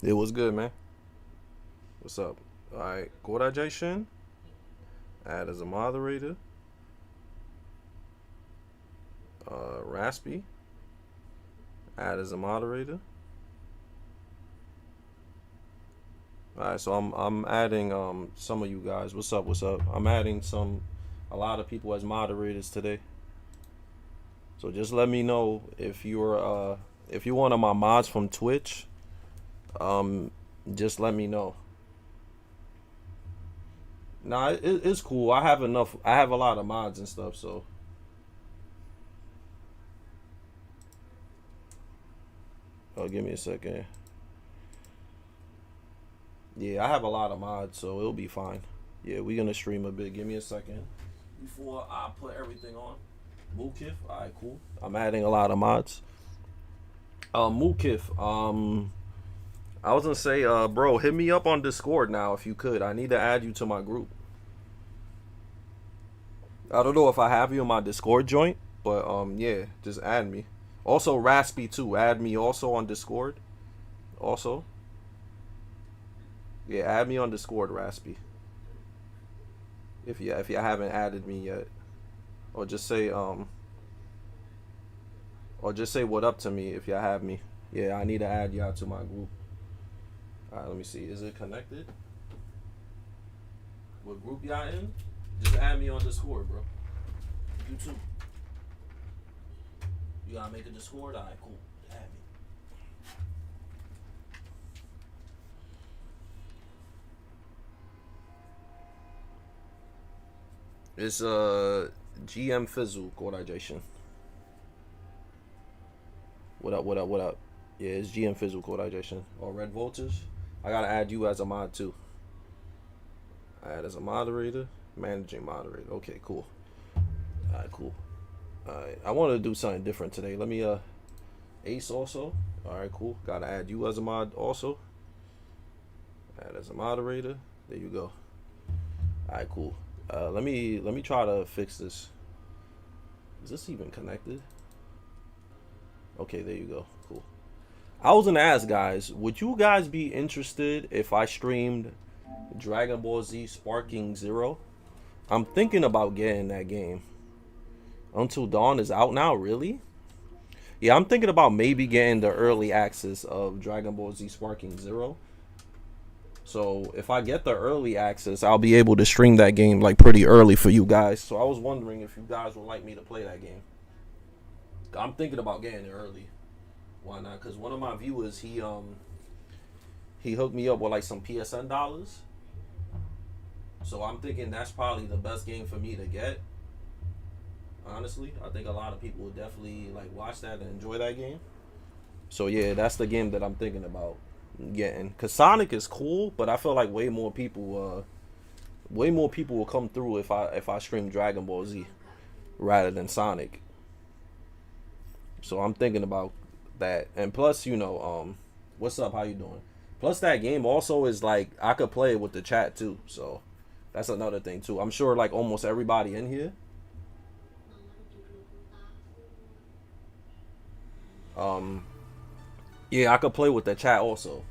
It was good, man. What's up? All right, Moderator, add as a moderator. Raspy, add as a moderator. All right, so I'm adding some of you guys. What's up? What's up? I'm adding a lot of people as moderators today. So just let me know if you're one of my mods from Twitch. Um, just let me know. Nah, it's cool. I have enough. I have a lot of mods and stuff. So give me a second. Yeah, I have a lot of mods, so it'll be fine. Yeah, we're gonna stream a bit. Give me a second before I put everything on. Mukif, alright, cool. I'm adding a lot of mods. Mukif, I was gonna say, bro, hit me up on Discord now if you could. I need to add you to my group. I don't know if I have you in my Discord joint, but yeah, just add me. Also, Raspy too. Add me also on Discord. Also, yeah, add me on Discord, Raspy. If you haven't added me yet, or just say what up to me if y'all have me. Yeah, I need to add y'all to my group. All right, let me see. Is it connected? What group y'all in? Just add me on Discord, bro. You too. You gotta make a Discord? All right, cool. Add me. It's GM Fizzle coordination. What up? What up? What up? Yeah, it's GM Fizzle coordination. Or Red Voltage. I gotta add you as a mod too. Add as a moderator, managing moderator. Okay, cool. All right, cool. All right, I want to do something different today. Let me Ace also. All right, cool. Gotta add you as a mod also. Add as a moderator. There you go. All right, cool. Let me try to fix this. Is this even connected? Okay, there you go. Cool. I was gonna ask guys, would you guys be interested if I streamed Dragon Ball Z Sparking Zero? I'm thinking about getting that game. Until Dawn is out now, really? Yeah, I'm thinking about maybe getting the early access of Dragon Ball Z Sparking Zero. So if I get the early access, I'll be able to stream that game like pretty early for you guys. So I was wondering if you guys would like me to play that game. I'm thinking about getting it early. Why not? Because one of my viewers, he hooked me up with like some PSN dollars. So I'm thinking that's probably the best game for me to get. Honestly, I think a lot of people would definitely like watch that and enjoy that game. So yeah, that's the game that I'm thinking about getting. Cause Sonic is cool, but I feel like way more people will come through if I stream Dragon Ball Z rather than Sonic. So I'm thinking about that. And plus, what's up? How you doing? Plus, that game also is like I could play it with the chat too. So that's another thing too. I'm sure like almost everybody in here. Um, yeah, I could play with the chat also.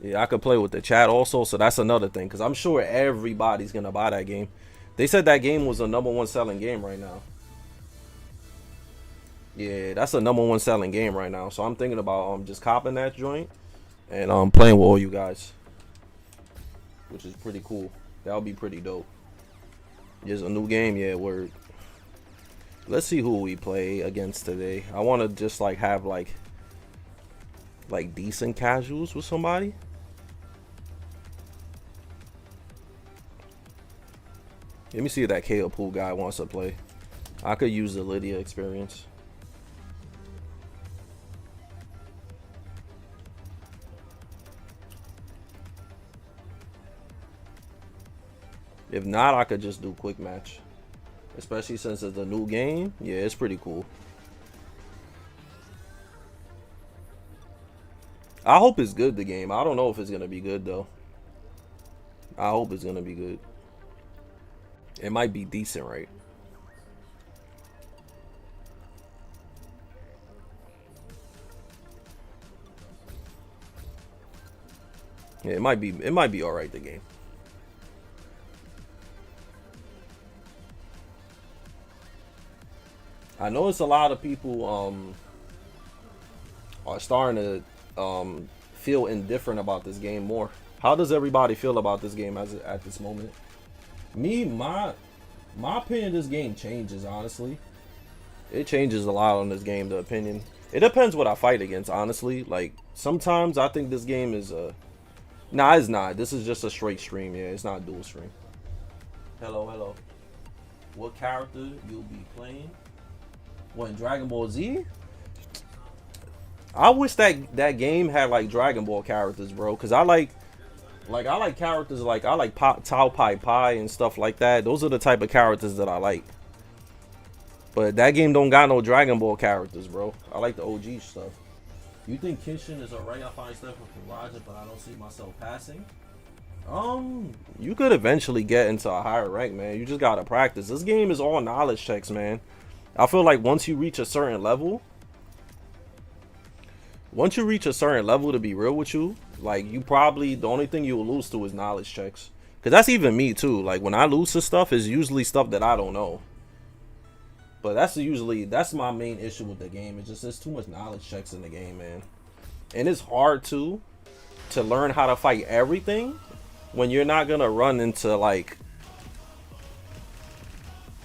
Yeah, I could play with the chat also. So that's another thing because I'm sure everybody's gonna buy that game. They said that game was the number one selling game right now. Yeah, that's the number one selling game right now. So I'm thinking about just copping that joint and playing with all you guys, which is pretty cool. That would be pretty dope. Just a new game, yeah. Word. Let's see who we play against today. I want to just like have like decent casuals with somebody. Let me see if that KO pool guy wants to play. I could use the Lydia experience. If not, I could just do quick match. Especially since it's a new game. Yeah, it's pretty cool. I hope it's good, the game. I don't know if it's going to be good, though. I hope it's going to be good. It might be decent, right? Yeah, it might be all right. The game. I know it's a lot of people are starting to feel indifferent about this game more. How does everybody feel about this game at this moment? Me, my opinion, this game changes. Honestly, it changes a lot on this game. The opinion. It depends what I fight against. Honestly, like sometimes I think this game is nah, it's not. This is just a straight stream. Yeah, it's not dual stream. Hello, hello. What character you'll be playing? What, in Dragon Ball Z? I wish that game had like Dragon Ball characters, bro. Cause I like characters like Tao Pai Pai and stuff like that. Those are the type of characters that I like. But that game don't got no Dragon Ball characters, bro. I like the OG stuff. You think Kenshin is alright? I find stuff from Roger, but I don't see myself passing. You could eventually get into a higher rank, man. You just gotta practice. This game is all knowledge checks, man. I feel like once you reach a certain level, to be real with you, like you probably, the only thing you will lose to is knowledge checks. Cause that's even me too. Like when I lose to stuff, it's usually stuff that I don't know. But that's my main issue with the game. It's just there's too much knowledge checks in the game, man. And it's hard to learn how to fight everything when you're not gonna run into like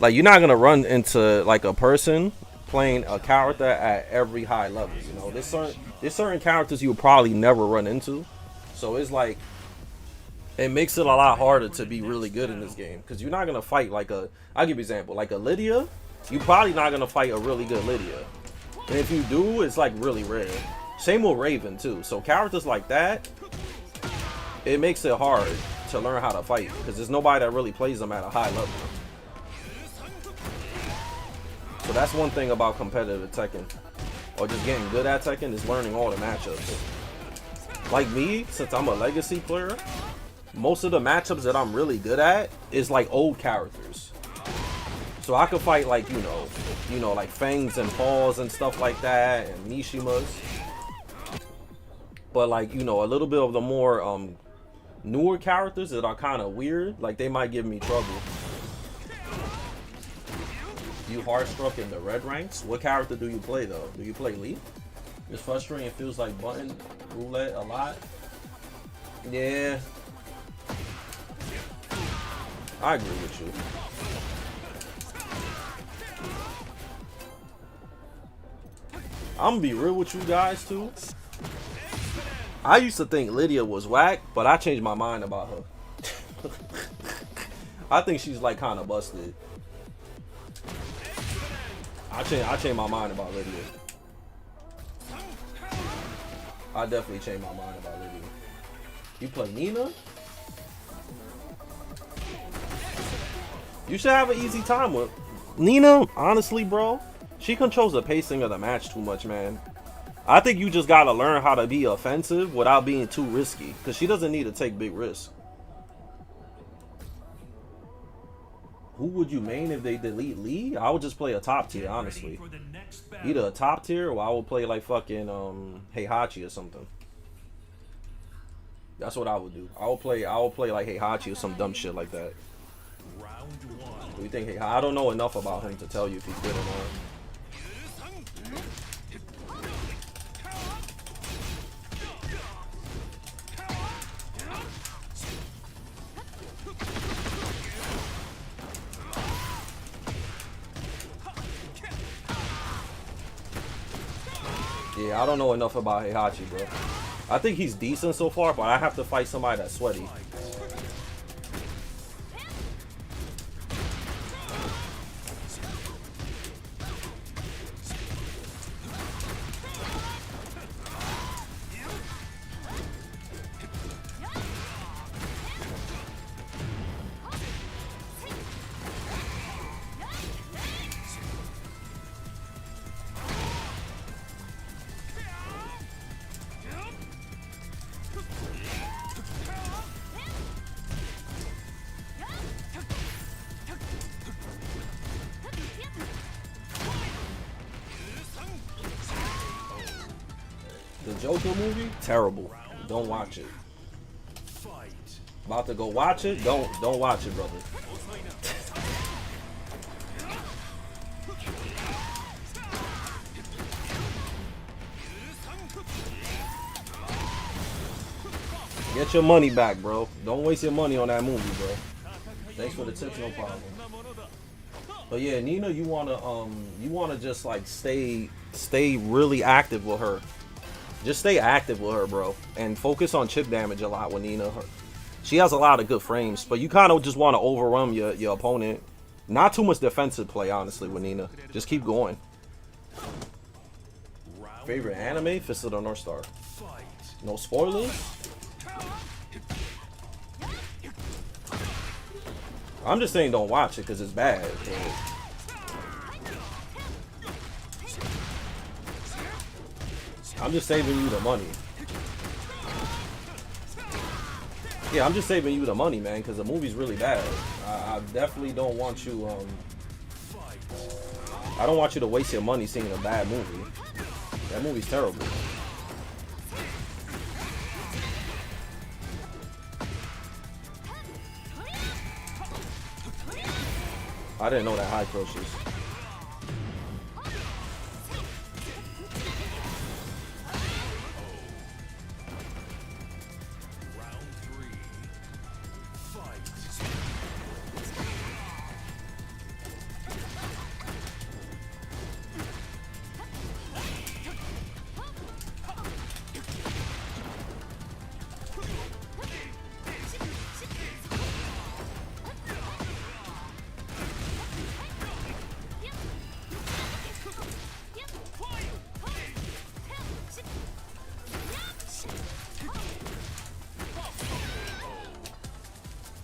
you're not gonna run into like a person playing a character at every high level. You know, there's certain characters you'll probably never run into. So it's like it makes it a lot harder to be really good in this game because you're not gonna fight like I'll give you an example, like a Lydia. You're probably not gonna fight a really good Lydia, and if you do, it's like really rare. Same with Raven too. So characters like that, it makes it hard to learn how to fight because there's nobody that really plays them at a high level. So that's one thing about competitive Tekken, or just getting good at Tekken, is learning all the matchups. Like me, since I'm a legacy player, most of the matchups that I'm really good at is like old characters. So I could fight like, you know, like Fangs and Paws and stuff like that, and Mishimas. But like, you know, a little bit of the more newer characters that are kind of weird, like they might give me trouble. You hard-struck in the red ranks? What character do you play though? Do you play Lee? It's frustrating. It feels like button roulette a lot. Yeah, I agree with you. I'm gonna be real with you guys too. I used to think Lydia was whack, but I changed my mind about her. I think she's like kind of busted. I changed my mind about Lydia. I definitely changed my mind about Lydia. You play Nina? You should have an easy time with Nina. Honestly, bro, she controls the pacing of the match too much, man. I think you just gotta learn how to be offensive without being too risky, because she doesn't need to take big risks. Who would you main if they delete Lee? I would just play a top tier, honestly. Either a top tier, or I would play like fucking Heihachi or something. That's what I would do. I would play like Heihachi or some dumb shit like that. What do you think? I don't know enough about him to tell you if he's good or not. Yeah, I don't know enough about Heihachi, bro. I think he's decent so far, but I have to fight somebody that's sweaty. The Joker movie? Terrible. Don't watch it. About to go watch it? Don't watch it, brother. Get your money back, bro. Don't waste your money on that movie, bro. Thanks for the tips, no problem. But yeah, Nina, you wanna just like stay really active with her. Just stay active with her, bro, and focus on chip damage a lot with Nina. She has a lot of good frames, but you kind of just want to overrun your opponent. Not too much defensive play, honestly, with Nina. Just keep going. Favorite anime? Fist of the North Star. No spoilers? I'm just saying don't watch it because it's bad. I'm just saving you the money. Yeah, I'm just saving you the money, man, because the movie's really bad. I definitely don't want you, I don't want you to waste your money seeing a bad movie. That movie's terrible. I didn't know that high crushes.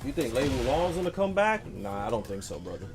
You think Lei Wulong's gonna come back? Nah, I don't think so, brother.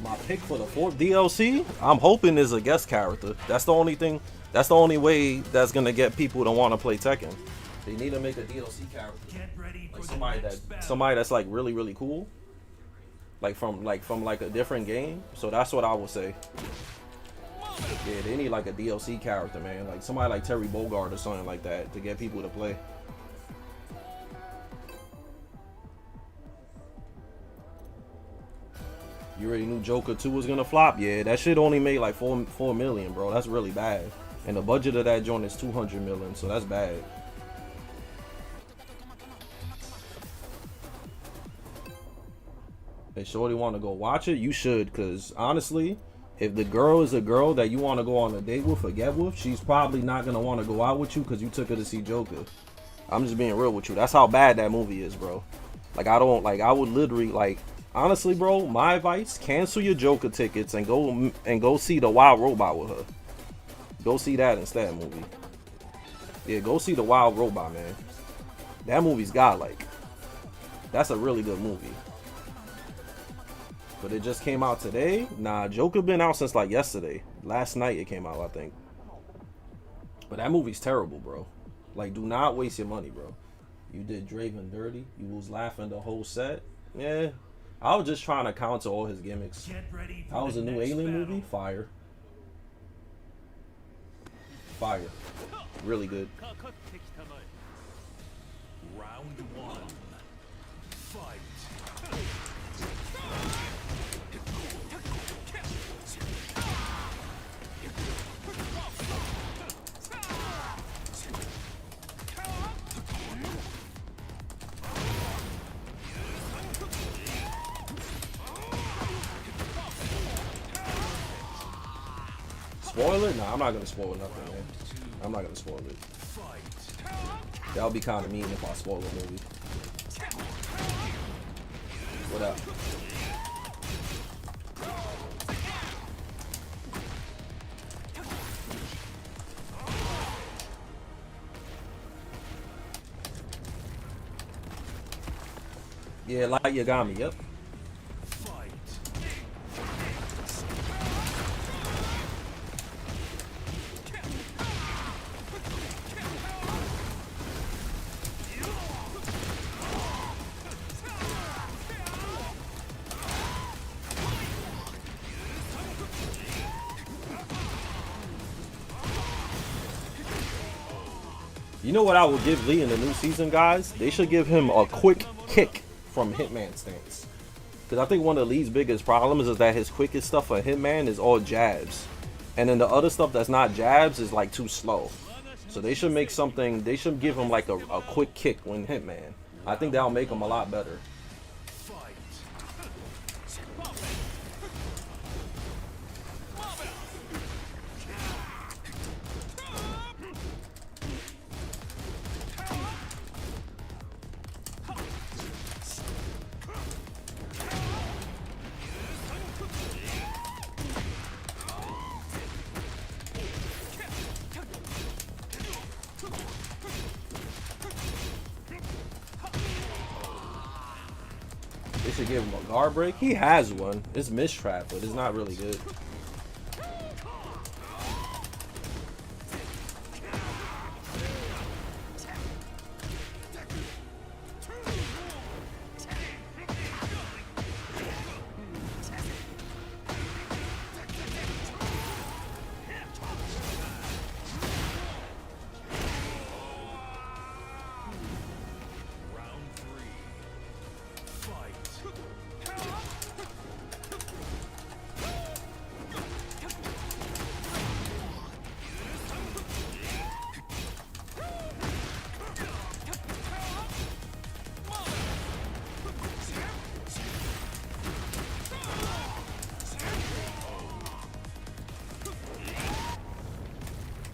My pick for the 4th DLC, I'm hoping is a guest character. That's the only thing. That's the only way that's gonna get people to want to play Tekken. They need to make a DLC character, like somebody that's like really cool, like from a different game. So that's what I would say. Yeah, they need like a DLC character, man. Like somebody like Terry Bogard or something like that to get people to play. You already knew Joker 2 was gonna flop? Yeah, that shit only made like 4 million, bro. That's really bad. And the budget of that joint is 200 million, so that's bad. Hey, shorty want to go watch it? You should, because honestly, if the girl is a girl that you want to go on a date with or get with, she's probably not gonna want to go out with you because you took her to see Joker. I'm just being real with you. That's how bad that movie is, bro. Like, I would literally, like, honestly, bro, my advice, cancel your Joker tickets and go see The Wild Robot with her. Go see that instead, movie. Yeah, go see The Wild Robot, man. That movie's godlike. That's a really good movie. But it just came out today? Nah, Joker been out since like yesterday. Last night it came out, I think. But that movie's terrible, bro. Like, do not waste your money, bro. You did Draven dirty. You was laughing the whole set. Yeah. I was just trying to counter all his gimmicks. That was a new Alien movie. Fire. Fire. Really good. Round 1. Fight. spoil it? Nah, I'm not gonna spoil nothing, man. I'm not gonna spoil it. That would be kind of mean if I spoil the movie. What up? Yeah, like Yagami, yep. You know what I would give Lee in the new season, guys? They should give him a quick kick from Hitman stance. Because I think one of Lee's biggest problems is that his quickest stuff for Hitman is all jabs. And then the other stuff that's not jabs is like too slow. So they should make something, they should give him like a quick kick when Hitman. I think that'll make him a lot better. They should give him a guard break. He has one. It's mistrap, but it's not really good.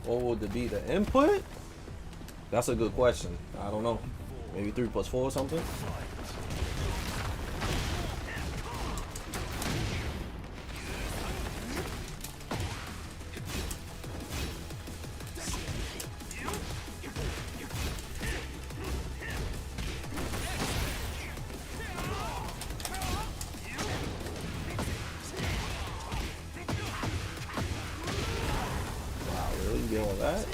What would be the input? That's a good question. I don't know. Maybe 3 + 4 or something? All that.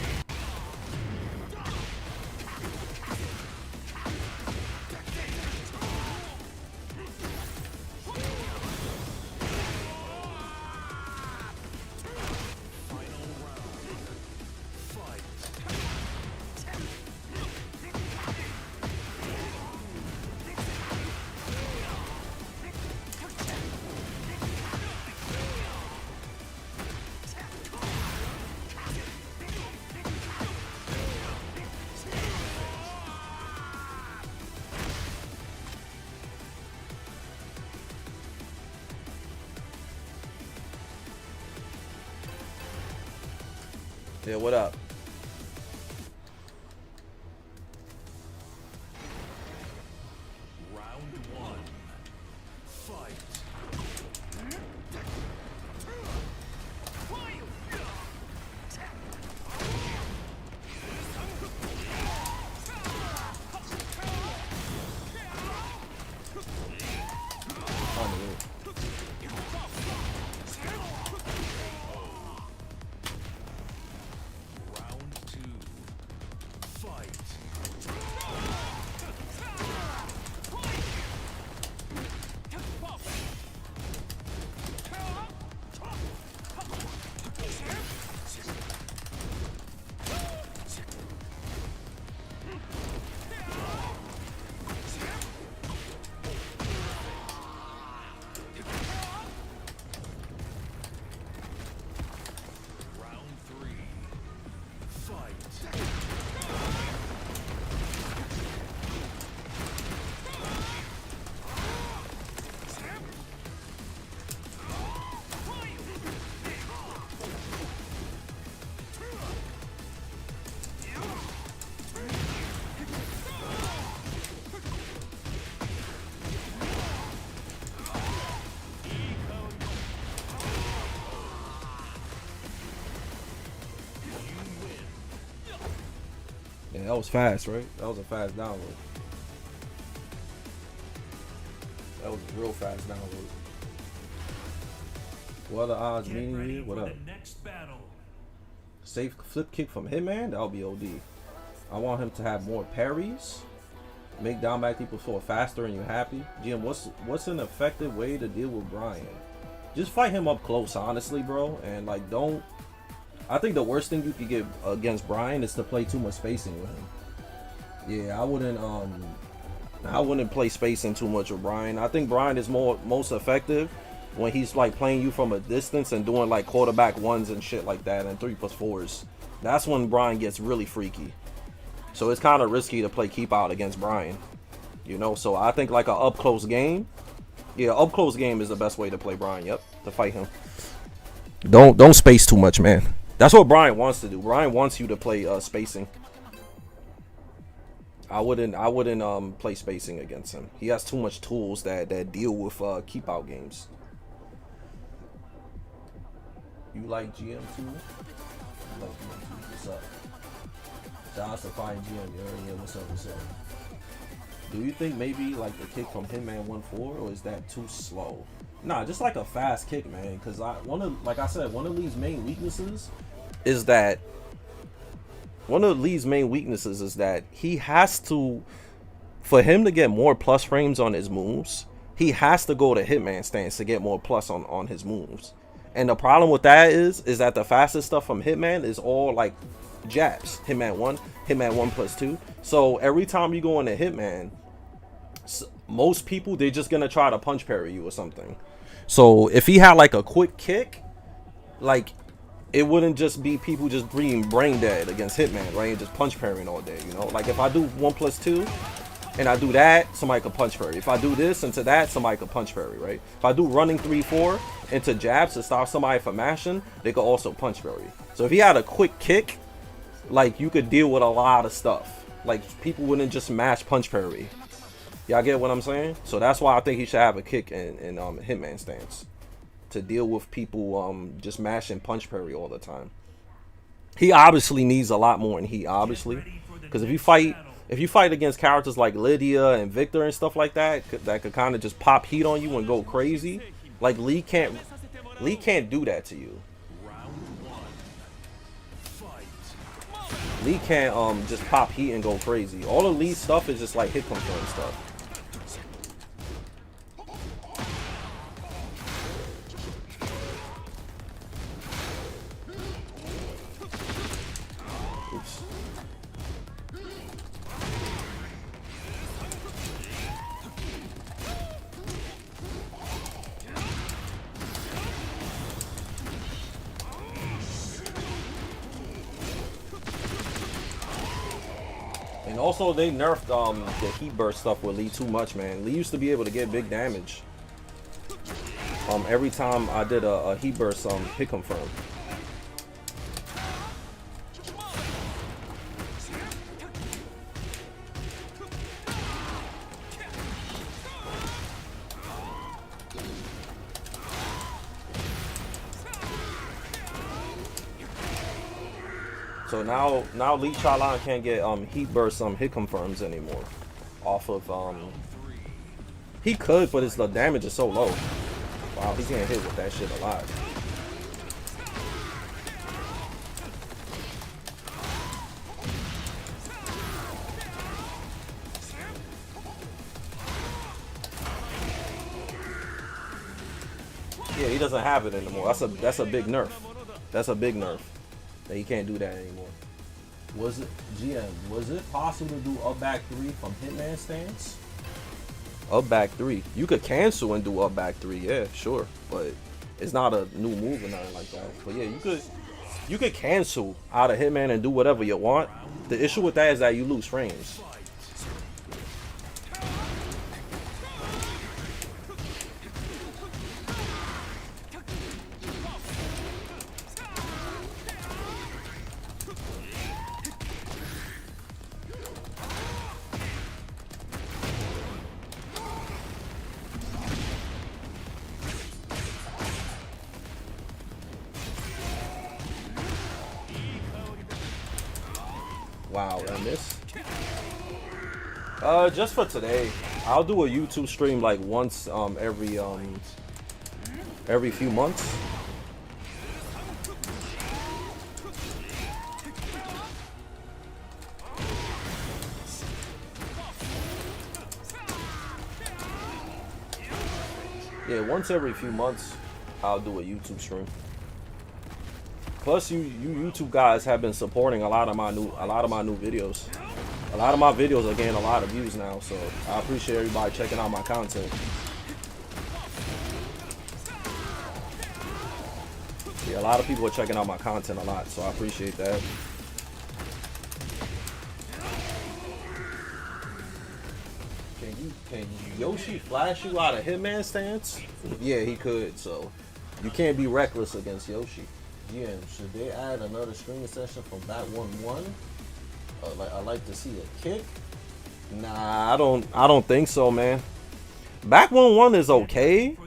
Yeah, what up? Round 1. Fight. that was fast, right? That was a fast download. That was a real fast download. What are the odds meaning here? What up? Safe flip kick from Hitman? That'll be OD. I want him to have more parries. Make down back people so faster and you're happy. Jim, what's an effective way to deal with Brian? Just fight him up close, honestly, bro. And like, don't. I think the worst thing you could get against Brian is to play too much spacing with him. Yeah, I wouldn't play spacing too much with Brian. I think Brian is most effective when he's like playing you from a distance and doing like quarterback ones and shit like that and 3+4s. That's when Brian gets really freaky. So it's kind of risky to play keep out against Brian, you know. So I think like a up close game, yeah, up close game is the best way to play Brian. Yep, to fight him. Don't space too much, man. That's what Brian wants to do. Brian wants you to play spacing. I wouldn't play spacing against him. He has too much tools that deal with keep out games. You like GM too? You like GM too? What's up? Shout out to Fine GM. Yeah, what's up? What's up? Do you think maybe like the kick from Hitman 1-4, or is that too slow? Nah, just like a fast kick, man. Because one of Lee's main weaknesses is that he has to, for him to get more plus frames on his moves, he has to go to Hitman stance to get more plus on his moves. And the problem with that is that the fastest stuff from Hitman is all like jabs. Hitman 1, Hitman 1+2. So every time you go into Hitman, most people, they're just gonna try to punch parry you or something. So if he had like a quick kick, like it wouldn't just be people just being brain dead against Hitman, right? And just punch parrying all day, you know? Like if I do 1+2 and I do that, somebody could punch parry. If I do this into that, somebody could punch parry, right? If I do running 3-4 into jabs to stop somebody from mashing, they could also punch parry. So if he had a quick kick, like you could deal with a lot of stuff. Like people wouldn't just mash punch parry. Y'all get what I'm saying? So that's why I think he should have a kick in Hitman stance to deal with people just mashing punch parry all the time. He obviously needs a lot more in heat, obviously, because if you fight against characters like Lydia and Victor and stuff like that could kind of just pop heat on you and go crazy, like Lee can't do that to you. Lee can't just pop heat and go crazy. All of Lee's stuff is just like hit confirm stuff. Oops. And also they nerfed the heat burst stuff with Lee too much, man. Lee used to be able to get big damage every time I did a heat burst hit confirm. So now Lee Chaolan can't get heat burst hit confirms anymore off of he could, but the damage is so low. Wow, he's getting hit with that shit a lot. Yeah, he doesn't have it anymore. That's a big nerf. That's a big nerf. That he can't do that anymore. Was it possible to do up back 3 from Hitman stance? Up back 3. You could cancel and do up back 3, yeah, sure. But it's not a new move or nothing like that. But yeah, you could cancel out of Hitman and do whatever you want. The issue with that is that you lose frames. Wow, and this. Just for today, I'll do a YouTube stream like once every few months. Yeah, once every few months, I'll do a YouTube stream. Plus, you YouTube guys have been supporting a lot of my new videos. A lot of my videos are getting a lot of views now, so I appreciate everybody checking out my content. Yeah, a lot of people are checking out my content a lot, so I appreciate that. Can Yoshi flash you out of Hitman stance? Yeah, he could, so you can't be reckless against Yoshi. Yeah, should they add another streaming session from Bat 1-1? I'd like to see a kick. Nah, I don't think so, man. Back 1-1 is okay.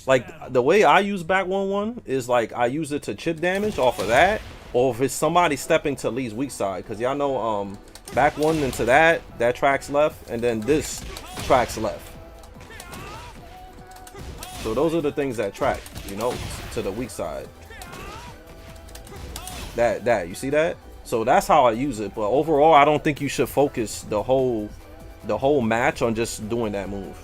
Like the way I use back 1-1 is like I use it to chip damage off of that, or if it's somebody stepping to Lee's weak side, because y'all know back 1 into that tracks left, and then this tracks left. So those are the things that track, you know, to the weak side. That you see that? So that's how I use it. But overall, I don't think you should focus the whole match on just doing that move.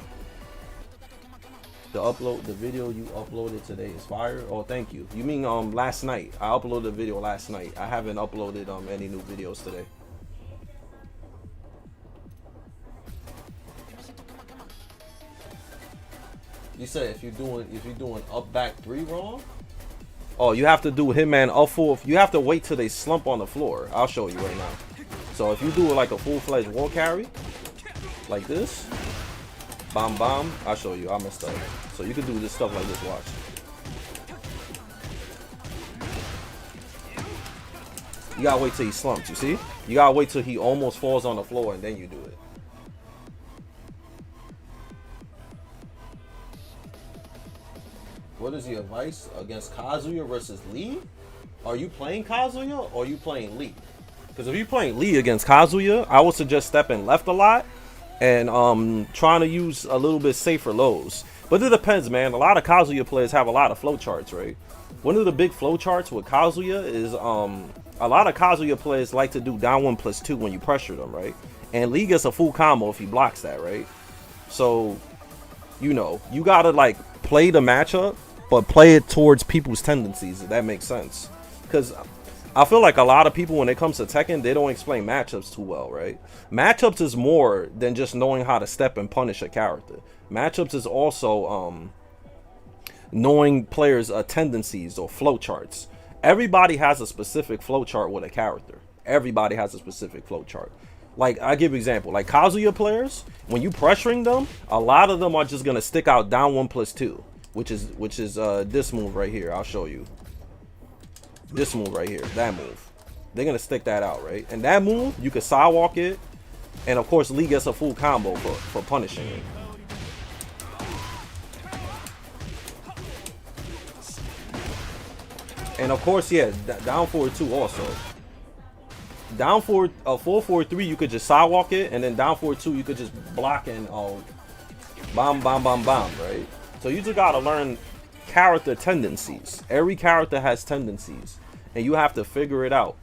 The video you uploaded today is fire. Oh, thank you. You mean last night? I uploaded a video last night. I haven't uploaded any new videos today. You said if you're doing up back 3 wrong. Oh, you have to do Hitman up 4. You have to wait till they slump on the floor. I'll show you right now. So if you do like a full-fledged wall carry, like this, bam bam, I'll show you. I messed up. So you can do this stuff like this. Watch. You gotta wait till he slumps. You see? You gotta wait till he almost falls on the floor and then you do it. What is the advice against Kazuya versus Lee? Are you playing Kazuya or are you playing Lee? Because if you're playing Lee against Kazuya, I would suggest stepping left a lot and trying to use a little bit safer lows. But it depends, man. A lot of Kazuya players have a lot of flowcharts, right? One of the big flowcharts with Kazuya is a lot of Kazuya players like to do down 1+2 when you pressure them, right? And Lee gets a full combo if he blocks that, right? So, you know, you gotta like play the matchup, but play it towards people's tendencies, if that makes sense. Because I feel like a lot of people, when it comes to Tekken, they don't explain matchups too well, right? Matchups is more than just knowing how to step and punish a character. Matchups is also knowing players' tendencies or flowcharts. Everybody has a specific flowchart with a character. Everybody has a specific flowchart. Like, I give you an example. Like Kazuya players, when you pressuring them, a lot of them are just going to stick out down 1+2. Which is this move right here. I'll show you. This move right here. That move. They're going to stick that out, right? And that move, you can sidewalk it. And, of course, Lee gets a full combo for punishing it. And, of course, yeah, down forward 2 also. Down forward 4-4-3, you could just sidewalk it. And then down forward 2, you could just block and bomb, bomb, bomb, bomb, right? So you just gotta learn character tendencies. Every character has tendencies, and you have to figure it out.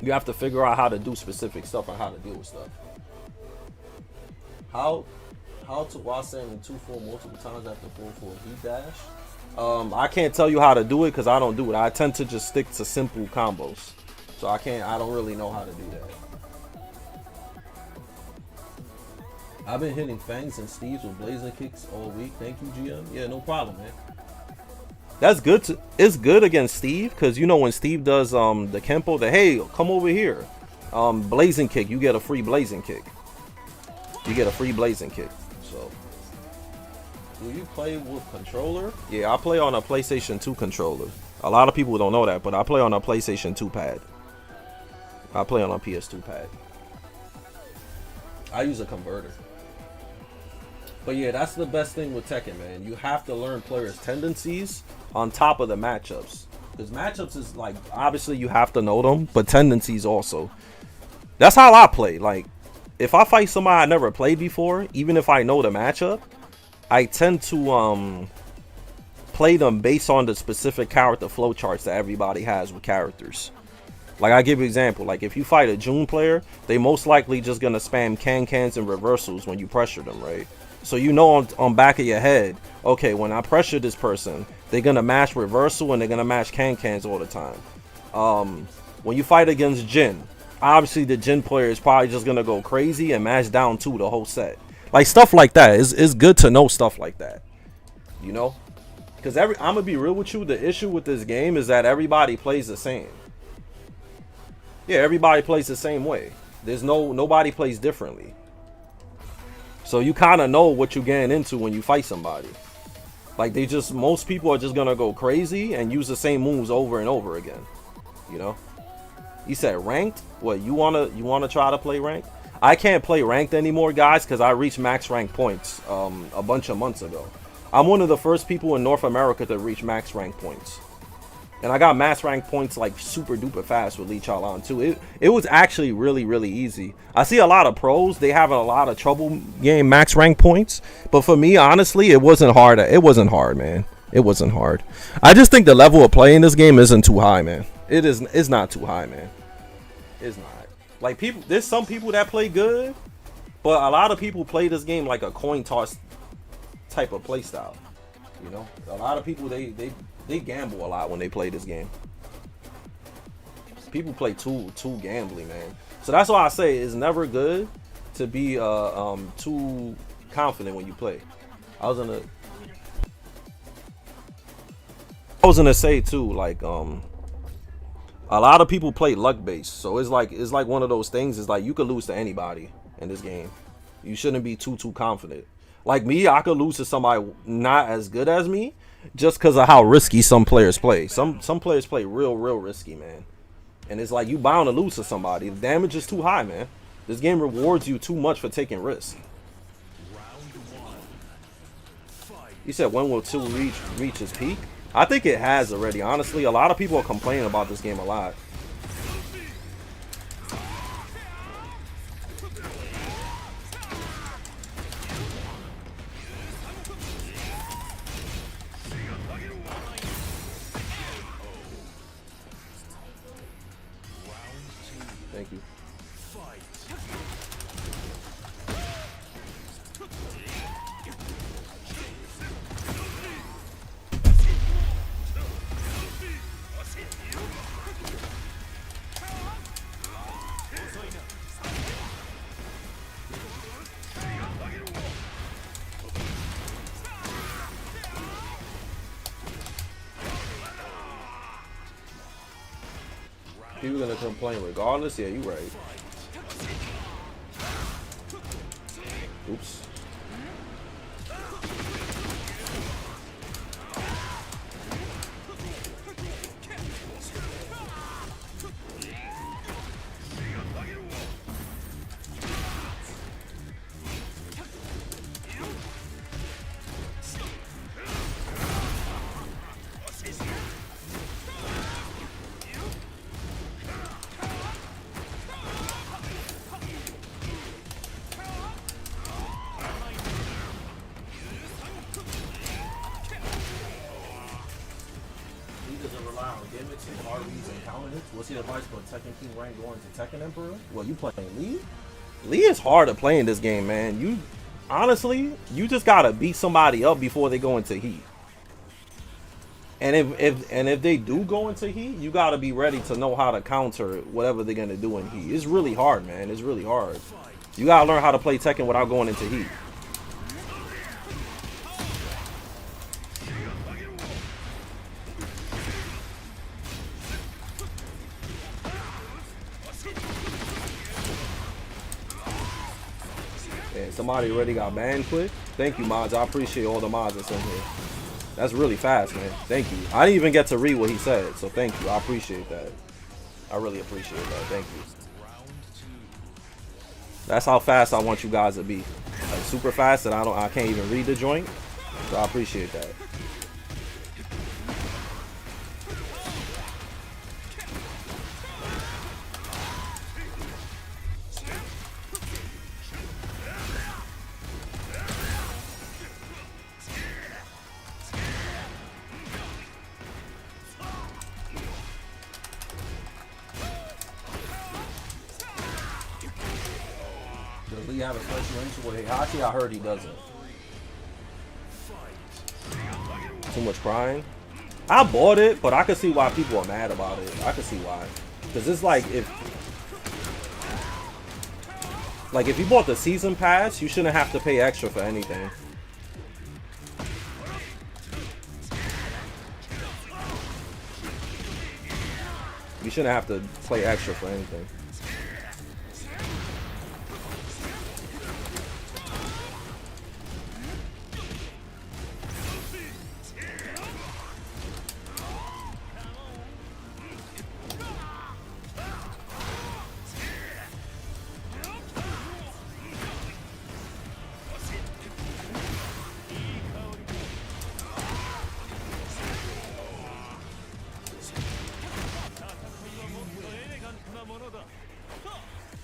You have to figure out how to do specific stuff and how to deal with stuff. How to Wasen in 2-4 multiple times after 4-4 V dash. I can't tell you how to do it because I don't do it. I tend to just stick to simple combos, so I don't really know how to do that. I've been hitting Fangs and Steves with blazing kicks all week. Thank you, GM. Yeah, no problem, man. That's good. It's good against Steve because you know when Steve does the Kempo, hey, come over here. Blazing kick, you get a free blazing kick. You get a free blazing kick. So, do you play with controller? Yeah, I play on a PlayStation 2 controller. A lot of people don't know that, but I play on a PlayStation 2 pad. I play on a PS2 pad. I use a converter. But yeah, that's the best thing with Tekken, man. You have to learn players' tendencies on top of the matchups. Because matchups is like, obviously you have to know them, but tendencies also. That's how I play. Like, if I fight somebody I never played before, even if I know the matchup, I tend to play them based on the specific character flowcharts that everybody has with characters. Like, I give you an example. Like, if you fight a June player, they most likely just gonna spam can-cans and reversals when you pressure them, right? So you know on back of your head, okay, when I pressure this person, they're gonna mash reversal and they're gonna mash can-cans all the time. When you fight against Jin, obviously the Jin player is probably just gonna go crazy and mash down 2 the whole set. Like, stuff like that. It's good to know stuff like that, you know? Because I'm gonna be real with you, the issue with this game is that everybody plays the same. Yeah, everybody plays the same way. There's nobody plays differently. So you kind of know what you're getting into when you fight somebody. Like, most people are just gonna go crazy and use the same moves over and over again. You know? You said ranked? What, you wanna try to play ranked? I can't play ranked anymore, guys, because I reached max rank points a bunch of months ago. I'm one of the first people in North America to reach max rank points. And I got max rank points like super duper fast with Chaolan too. It was actually really, really easy. I see a lot of pros, they having a lot of trouble getting max rank points. But for me, honestly, it wasn't hard. It wasn't hard, man. It wasn't hard. I just think the level of play in this game isn't too high, man. It's not too high, man. It's not. Like, there's some people that play good, but a lot of people play this game like a coin toss type of play style. You know? A lot of people they gamble a lot when they play this game. People play too gambly, man. So that's why I say it's never good to be too confident when you play. I was gonna say too, like a lot of people play luck based. So it's like one of those things. It's like you could lose to anybody in this game. You shouldn't be too confident. Like me, I could lose to somebody not as good as me, just because of how risky some players play. Some players play real risky, man. And it's like you bound to lose to somebody. The damage is too high, man. This game rewards you too much for taking risks. You said when will 2 reach its peak? I think it has already, honestly. A lot of people are complaining about this game a lot. Thank you. People gonna complain regardless. Yeah, you right. Oops. What's your advice for Tekken King rank going to Tekken Emperor? Well, you playing Lee? Lee is hard to play in this game, man. You honestly, you just gotta beat somebody up before they go into heat. And if they do go into heat, you gotta be ready to know how to counter whatever they're gonna do in heat. It's really hard, man. It's really hard. You gotta learn how to play Tekken without going into heat. Somebody already got banned quick. Thank you, mods. I appreciate all the mods that's in here. That's really fast, man. Thank you. I didn't even get to read what he said, so thank you. I appreciate that. I really appreciate that. Thank you. That's how fast I want you guys to be. Like super fast that I can't even read the joint. So I appreciate that. Does Lee have a special interest with Heihachi? I heard he doesn't. Too much crying. I bought it, but I could see why people are mad about it. I could see why. Because it's like if you bought the season pass, you shouldn't have to pay extra for anything. You shouldn't have to play extra for anything.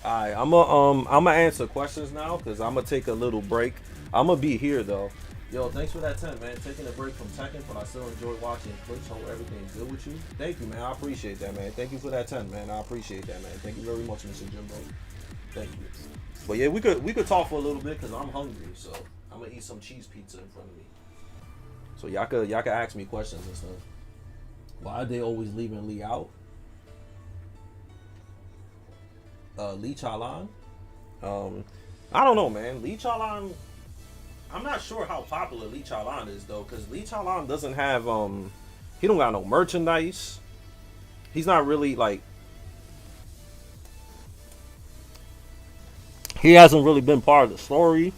Alright, I'm gonna answer questions now because I'm gonna take a little break. I'm gonna be here though. Yo, thanks for that 10, man. Taking a break from Tekken, but I still enjoy watching Twitch. Hope everything's good with you. Thank you, man. I appreciate that, man. Thank you for that 10, man. I appreciate that, man. Thank you very much, Mr. Jimbo. Thank you. But yeah, we could talk for a little bit because I'm hungry, so I'm gonna eat some cheese pizza in front of me. So y'all could ask me questions and stuff. Why are they always leaving Lee out? Lee Chaolan. I don't know, man. Lee Chaolan. I'm not sure how popular Lee Chaolan is though, because Lee Chaolan doesn't have he don't got no merchandise. He's not really like, he hasn't really been part of the story.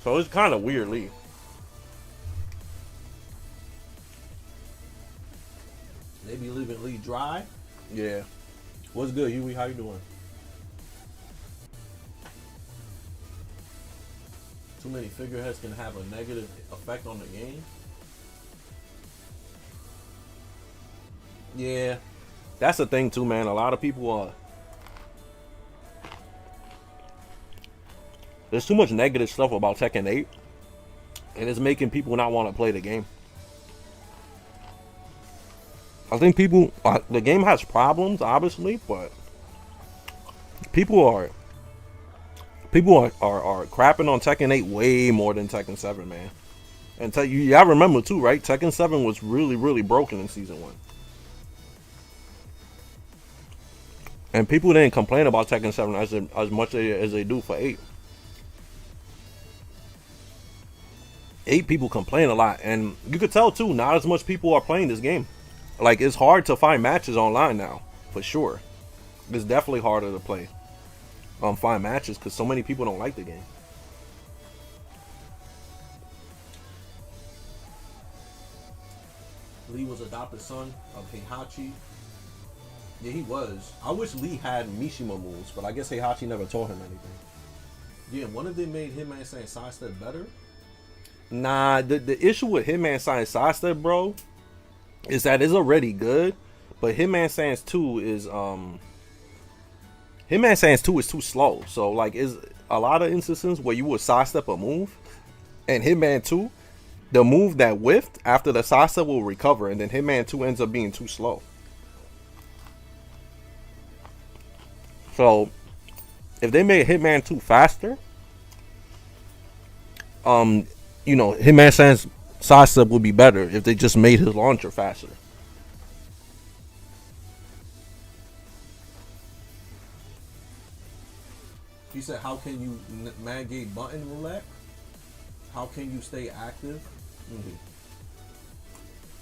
So it's kind of weird, Lee. They be leaving Lee dry. Yeah. What's good, Huey? How you doing? Too many figureheads can have a negative effect on the game. Yeah. That's the thing too, man. A lot of people are. There's too much negative stuff about Tekken 8. And it's making people not want to play the game. I think people, the game has problems, obviously, but people are crapping on Tekken 8 way more than Tekken 7, man. And y'all remember too, right? Tekken 7 was really, really broken in season 1. And people didn't complain about Tekken 7 as much as they do for 8. 8 people complain a lot, and you could tell too, not as much people are playing this game. Like, it's hard to find matches online now, for sure. It's definitely harder to play. Find matches because so many people don't like the game. Lee was adopted son of Heihachi. Yeah, he was. I wish Lee had Mishima moves, but I guess Heihachi never taught him anything. Yeah, what if they made Hitman Science Sidestep better? Nah, the issue with Hitman Science Sidestep, bro, is that it's already good, but Hitman Sans 2 is Hitman Sans 2 is too slow. So like, is a lot of instances where you would sidestep a move, and Hitman 2, the move that whiffed after the sidestep will recover, and then Hitman 2 ends up being too slow. So if they made Hitman 2 faster, you know, Hitman Sans sidestep would be better if they just made his launcher faster. He said, how can you navigate button roulette? How can you stay active? Mm-hmm.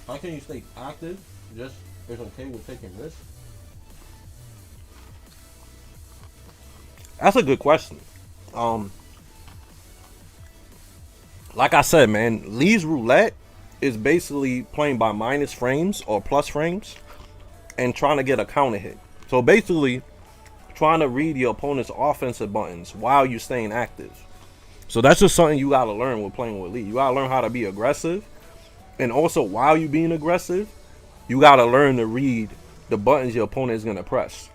How can you stay active? Just is okay with taking risks? That's a good question. Like I said, man, Lee's roulette is basically playing by minus frames or plus frames and trying to get a counter hit. So basically trying to read your opponent's offensive buttons while you're staying active. So that's just something you got to learn with playing with Lee. You got to learn how to be aggressive. And also, while you're being aggressive, you got to learn to read the buttons your opponent is going to press.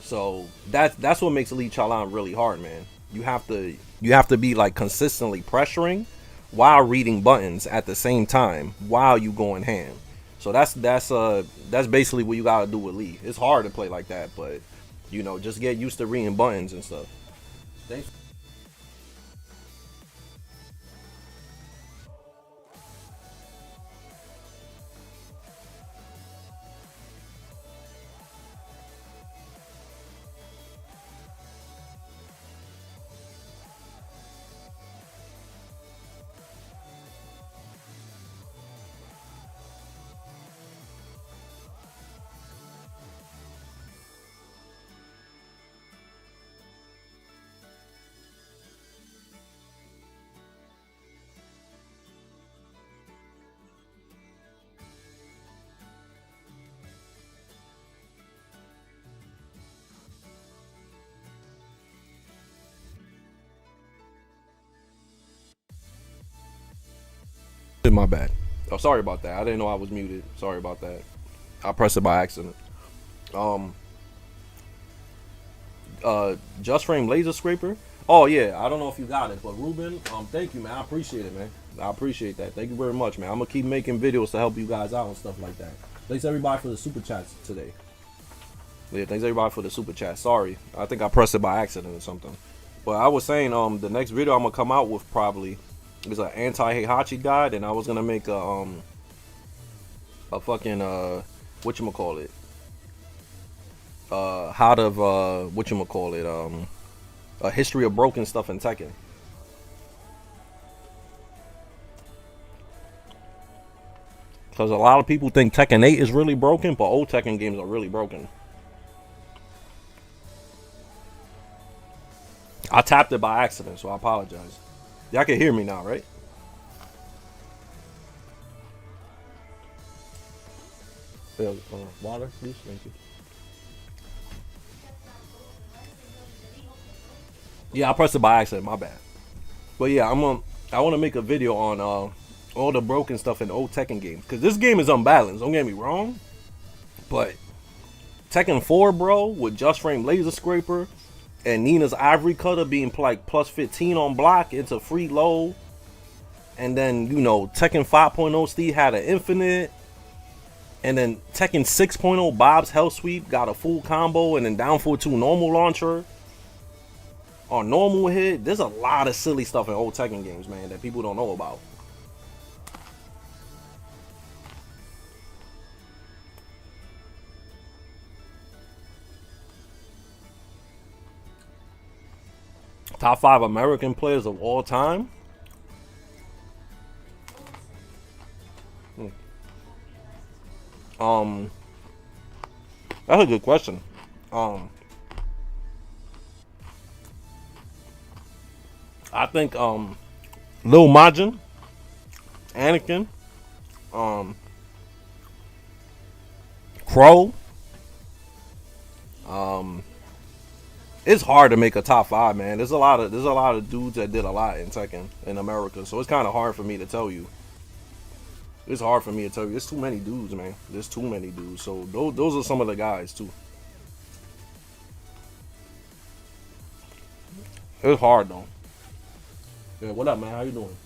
So that's what makes Lee Chaolan really hard, man. You have to be like consistently pressuring while reading buttons at the same time while you going ham. So that's basically what you gotta do with Lee. It's hard to play like that, but you know, just get used to reading buttons and stuff. Thanks. My bad. Oh, sorry about that. I didn't know I was muted. Sorry about that. I pressed it by accident. Um, Just Frame Laser Scraper. Oh yeah, I don't know if you got it, but Ruben, thank you, man. I appreciate it, man. I appreciate that. Thank you very much, man. I'm gonna keep making videos to help you guys out and stuff like that. Thanks everybody for the super chats today. Yeah, thanks everybody for the super chat. Sorry, I think I pressed it by accident or something. But I was saying, the next video I'm gonna come out with probably is an anti-Heihachi guide, and I was gonna make a fucking whatchamacallit, how to whatchamacallit, a history of broken stuff in Tekken. Because a lot of people think Tekken 8 is really broken, but old Tekken games are really broken. I tapped it by accident, so I apologize. Y'all can hear me now, right? Water, please. Thank you. Yeah, I pressed it by accident. My bad. But yeah, I want to make a video on all the broken stuff in old Tekken games, because this game is unbalanced. Don't get me wrong, but Tekken 4, bro, with Just Frame Laser Scraper and Nina's Ivory Cutter being like plus 15 on block into free low, and then you know Tekken 5.0 Steve had an infinite, and then Tekken 6.0 Bob's Hell Sweep got a full combo, and then down for 2 normal launcher on normal hit. There's a lot of silly stuff in old Tekken games, man, that people don't know about. Top 5 American players of all time. That's a good question. I think Lil Majin, Anakin, Crow. It's hard to make a top 5, man. There's a lot of dudes that did a lot in Tekken in America, so it's kind of hard for me to tell you. It's hard for me to tell you. There's too many dudes, man. There's too many dudes. So those are some of the guys too. It's hard though. Yeah, what up, man? How you doing?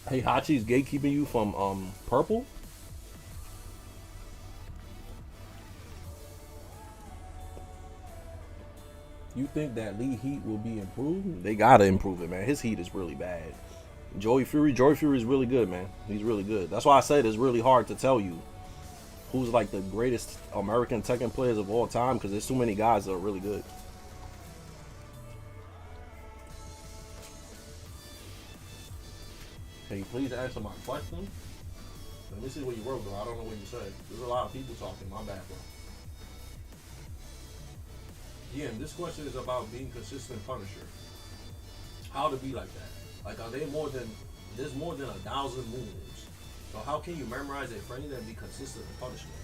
Hey, Hachi's gatekeeping you from purple. You think that Lee Heat will be improved? They gotta improve it, man. His heat is really bad. Joey Fury is really good, man. He's really good. That's why I said it's really hard to tell you who's like the greatest American Tekken players of all time, because there's too many guys that are really good. Can you please answer my question? Let me see what you wrote, though. I don't know what you said. There's a lot of people talking. My bad, bro. Yeah, and this question is about being consistent Punisher. How to be like that? Like, are they there's more than 1,000 moves. So how can you memorize a frame and be consistent in punishment?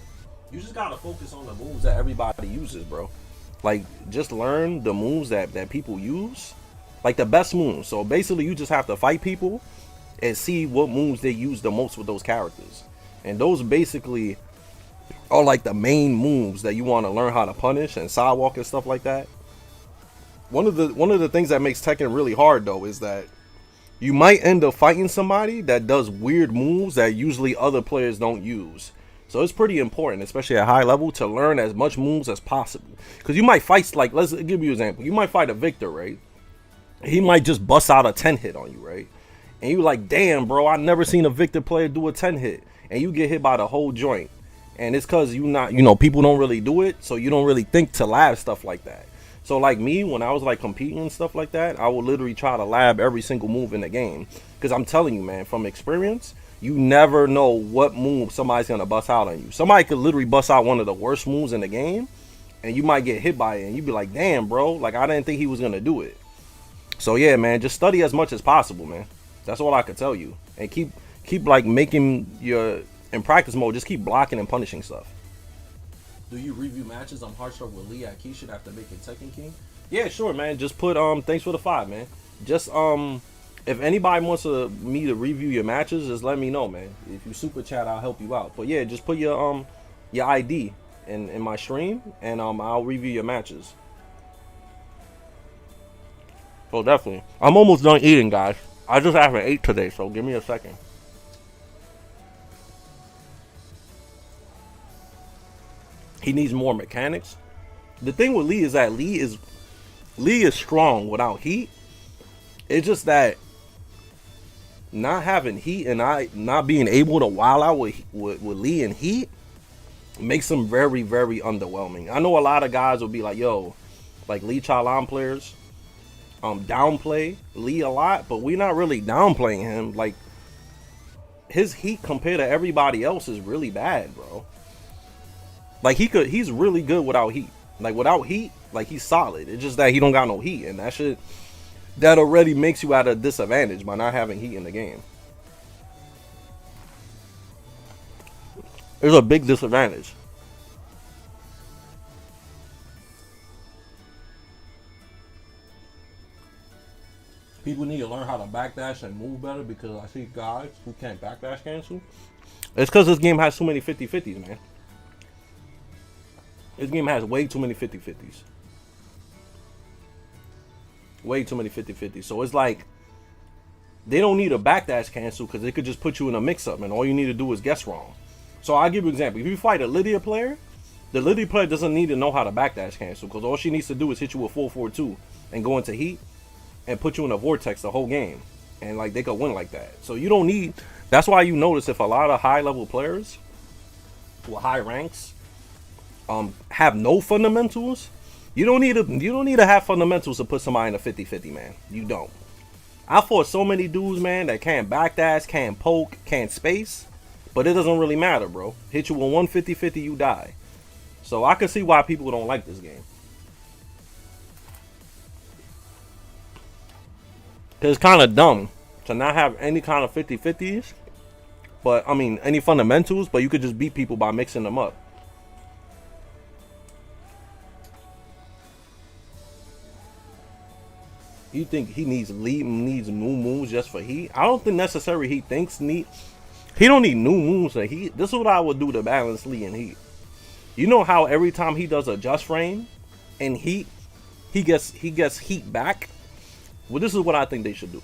You just gotta focus on the moves that everybody uses, bro. Like, just learn the moves that people use. Like, the best moves. So basically, you just have to fight people and see what moves they use the most with those characters. And those basically are like the main moves that you want to learn how to punish and sidewalk and stuff like that. One of the things that makes Tekken really hard though is that you might end up fighting somebody that does weird moves that usually other players don't use. So it's pretty important, especially at high level, to learn as much moves as possible. Because you might fight, like, let's give you an example. You might fight a Victor, right? He might just bust out a 10 hit on you, right? And you like, damn, bro, I never seen a Victor player do a 10 hit. And you get hit by the whole joint. And it's because you not, people don't really do it. So you don't really think to lab stuff like that. So like me, when I was like competing and stuff like that, I would literally try to lab every single move in the game. Because I'm telling you, man, from experience, you never know what move somebody's going to bust out on you. Somebody could literally bust out one of the worst moves in the game. And you might get hit by it. And you'd be like, damn, bro, like I didn't think he was going to do it. So yeah, man, just study as much as possible, man. That's all I could tell you. And keep like making your, in practice mode, just keep blocking and punishing stuff. Do you review matches? I'm heartstruck with Lee at Keisha after making Tekken King. Yeah, sure, man. Just put thanks for the 5, man. Just if anybody wants me to review your matches, just let me know, man. If you super chat, I'll help you out. But yeah, just put your ID in my stream, and I'll review your matches. Oh, definitely. I'm almost done eating, guys. I just haven't ate today, so give me a second. He needs more mechanics. The thing with Lee is that Lee is strong without heat. It's just that not having heat and not being able to wild out with Lee and heat makes him very, very underwhelming. I know a lot of guys will be like, yo, like Lee Chaolan players downplay Lee a lot, but we're not really downplaying him. Like, his heat compared to everybody else is really bad, bro. Like, he's really good without heat. Like, without heat, like, he's solid. It's just that he don't got no heat, and that already makes you at a disadvantage by not having heat in the game. It's a big disadvantage. People need to learn how to backdash and move better, because I see guys who can't backdash cancel. It's because this game has too many 50-50s, man. This game has way too many 50-50s. Way too many 50-50s. So it's like, they don't need a backdash cancel because they could just put you in a mix-up, and all you need to do is guess wrong. So I'll give you an example. If you fight a Lydia player, the Lydia player doesn't need to know how to backdash cancel, because all she needs to do is hit you with 4-4-2 and go into heat and put you in a vortex the whole game. And like, they could win like that. So you don't need, that's why you notice if a lot of high level players with high ranks have no fundamentals, you don't need to have fundamentals to put somebody in a 50-50, man. You don't. I fought so many dudes, man, that can't backdash, can't poke, can't space, but it doesn't really matter, bro. Hit you with 150-50, you die. So I can see why people don't like this game. Cause it's kind of dumb to not have any kind of 50-50s, but I mean any fundamentals, but you could just beat people by mixing them up. You think he needs new moves just for heat? I don't think necessarily he don't need new moves for heat. This is what I would do to balance Lee and heat. You know how every time he does a just frame and heat, he gets heat back? Well, this is what I think they should do.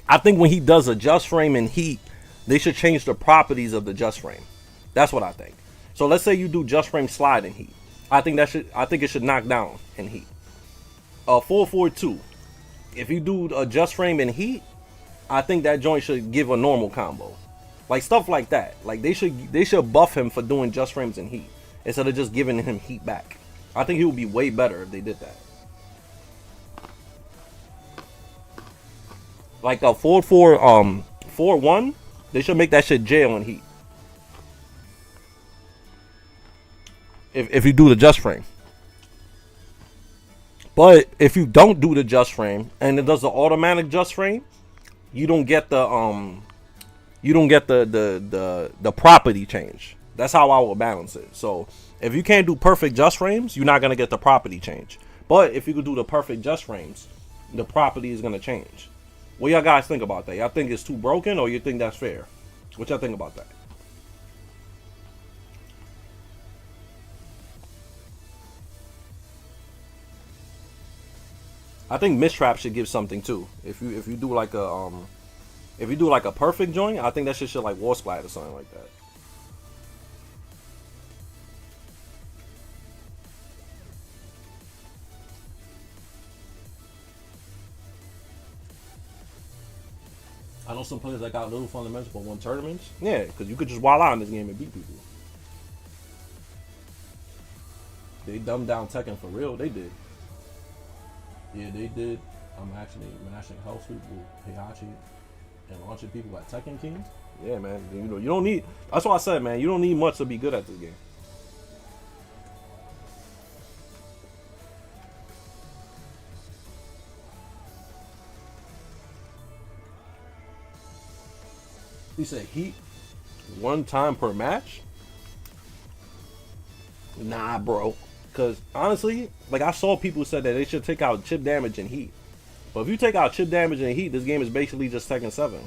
I think when he does a just frame in heat, they should change the properties of the just frame. That's what I think. So let's say you do just frame slide in heat. I think it should knock down in heat. 4-4-2. If you do a just frame in heat, I think that joint should give a normal combo. Like stuff like that. Like they should buff him for doing just frames in heat instead of just giving him heat back. I think he would be way better if they did that. Like a 4-4 they should make that shit jail in heat. If you do the just frame. But if you don't do the just frame and it does the automatic just frame, you don't get the property change. That's how I will balance it. So if you can't do perfect just frames, you're not gonna get the property change. But if you could do the perfect just frames, the property is gonna change. What y'all guys think about that? Y'all think it's too broken, or you think that's fair? What y'all think about that? I think mistrap should give something too. If you do like a if you do like a perfect joint, I think that shit should like wall splat or something like that. I know some players that got little fundamentals but won tournaments. Yeah, because you could just wild out in this game and beat people. They dumbed down Tekken for real. They did. Yeah, they did. I'm actually mashing hell sweep with Heihachi and launching people at Tekken King. Yeah, man. You know, you don't need. That's why I said, man. You don't need much to be good at this game. He said heat one time per match. Nah, bro. Because honestly, like I saw people said that they should take out chip damage and heat. But if you take out chip damage and heat, this game is basically just Tekken 7.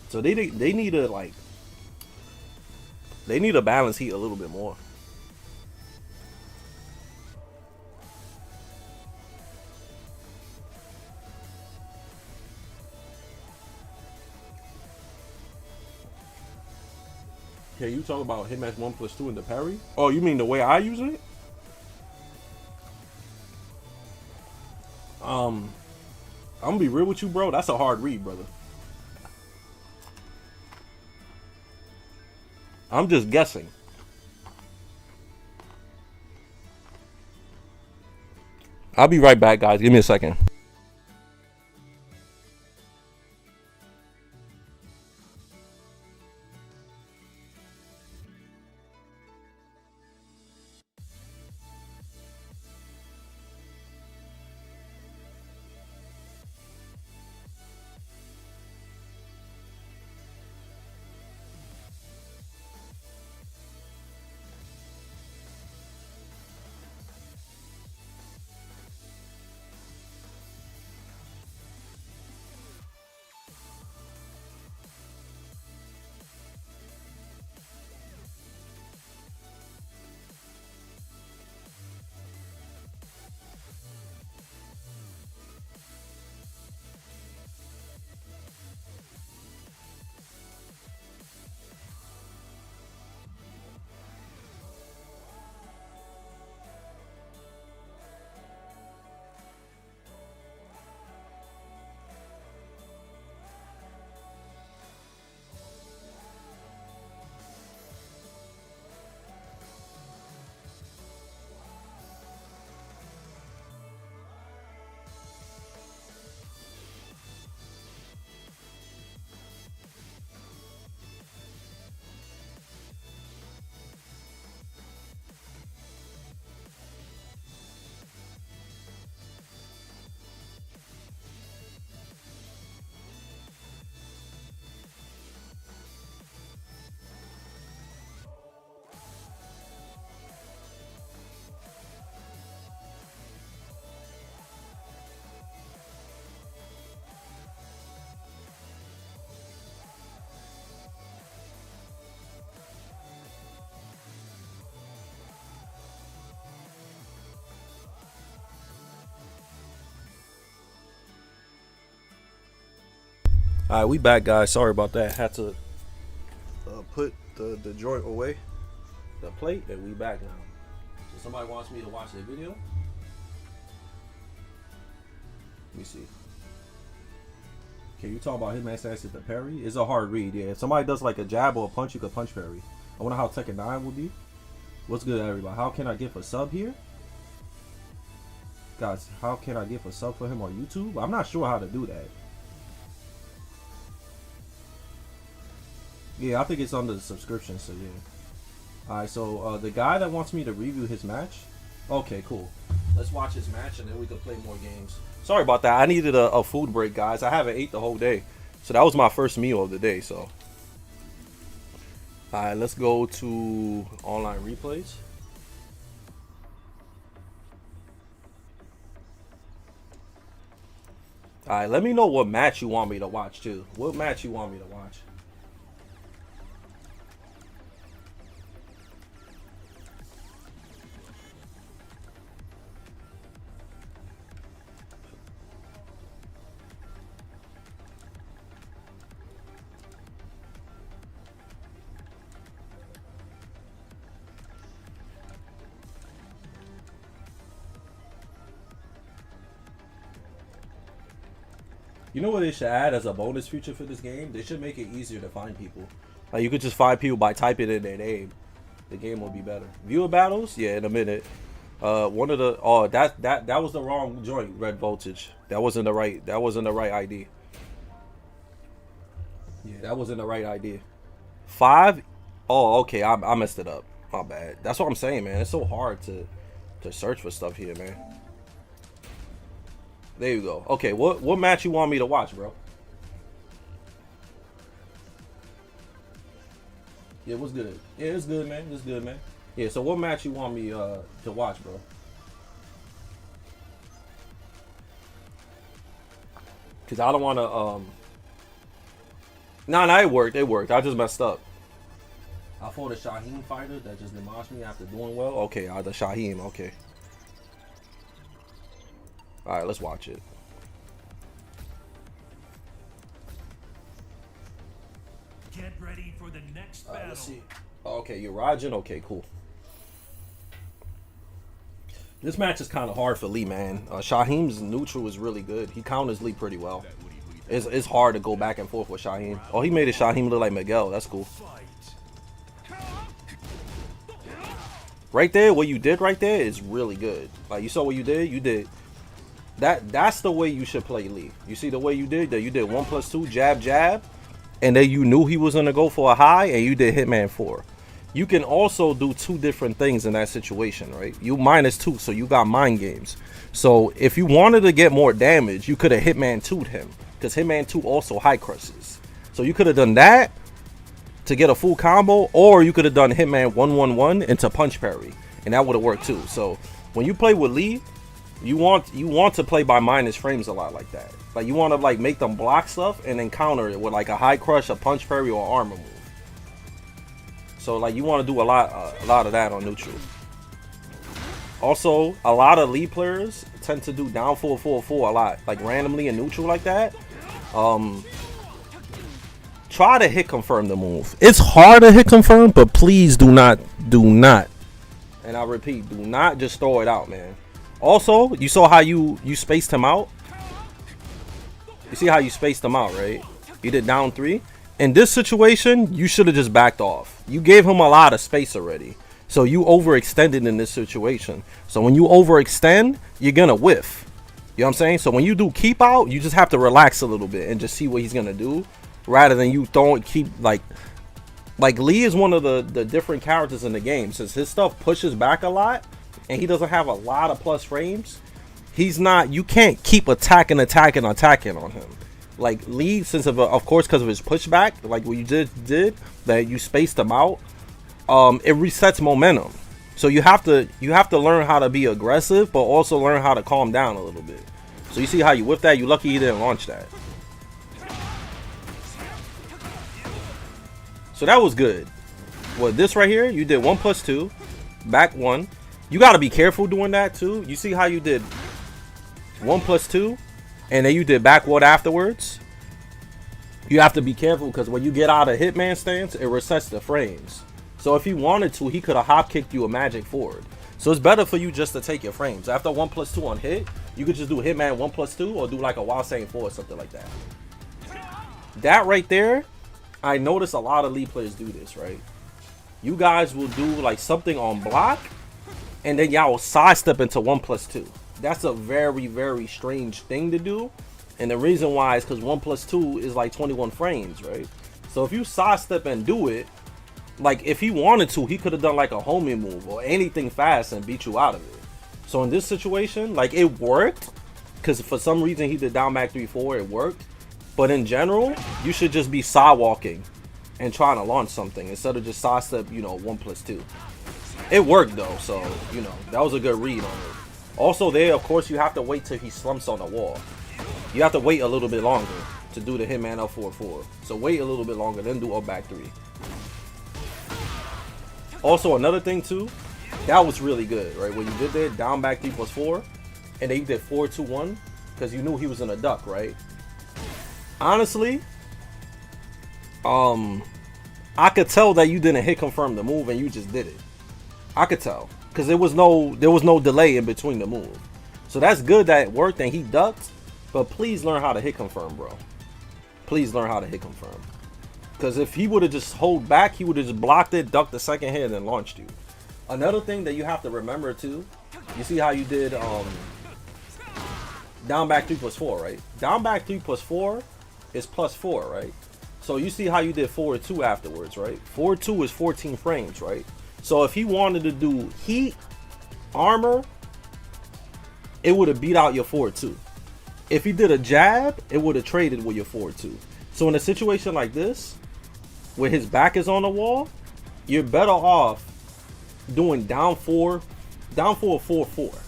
So they need to like they need to balance heat a little bit more. Okay, you talk about hitmatch 1+2 in the parry? Oh, you mean the way I use it? I'm gonna be real with you, bro. That's a hard read, brother. I'm just guessing. I'll be right back, guys. Give me a second. All right, we back, guys. Sorry about that. Had to put the joint away, the plate, and we back now. So somebody wants me to watch the video. Let me see. Okay, you talk about hitman stance at the parry. It's a hard read. Yeah, if somebody does like a jab or a punch, you could punch parry. I wonder how Tekken 9 would be. What's good, everybody? How can I give a sub here? Guys, how can I give a sub for him on YouTube? I'm not sure how to do that. Yeah, I think it's under the subscription, so yeah. Alright, so the guy that wants me to review his match. Okay, cool. Let's watch his match and then we can play more games. Sorry about that. I needed a food break, guys. I haven't ate the whole day. So that was my first meal of the day, so. Alright, let's go to online replays. Alright, let me know what match you want me to watch too. What match you want me to watch? You know what they should add as a bonus feature for this game? They should make it easier to find people. Like you could just find people by typing in their name. The game will be better. Viewer battles? Yeah, in a minute. One of the that was the wrong joint, Red Voltage. That wasn't the right ID. Yeah, that wasn't the right ID. 5? Oh, okay, I messed it up. My bad. That's what I'm saying, man. It's so hard to search for stuff here, man. There you go. Okay, what match you want me to watch, bro? Yeah, what's good? Yeah, it's good, man. It's good, man. Yeah, so what match you want me to watch, bro? Cause I don't want to Nah, it worked. It worked. I just messed up. I fought a Shaheen fighter that just demolished me after doing well. Okay, the Shaheen. Okay. All right, let's watch it. Get ready for the next battle. Let's see. Okay, you're Rajan. Okay, cool. This match is kind of hard for Lee, man. Shaheem's neutral is really good. He counters Lee pretty well. It's hard to go back and forth with Shaheem. Oh, he made it Shaheem look like Miguel. That's cool. Right there, what you did right there is really good. Like, you saw what you did? You did. That's the way you should play Lee. You see the way you did? That you did 1+2, jab, jab. And then you knew he was going to go for a high, and you did Hitman 4. You can also do two different things in that situation, right? You -2, so you got mind games. So if you wanted to get more damage, you could have Hitman 2'd him, because Hitman 2 also high crushes. So you could have done that to get a full combo, or you could have done Hitman 1-1-1 into punch parry, and that would have worked too. So when you play with Lee, you want to play by minus frames a lot like that. Like you want to like make them block stuff and then counter it with like a high crush, a punch parry, or armor move. So like you want to do a lot of that on neutral. Also, a lot of Lee players tend to do down 4-4-4 a lot, like randomly in neutral like that. Try to hit confirm the move. It's hard to hit confirm, but please do not, and I repeat, do not just throw it out, man. Also, you saw how you spaced him out. You see how you spaced him out, right? You did down 3. In this situation, you should have just backed off. You gave him a lot of space already. So you overextended in this situation. So when you overextend, you're going to whiff. You know what I'm saying? So when you do keep out, you just have to relax a little bit and just see what he's going to do. Rather than you throwing keep like Lee is one of the different characters in the game. Since his stuff pushes back a lot and he doesn't have a lot of plus frames, you can't keep attacking on him. Like Lee, since of course because of his pushback, like what you did that you spaced him out, it resets momentum. So you have to learn how to be aggressive, but also learn how to calm down a little bit. So you see how you whipped that? You lucky you didn't launch that. So that was good. Well, this right here, you did 1+2, back 1. You got to be careful doing that too. You see how you did 1+2, and then you did backward afterwards. You have to be careful because when you get out of Hitman stance, it resets the frames. So if he wanted to, he could have hop kicked you a magic forward. So it's better for you just to take your frames. After 1+2 on hit, you could just do Hitman 1+2 or do like a Wild Saiyan 4 or something like that. That right there, I notice a lot of Lee players do this, right? You guys will do like something on block, and then y'all will sidestep into 1+2. That's a very, very strange thing to do. And the reason why is because 1+2 is like 21 frames, right? So if you sidestep and do it, like if he wanted to, he could have done like a homie move or anything fast and beat you out of it. So in this situation, like it worked because for some reason he did down back 3-4, it worked. But in general, you should just be side walking and trying to launch something instead of just sidestep, 1+2. It worked though, so that was a good read on it. Also there, of course, you have to wait till he slumps on the wall. You have to wait a little bit longer to do the Hitman up 4-4. So wait a little bit longer, then do up back 3. Also another thing too, that was really good, right? When you did that down back 3+4, and then you did 4-2-1 because you knew he was in a duck, right? Honestly, I could tell that you didn't hit confirm the move and you just did it. I could tell because there was no delay in between the move. So that's good that it worked and he ducked. But please learn how to hit confirm, bro. Please learn how to hit confirm. Because if he would have just hold back, he would have just blocked it, ducked the second hit, and then launched you. Another thing that you have to remember too, you see how you did down back 3+4, right? Down back 3+4 is +4, right? So you see how you did forward 2 afterwards, right? Forward 2 is 14 frames, right? So if he wanted to do heat, armor, it would have beat out your forward 2. If he did a jab, it would have traded with your forward 2. So in a situation like this, where his back is on the wall, you're better off doing down 4, 4-4.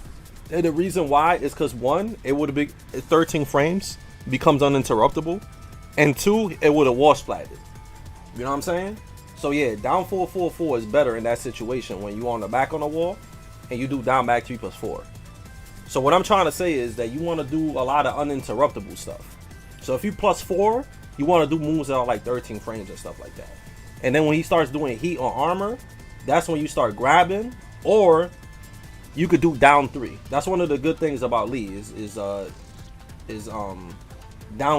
And the reason why is because 1, it would have been 13 frames, becomes uninterruptible, and 2, it would have wall splatted. You know what I'm saying? So yeah, down 4-4-4 is better in that situation when you're on the back on the wall and you do down back 3+4. So what I'm trying to say is that you want to do a lot of uninterruptible stuff. So if you +4, you want to do moves that are like 13 frames and stuff like that. And then when he starts doing heat on armor, that's when you start grabbing, or you could do down 3. That's one of the good things about Lee is down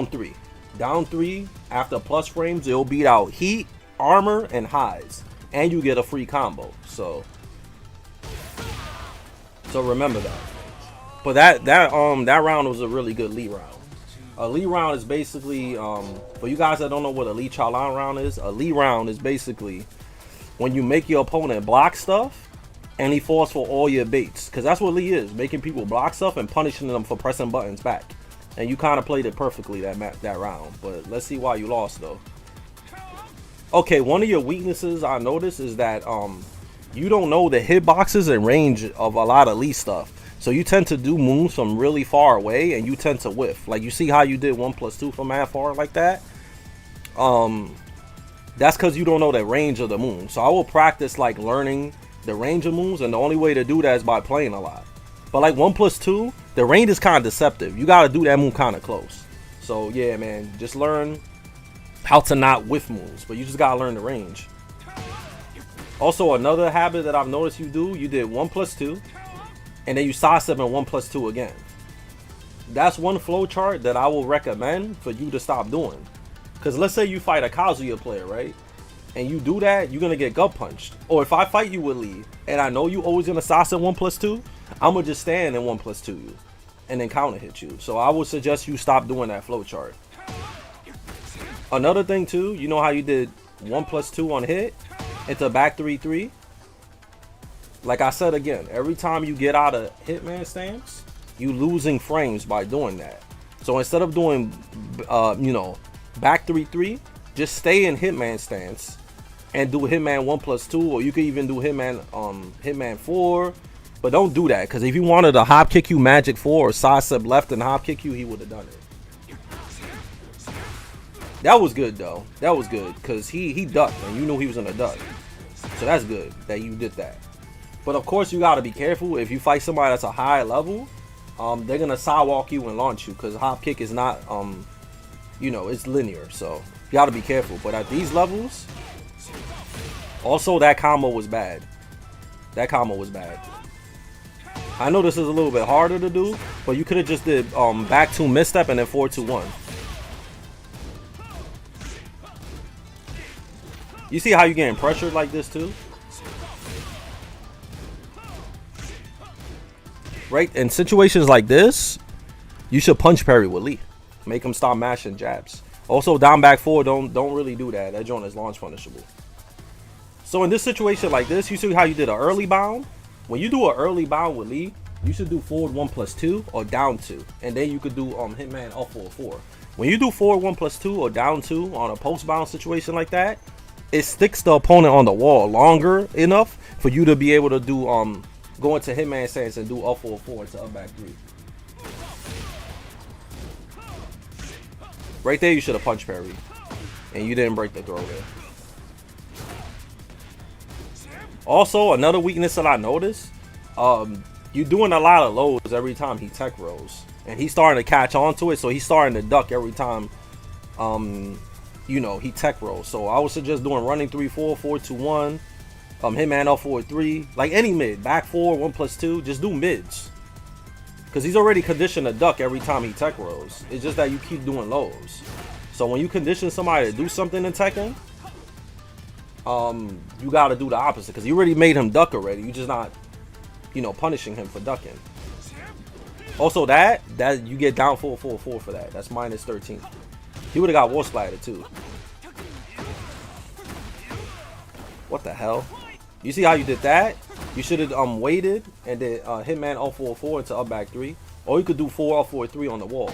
3. Down 3 after plus frames, it'll beat out heat, armor, and highs, and you get a free combo. So remember that. But that round was a really good Lee round. A Lee round is basically for you guys that don't know what a Lee Chaolan round is. A Lee round is basically when you make your opponent block stuff and he falls for all your baits, because that's what Lee is, making people block stuff and punishing them for pressing buttons back. And you kind of played it perfectly that round. But let's see why you lost though. Okay, one of your weaknesses I noticed is that you don't know the hitboxes and range of a lot of Lee stuff. So you tend to do moves from really far away and you tend to whiff. Like you see how you did 1+2 from that far like that? That's because you don't know the range of the move. So I will practice like learning the range of moves, and the only way to do that is by playing a lot. But like 1+2, the range is kind of deceptive. You got to do that move kind of close. So yeah, man, just learn how to not whiff moves, but you just got to learn the range. Also, another habit that I've noticed you do, you did 1+2, and then you sidestep in 1+2 again. That's one flow chart that I will recommend for you to stop doing. Because let's say you fight a Kazuya player, right? And you do that, you're going to get gut punched. Or if I fight you with Lee, and I know you always going to sidestep 1+2, I'm going to just stand in 1+2 you, and then counter hit you. So I would suggest you stop doing that flow chart. Another thing too, you know how you did 1+2 on hit into back 3-3? Like I said again, every time you get out of hitman stance, you losing frames by doing that. So instead of doing back 3-3, just stay in hitman stance and do hitman 1+2, or you could even do hitman 4. But don't do that, because if he wanted to hop kick you magic 4 or sidestep left and hop kick you, he would have done it. That was good though. That was good, because he ducked and you knew he was gonna duck. So that's good that you did that. But of course you gotta be careful. If you fight somebody that's a high level, they're gonna sidewalk you and launch you, because hop kick is not it's linear. So you gotta be careful. But at these levels, also that combo was bad. That combo was bad. I know this is a little bit harder to do, but you could have just did back 2 misstep and then 4-2-1. You see how you're getting pressured like this too? Right? In situations like this, you should punch parry with Lee. Make him stop mashing jabs. Also, down back 4, don't really do that. That joint is launch punishable. So in this situation like this, you see how you did an early bound? When you do an early bound with Lee, you should do forward 1+2 or down 2. And then you could do hitman up 4-4. When you do forward 1+2 or down 2 on a post bound situation like that, it sticks the opponent on the wall longer enough for you to be able to do go into hitman stance and do up 4-4 to up back 3. Right there, you should have punched parry, and you didn't break the throw there. Also, another weakness that I noticed, you're doing a lot of lows every time he tech rolls, and he's starting to catch on to it, so he's starting to duck every time he tech rolls. So I would suggest doing running 3-4, 4-2-1, hitman up 4-3, like any mid, back 4, 1+2, just do mids. Because he's already conditioned to duck every time he tech rolls. It's just that you keep doing lows. So when you condition somebody to do something in Tekken, you gotta do the opposite. Because you already made him duck already. You just not, you know, punishing him for ducking. Also that you get down 4-4-4 for that. That's minus 13. He would have got wall splattered too. What the hell? You see how you did that? You should have waited and then hitman 0-4-4 into up back 3. Or you could do 4-4-3 on the wall.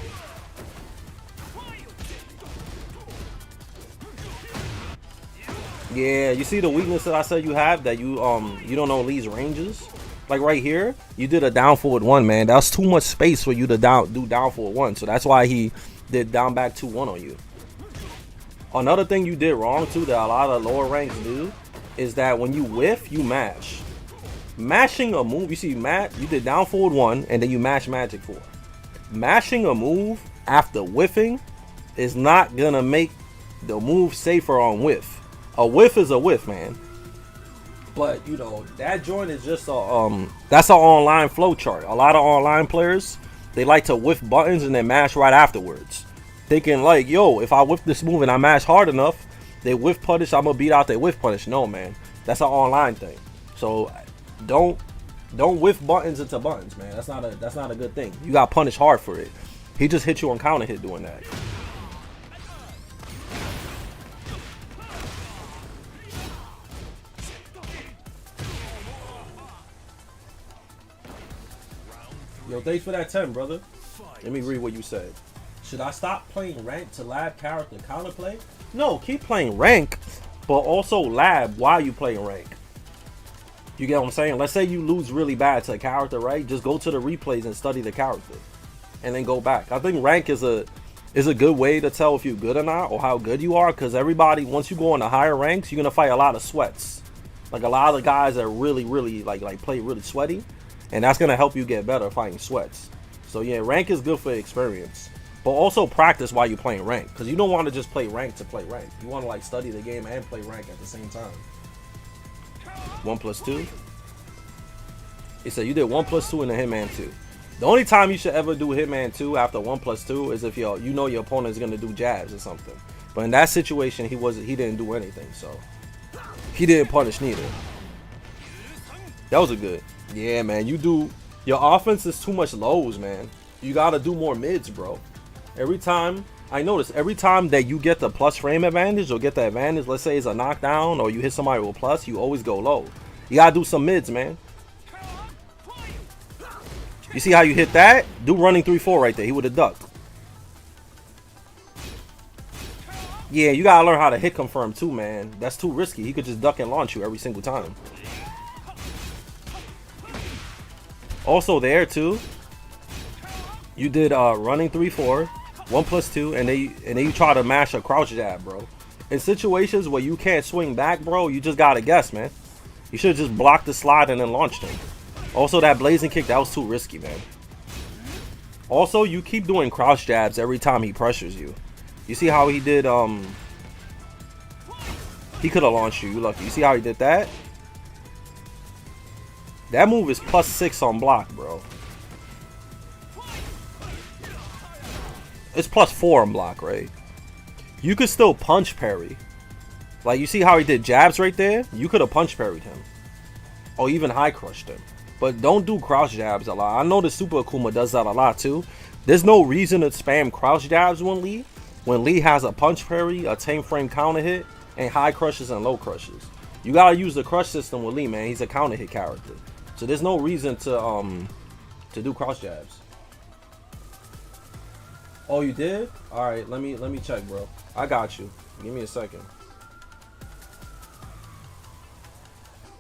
Yeah, you see the weakness that I said you have, that you don't know Lee's ranges? Like right here, you did a down forward 1, man. That was too much space for you to do down forward 1. So that's why he did down back 2-1 on you. Another thing you did wrong too that a lot of lower ranks do is that when you whiff, you mash. Mashing a move, you see you did down forward 1 and then you mash magic 4. Mashing a move after whiffing is not gonna make the move safer on whiff. A whiff is a whiff, man. But you know, that joint is just a that's an online flow chart. A lot of online players, they like to whiff buttons and then mash right afterwards. Thinking like, yo, if I whiff this move and I mash hard enough, they whiff punish, I'm gonna beat out their whiff punish. No, man. That's an online thing. So don't whiff buttons into buttons, man. That's not a good thing. You got punished hard for it. He just hit you on counter hit doing that. Yo, thanks for that 10, brother. Let me read what you said. Should I stop playing rank to lab character counterplay? No, keep playing rank, but also lab while you playing rank. You get what I'm saying? Let's say you lose really bad to a character, right? Just go to the replays and study the character, and then go back. I think rank is a good way to tell if you're good or not, or how good you are. Because everybody, once you go on the higher ranks, you're gonna fight a lot of sweats. Like a lot of the guys that really like play really sweaty, and that's gonna help you get better fighting sweats. So yeah, rank is good for experience. But also practice while you're playing rank, because you don't want to just play rank to play rank. You want to like study the game and play rank at the same time. 1+2. He said you did 1+2 in the Hitman 2. The only time you should ever do Hitman 2 after 1+2 is if you know your opponent is gonna do jabs or something. But in that situation, he didn't do anything, so he didn't punish neither. That was a good. Yeah, man. Your offense is too much lows, man. You gotta do more mids, bro. Every time that you get the plus frame advantage or get the advantage, let's say it's a knockdown or you hit somebody with plus, you always go low. You gotta do some mids, man. You see how you hit that? Do running 3-4 right there. He would have ducked. Yeah, you gotta learn how to hit confirm too, man. That's too risky. He could just duck and launch you every single time. Also there too, you did running 3-4. 1+2, and then you try to mash a crouch jab, bro. In situations where you can't swing back, bro, you just gotta guess, man. You should have just blocked the slide and then launched him. Also, that blazing kick, that was too risky, man. Also, you keep doing crouch jabs every time he pressures you. You see how he did, he could have launched you, you lucky. You see how he did that? That move is +6 on block, bro. It's +4 on block, right? You could still punch parry. Like, you see how he did jabs right there? You could have punch parried him. Or even high crushed him. But don't do crouch jabs a lot. I know the Super Akuma does that a lot too. There's no reason to spam crouch jabs when Lee has a punch parry, a tame frame counter hit, and high crushes and low crushes. You gotta use the crush system with Lee, man. He's a counter hit character. So there's no reason to do crouch jabs. Oh, you did? All right, let me check, bro. I got you. Give me a second.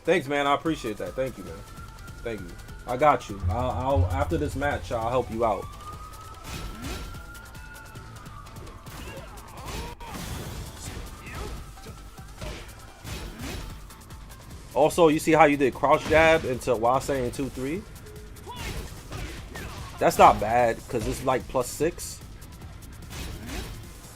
Thanks, man. I appreciate that. Thank you, man. Thank you. I got you. I'll after this match, I'll help you out. Also, you see how you did crouch jab into while saying 2-3? That's not bad because it's like +6.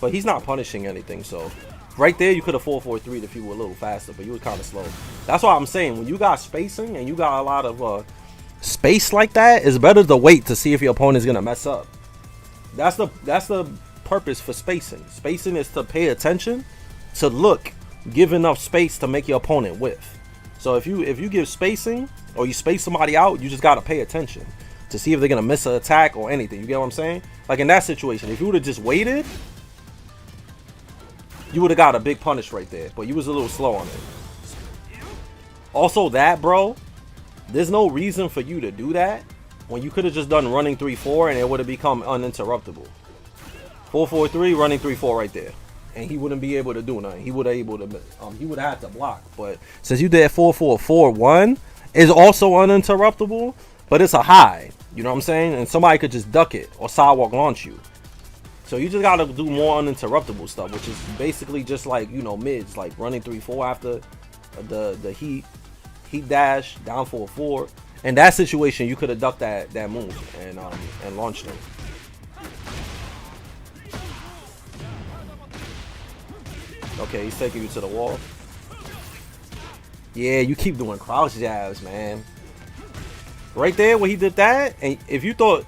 But he's not punishing anything, so right there you could have 4-4-3'd if you were a little faster, but you were kind of slow. That's why I'm saying when you got spacing and you got a lot of space like that, it's better to wait to see if your opponent's gonna mess up. That's the purpose for spacing. Spacing is to pay attention, to look, give enough space to make your opponent whiff. So if you give spacing or you space somebody out, you just gotta pay attention to see if they're gonna miss an attack or anything. You get what I'm saying? Like in that situation, if you would have just waited, you would have got a big punish right there. But you was a little slow on it. Also that, bro, there's no reason for you to do that when you could have just done running 3-4 and it would have become uninterruptible. 4-4-3, running 3-4 right there. And he wouldn't be able to do nothing. He would have he would have had to block. But since you did 4-4-4-1, it's also uninterruptible, but it's a high. You know what I'm saying? And somebody could just duck it or sidewalk launch you. So you just gotta do more uninterruptible stuff, which is basically just like, you know, mids, like running 3-4 after the heat dash, down 4-4. In that situation, you could have ducked that move and launched him. Okay, he's taking you to the wall. Yeah, you keep doing crouch jabs, man. Right there when he did that, and if you thought,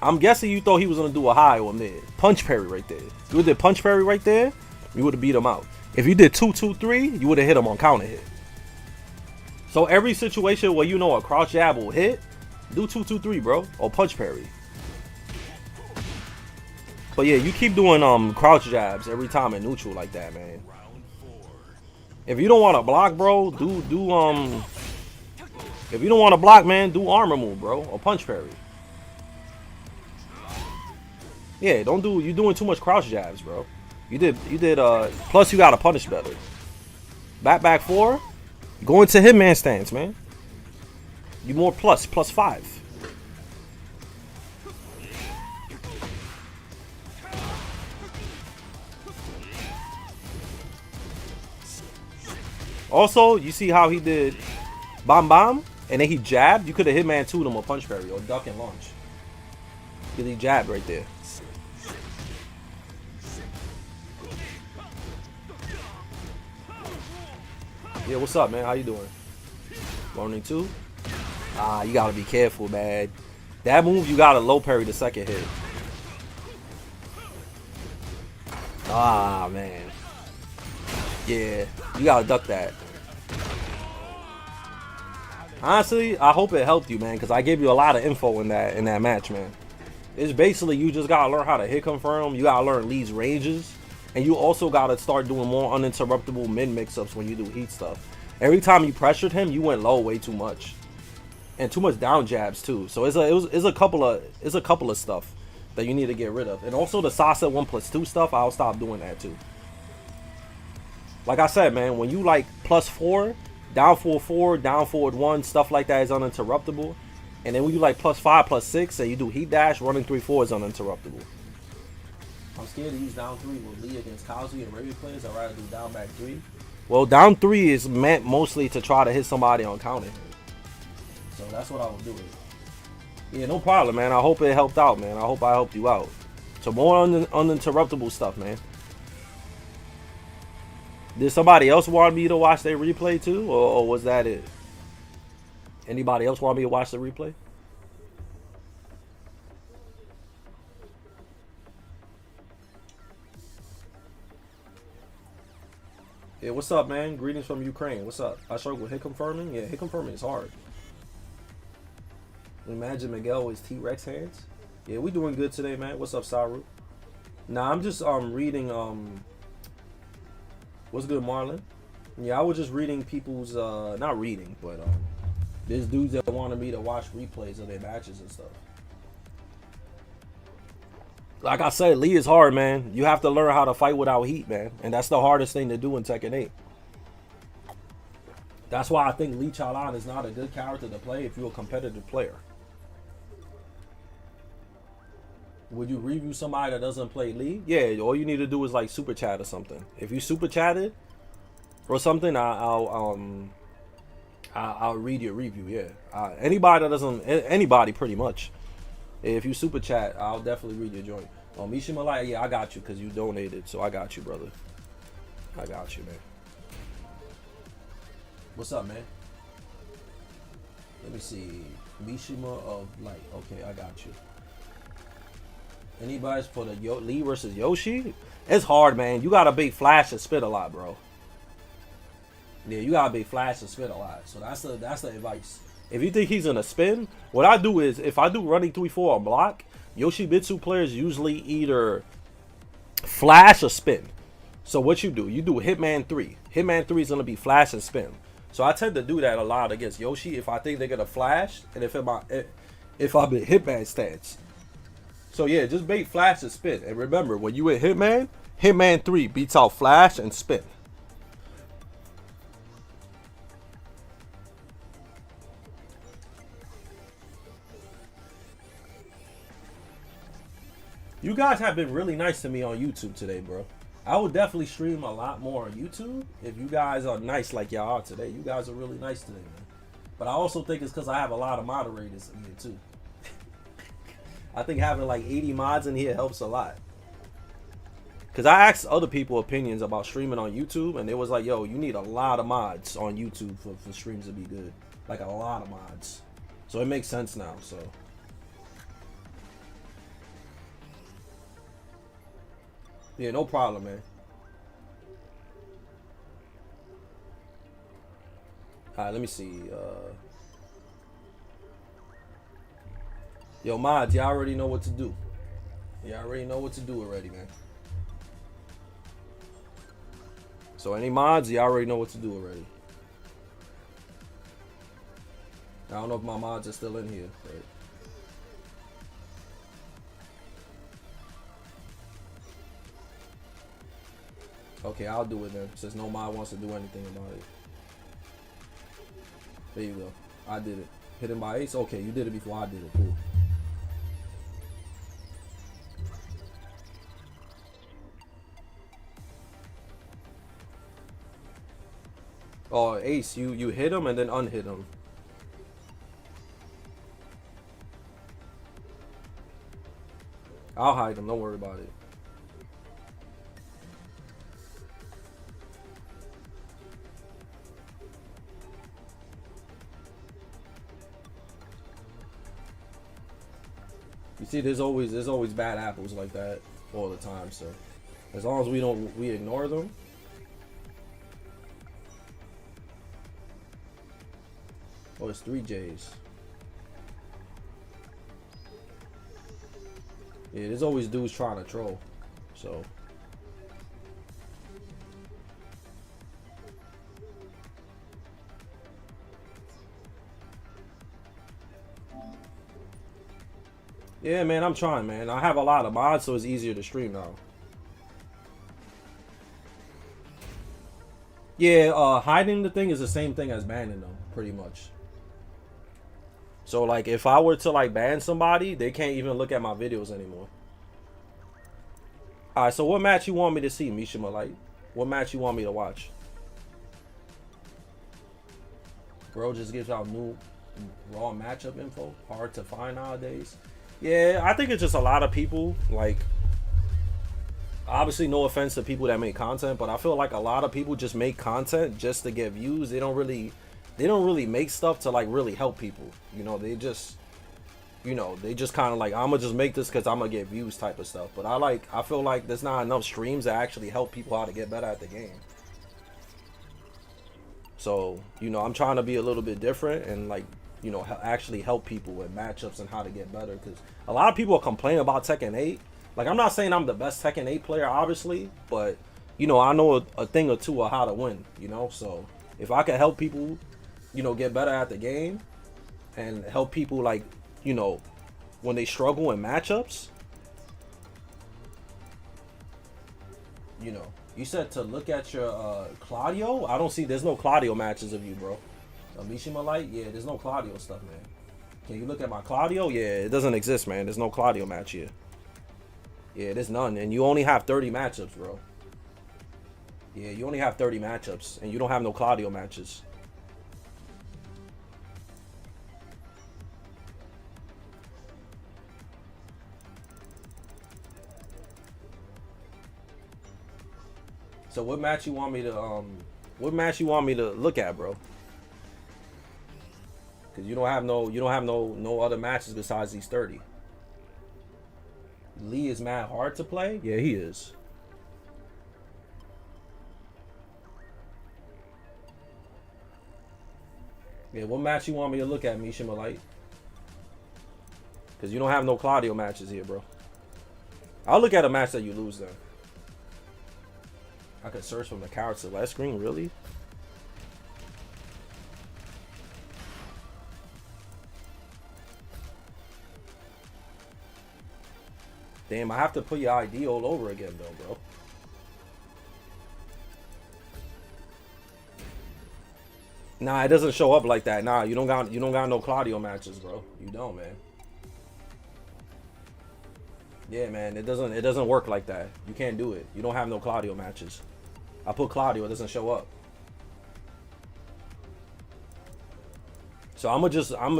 I'm guessing you thought he was gonna do a high or mid. Punch parry right there. If you did punch parry right there, you would have beat him out. If you did 2-2-3, you would have hit him on counter hit. So every situation where you know a crouch jab will hit, do 2-2-3, bro, or punch parry. But yeah, you keep doing crouch jabs every time in neutral like that, man. If you don't want to block, bro, if you don't want to block, man, do armor move, bro, or punch parry. Yeah, don't do, you're doing too much crouch jabs, bro. You did plus you gotta punish better. Back 4, go into hitman stance, man. You more plus 5. Also, you see how he did bomb, and then he jabbed. You could have hitman 2'd him or punch parry or duck and launch. Because he jabbed right there. Yeah, what's up, man? How you doing? Running 2? Ah, you gotta be careful, man. That move, you gotta low parry the second hit. Ah, man. Yeah, you gotta duck that. Honestly, I hope it helped you, man, because I gave you a lot of info in that match, man. It's basically you just gotta learn how to hit confirm. You gotta learn Lee's ranges, and you also gotta start doing more uninterruptible mid mix-ups when you do heat stuff. Every time you pressured him, you went low way too much, and too much down jabs too. So it's a couple of stuff that you need to get rid of, and also the Sasa 1+2 stuff. I'll stop doing that too. Like I said, man, when you like +4, down 4-4, down forward 1, stuff like that is uninterruptible. And then when you like +5, +6, and you do heat dash, running 3-4 is uninterruptible. I'm scared to use down 3 with Lee against Kazuya and regular players. I'd rather do down back 3. Well, down 3 is meant mostly to try to hit somebody on counter. So that's what I would do. Yeah, no problem, man. I hope it helped out, man. I hope I helped you out. So more uninterruptible stuff, man. Did somebody else want me to watch their replay too, or was that it? Anybody else want me to watch the replay? Yeah, what's up, man? Greetings from Ukraine. What's up? I struggle with hit confirming. Yeah, hit confirming is hard. Imagine Miguel with T-Rex hands. Yeah, we doing good today, man. What's up, Saru? Nah, I'm just reading what's good, Marlon? Yeah, I was just reading people's not reading, but there's dudes that wanted me to watch replays of their matches and stuff. Like I said, Lee is hard, man. You have to learn how to fight without heat, man, and that's the hardest thing to do in Tekken 8. That's why I think Lee Chaolan is not a good character to play if you're a competitive player. Would you review somebody that doesn't play Lee? Yeah, all you need to do is like super chat or something. If you super chatted or something, I'll read your review. Yeah, anybody that doesn't, anybody pretty much. If you super chat, I'll definitely read your joint. Mishima, yeah, I got you because you donated, so I got you, brother. I got you, man. What's up, man? Let me see. Mishima of Light. Okay, I got you. Anybody's for the Lee versus Yoshi? It's hard, man. You gotta big flash and spit a lot, bro. Yeah, you gotta big flash and spit a lot. So that's the advice. If you think he's gonna spin, what I do is if I do running 3-4 on block, Yoshibitsu players usually either flash or spin. So what you do Hitman 3. Hitman 3 is gonna be flash and spin. So I tend to do that a lot against Yoshi if I think they're gonna flash and if I'm in Hitman stance. So yeah, just bait flash and spin. And remember, when you hit Hitman, Hitman 3 beats out flash and spin. You guys have been really nice to me on YouTube today, bro. I will definitely stream a lot more on YouTube if you guys are nice like y'all are today. You guys are really nice today, man. But I also think it's because I have a lot of moderators in here, too. I think having like 80 mods in here helps a lot. Because I asked other people opinions about streaming on YouTube, and it was like, yo, you need a lot of mods on YouTube for streams to be good. Like a lot of mods. So it makes sense now, so. Yeah, no problem, man. Alright, let me see. Yo, mods, y'all already know what to do. Y'all already know what to do already, man. So any mods, y'all already know what to do already. I don't know if my mods are still in here, right? Okay, I'll do it then, since no mod wants to do anything about it. There you go. I did it. Hit him by ace? Okay, you did it before I did it. Cool. Oh, ace, you hit him and then unhit him. I'll hide him, don't worry about it. You see, there's always bad apples like that all the time. So as long as we ignore them. Oh, it's 3 J's. Yeah, there's always dudes trying to troll. So yeah, man, I'm trying, man. I have a lot of mods, so it's easier to stream now. Yeah, hiding the thing is the same thing as banning them, pretty much. So, like, if I were to, like, ban somebody, they can't even look at my videos anymore. Alright, so what match you want me to see, Mishima? Like, what match you want me to watch? Bro just gives out new raw matchup info. Hard to find nowadays. Yeah, I think it's just a lot of people, like, obviously no offense to people that make content, but I feel like a lot of people just make content just to get views. They don't really make stuff to like really help people. You know, they just kind of like, I'm gonna just make this because I'm gonna get views type of stuff. But I feel like there's not enough streams that actually help people how to get better at the game. So, you know, I'm trying to be a little bit different and like, you know, actually help people with matchups and how to get better. Because a lot of people complain about Tekken 8. Like, I'm not saying I'm the best Tekken 8 player, obviously, but, you know, I know a thing or two of how to win, you know? So, if I can help people, you know, get better at the game and help people, like, you know, when they struggle in matchups, you know. You said to look at your Claudio? I don't see, there's no Claudio matches of you, bro. Mishima Light? Yeah, there's no Claudio stuff, man. Can you look at my Claudio? Yeah, it doesn't exist, man. There's no Claudio match here. Yeah, there's none. And you only have 30 matchups, bro. Yeah, you only have 30 matchups. And you don't have no Claudio matches. So what match you want me to look at, bro? Cause you don't have no other matches besides these 30. Lee is mad hard to play. Yeah, he is. Yeah, what match you want me to look at, Mishima Light? Because you don't have no Claudio matches here, bro. I'll look at a match that you lose then. I could search from the couch to last screen, really? Damn, I have to put your ID all over again though, bro. Nah, it doesn't show up like that. Nah, you don't got no Claudio matches, bro. You don't, man. Yeah, man, it doesn't work like that. You can't do it. You don't have no Claudio matches. I put Claudio, it doesn't show up. So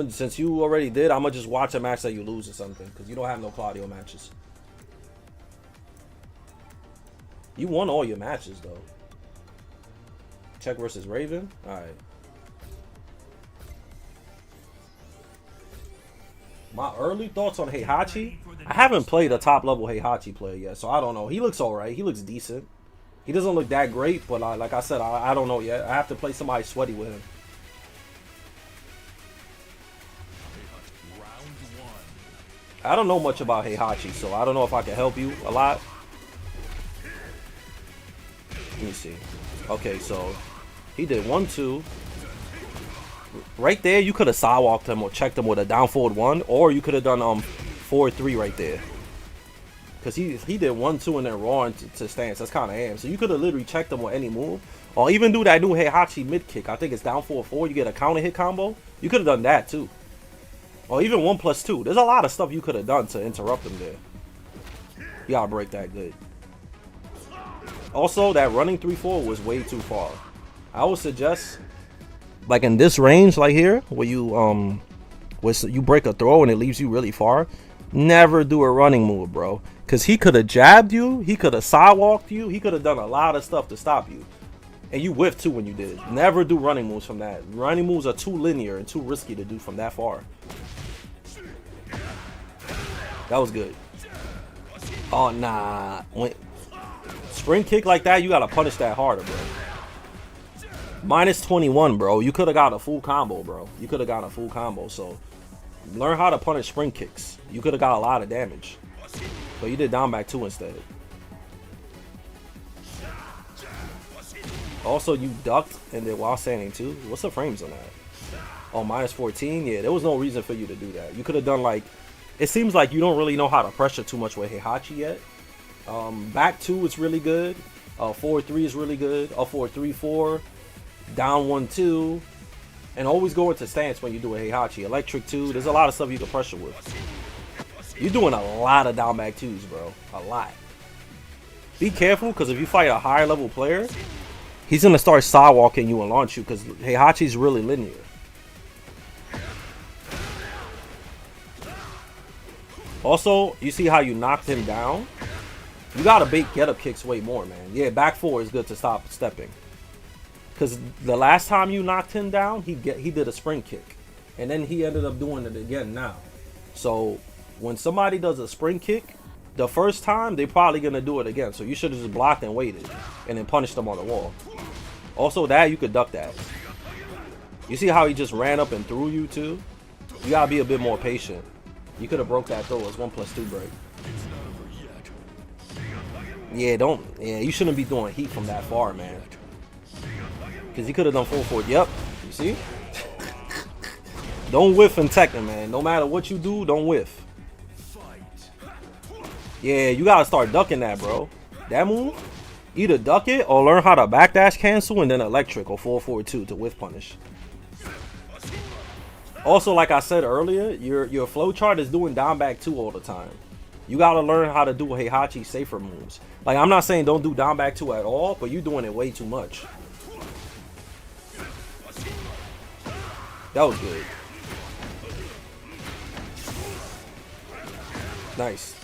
since you already did, I'ma just watch a match that you lose or something, because you don't have no Claudio matches. You won all your matches though. Check versus Raven. All right. My early thoughts on Heihachi. I haven't played a top level Heihachi player yet, so I don't know. He looks alright. He looks decent. He doesn't look that great, but like I said, I don't know yet. I have to play somebody sweaty with him. I don't know much about Heihachi, so I don't know if I can help you a lot. Let me see. Okay, so he did 1-2. Right there, you could have sidewalked him or checked him with a down forward 1, or you could have done 4-3 right there. Cause he did 1-2 and then raw into stance. That's kind of ham. So you could have literally checked him with any move, or even do that new Heihachi mid kick. I think it's down 4-4. You get a counter hit combo. You could have done that too, or even 1+2. There's a lot of stuff you could have done to interrupt him there. You gotta break that good. Also, that running 3-4 was way too far. I would suggest, like in this range, like here, where you break a throw and it leaves you really far, never do a running move, bro. Cause he could have jabbed you, he could have sidewalked you, he could have done a lot of stuff to stop you, and you whiffed too when you did. Never do running moves from that. Running moves are too linear and too risky to do from that far. That was good. Oh nah. Spring kick like that, you gotta punish that harder, bro. -21, bro. You could have got a full combo, bro. You could have got a full combo. So learn how to punish spring kicks. You could have got a lot of damage, but you did down back 2 instead. Also, you ducked and then while standing too. What's the frames on that? Oh, -14. Yeah, there was no reason for you to do that. You could have done like. It seems like you don't really know how to pressure too much with Heihachi yet. Back 2 is really good. 4-3 is really good. 4-3-4. Down 1-2. And always go into stance when you do a Heihachi. Electric 2. There's a lot of stuff you can pressure with. You're doing a lot of down back 2s, bro. A lot. Be careful, because if you fight a higher level player, he's going to start sidewalking you and launch you, because Heihachi's really linear. Also, you see how you knocked him down? You gotta bait get-up kicks way more, man. Yeah, back 4 is good to stop stepping. Because the last time you knocked him down, he did a spring kick. And then he ended up doing it again now. So, when somebody does a spring kick, the first time, they're probably gonna do it again. So you should have just blocked and waited. And then punished them on the wall. Also, that, you could duck that. You see how he just ran up and threw you, too? You gotta be a bit more patient. You could have broke that throw as 1+2 break. Yeah, you shouldn't be doing heat from that far, man. Because he could have done full forward. Yep, you see? Don't whiff in Tekken, man. No matter what you do, don't whiff. Yeah, you gotta start ducking that, bro. That move, either duck it or learn how to backdash cancel and then electric or 4-4-2 to whiff punish. Also, like I said earlier, your flowchart is doing down back 2 all the time. You gotta learn how to do Heihachi safer moves. Like, I'm not saying don't do down back 2 at all, but you're doing it way too much. That was good. Nice.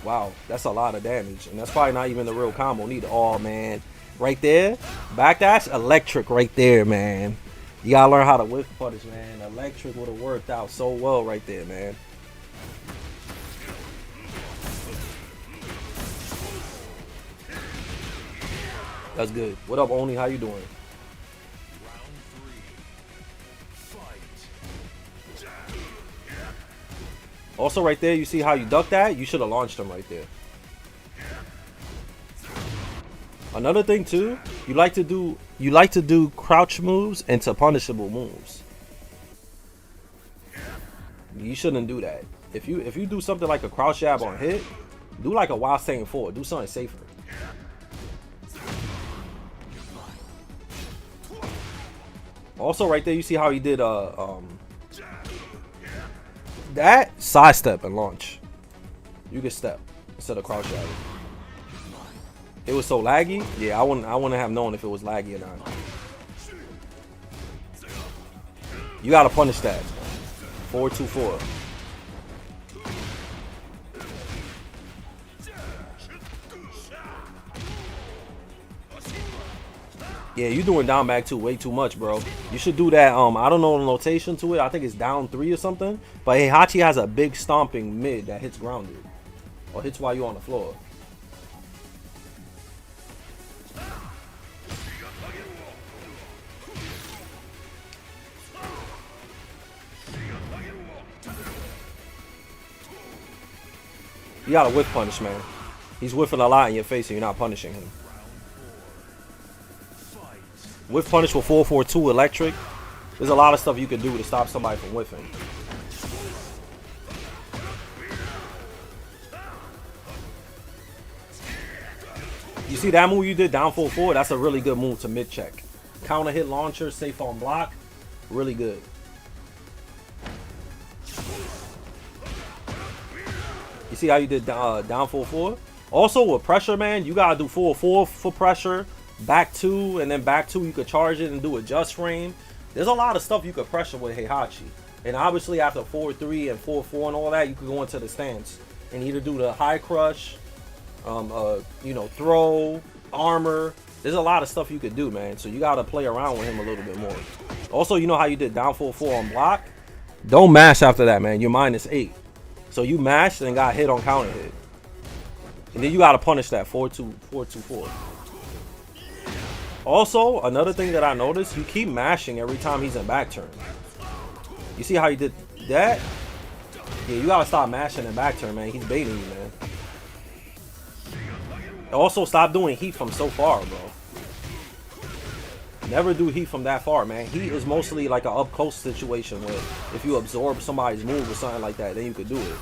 Wow, that's a lot of damage. And that's probably not even the real combo neither. Oh, man. right there. Backdash, electric right there, man. You gotta learn how to whiff punish, man. Electric would have worked out so well right there, man. That's good. What up, Oni? How you doing? Also, right there, you see how you duck that? You should have launched him right there. Another thing too, you like to do crouch moves into punishable moves. You shouldn't do that. If you do something like a crouch jab on hit, do like a while staying forward. Do something safer. Also, right there, you see how he did that sidestep and launch. You can step instead of crouch jab. It was so laggy. Yeah, I wouldn't have known if it was laggy or not. You gotta punish that. 4-2-4. Yeah, you doing down back 2 way too much, bro. You should do that. I don't know the notation to it. I think it's down 3 or something. But Heihachi has a big stomping mid that hits grounded or hits while you're on the floor. You gotta whiff punish, man. He's whiffing a lot in your face and you're not punishing him. Whiff punish with 4-4-2 electric. There's a lot of stuff you can do to stop somebody from whiffing. You see that move you did down 4-4? That's a really good move to mid check. Counter hit launcher, safe on block. Really good. You see how you did down 4-4? Also with pressure, man, you gotta do 4-4 for pressure, back 2, and then back 2 you could charge it and do a just frame. There's a lot of stuff you could pressure with Heihachi. And obviously after 4-3 and 4-4 and all that, you could go into the stance and either do the high crush, you know, throw, armor. There's a lot of stuff you could do, man. So you gotta play around with him a little bit more. Also, you know how you did down 4-4 on block? Don't mash after that, man. You're -8. So you mashed and got hit on counter hit. And then you gotta punish that 4-2-4. Also, another thing that I noticed, you keep mashing every time he's in back turn. You see how he did that? Yeah, you gotta stop mashing in back turn, man. He's baiting you, man. Also, stop doing heat from so far, bro. Never do heat from that far, man. Heat is mostly like an up close situation where if you absorb somebody's move or something like that, then you could do it.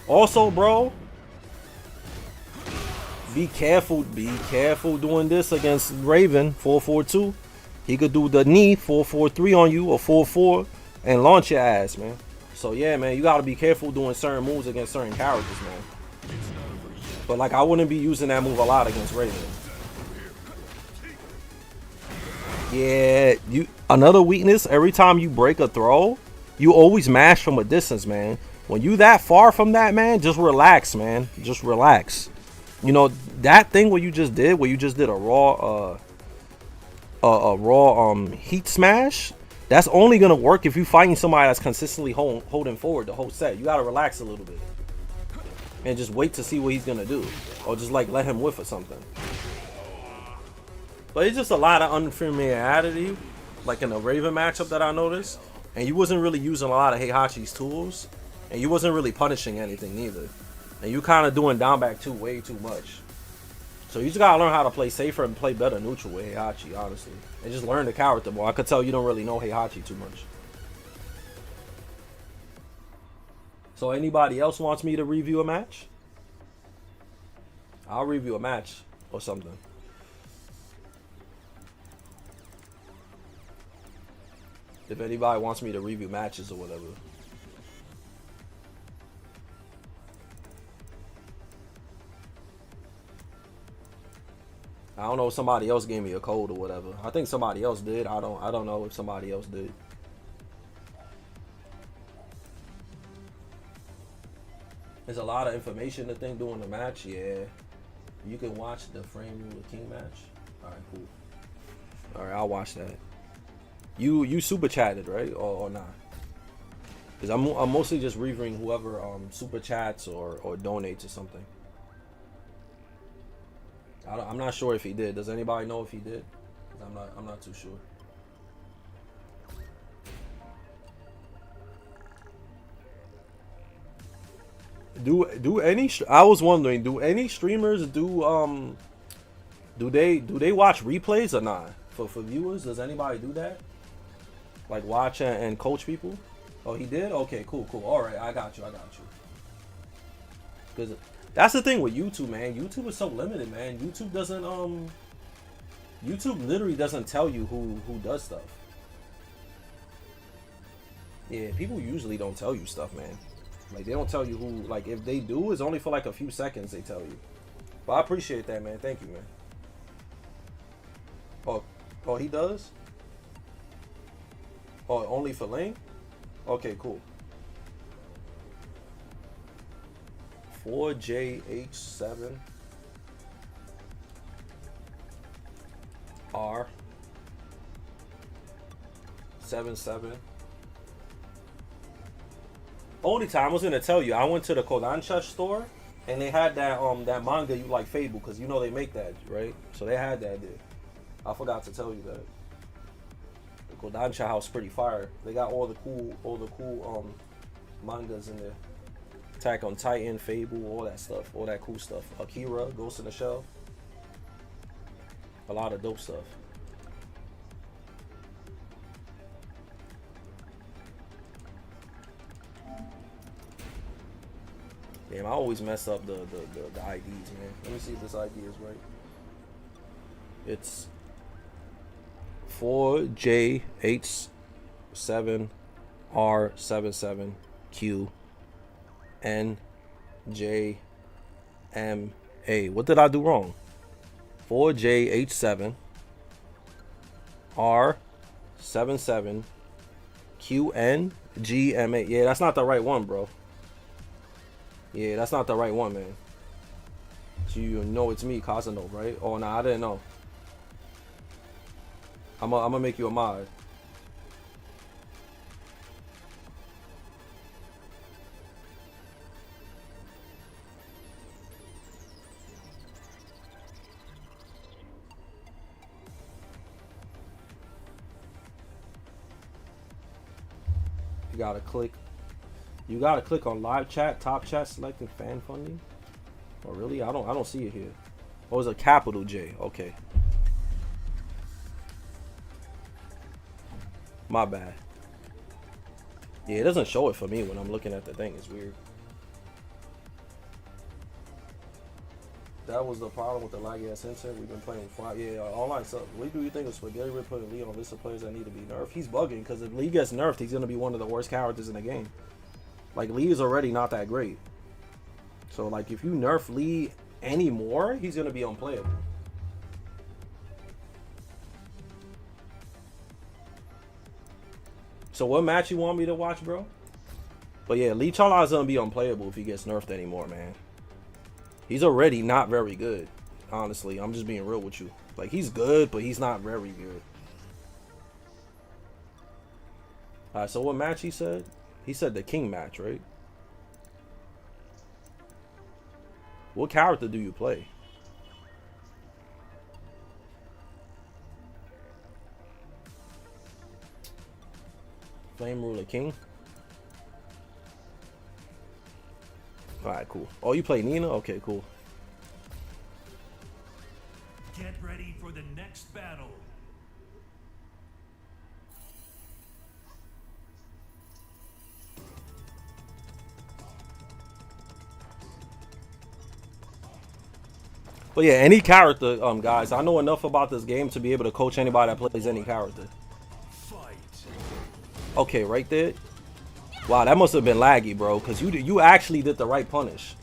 Also, bro, be careful doing this against Raven 4-4-2. He could do the knee 4-4-3 on you or 4-4 and launch your ass, man. So yeah, man, you gotta be careful doing certain moves against certain characters, man. But like, I wouldn't be using that move a lot against Raven. Yeah, another weakness, every time you break a throw, you always mash from a distance, man. When you that far from that, man, just relax, man. Just relax. You know, that thing where you just did a raw heat smash, that's only gonna work if you fighting somebody that's consistently holding forward the whole set. You gotta relax a little bit and just wait to see what he's gonna do, or just like let him whiff or something. But it's just a lot of unfamiliarity, like in the Raven matchup that I noticed, and you wasn't really using a lot of Heihachi's tools, and you wasn't really punishing anything either, and you kind of doing down back 2 way too much. So you just gotta learn how to play safer and play better neutral with Heihachi, honestly, and just learn the character more. I could tell you don't really know Heihachi too much. So anybody else wants me to review a match? I'll review a match or something. If anybody wants me to review matches or whatever. I don't know if somebody else gave me a code or whatever. I think somebody else did. I don't know if somebody else did. There's a lot of information to think during the match. Yeah. You can watch the Frame Rule of King match. Alright, cool. Alright, I'll watch that. You super chatted, right? Or not? Because I'm mostly just reviewing whoever super chats or donates or something. I'm not sure if he did. Does anybody know if he did? I'm not too sure. Do any I was wondering, do any streamers do they watch replays or not? For viewers, does anybody do that? Like watch and coach people? Oh, he did? Okay, cool. All right, I got you. Because that's the thing with YouTube, man. YouTube is so limited, man. YouTube doesn't YouTube literally doesn't tell you who does stuff. Yeah, people usually don't tell you stuff, man. Like they don't tell you who. Like if they do, it's only for like a few seconds they tell you. But I appreciate that, man. Thank you, man. Oh, he does? Oh, only for Ling? Okay, cool. 4JH7 R 77. Only time I was gonna tell you, I went to the Kodansha store and they had that that manga you like, Fable, because you know they make that, right? So they had that there. I forgot to tell you that. The Kodansha house pretty fire. They got all the cool mangas in there. Attack on Titan, Fable, all that stuff, all that cool stuff. Akira, Ghost in the Shell. A lot of dope stuff. Damn, I always mess up the IDs, man. Let me see if this ID is right. It's 4J87R77QNJMA. What did I do wrong? 4J87R77QNGMA. Yeah, that's not the right one, bro. Yeah, that's not the right one, man. So you know it's me, Kazano, right? Oh, nah, I didn't know. I'm gonna make you a mod. You gotta click. You gotta click on live chat, top chat, selecting fan funding. Oh, really? I don't see it here. Oh, it's a capital J. Okay. My bad. Yeah, it doesn't show it for me when I'm looking at the thing. It's weird. That was the problem with the laggy ass headset. We've been playing fine. Yeah, online stuff. What do you think of Spaghetti Rip putting Lee on a list of players that need to be nerfed? He's bugging, because if Lee gets nerfed, he's gonna be one of the worst characters in the game. Like, Lee is already not that great. So, like, if you nerf Lee anymore, he's gonna be unplayable. So what match you want me to watch, bro? But yeah, Lee Chaolan's gonna be unplayable if he gets nerfed anymore, man. He's already not very good. Honestly, I'm just being real with you. Like, he's good, but he's not very good. Alright, so what match he said? He said the King match, right? What character do you play? Flame Ruler King. Alright, cool. Oh, you play Nina? Okay, cool. Get ready for the next battle. But yeah, any character, guys. I know enough about this game to be able to coach anybody that plays any character. Okay, right there. Wow, that must have been laggy, bro. Cause you actually did the right punish.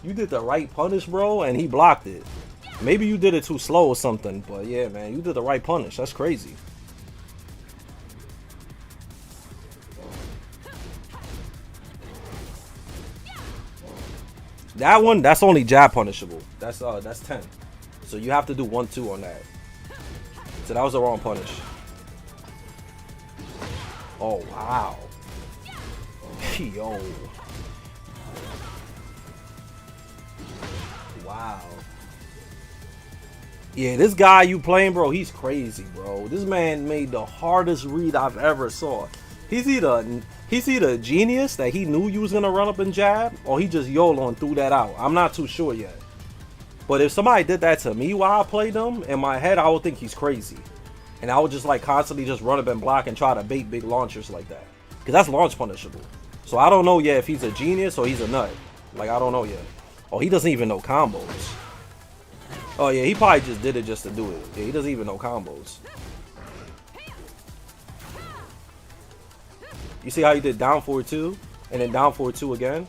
You did the right punish, bro, and he blocked it. Maybe you did it too slow or something, but yeah, man, you did the right punish. That's crazy. That one, that's only jab punishable. That's 10. So you have to do 1-2 on that. So that was the wrong punish. Oh, wow. Yo. Wow. Yeah, this guy you playing, bro, he's crazy, bro. This man made the hardest read I've ever saw. He's either a genius that he knew you was gonna run up and jab, or he just YOLO and threw that out. I'm not too sure yet. But if somebody did that to me while I played them, in my head I would think he's crazy. And I would just like constantly just run up and block and try to bait big launchers like that. Because that's launch punishable. So I don't know yet if he's a genius or he's a nut. Like, I don't know yet. Oh, he doesn't even know combos. Oh yeah, he probably just did it just to do it. Yeah, he doesn't even know combos. You see how he did down forward 2 and then down forward 2 again?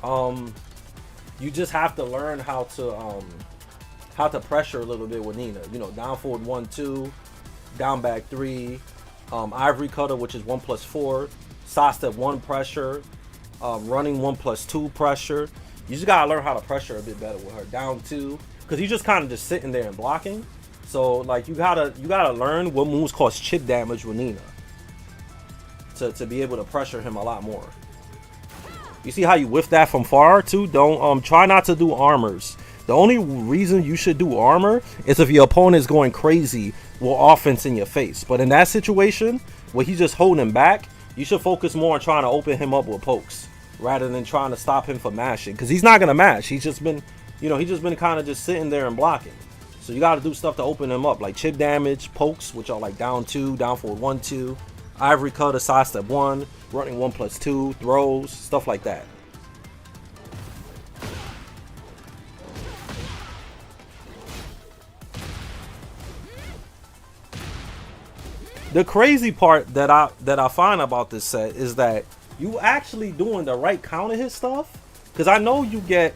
You just have to learn how to pressure a little bit with Nina. You know, down forward 1-2, down back 3, ivory cutter, which is 1+4, side step 1 pressure, running 1+2 pressure. You just gotta learn how to pressure a bit better with her. Down 2, because he's just kind of just sitting there and blocking. So like you gotta learn what moves cause chip damage with Nina to be able to pressure him a lot more. You see how you whiff that from far too? Don't try not to do armors. The only reason you should do armor is if your opponent is going crazy with offense in your face. But in that situation where he's just holding back, you should focus more on trying to open him up with pokes rather than trying to stop him from mashing, because he's not gonna mash. He's just been, you know, he's just been kind of just sitting there and blocking. So you got to do stuff to open him up, like chip damage, pokes, which are like down 2, down forward 1-2, ivory cutter, side step 1, running 1+2, throws, stuff like that. The crazy part that I find about this set is that you actually doing the right counter hit stuff, because I know you get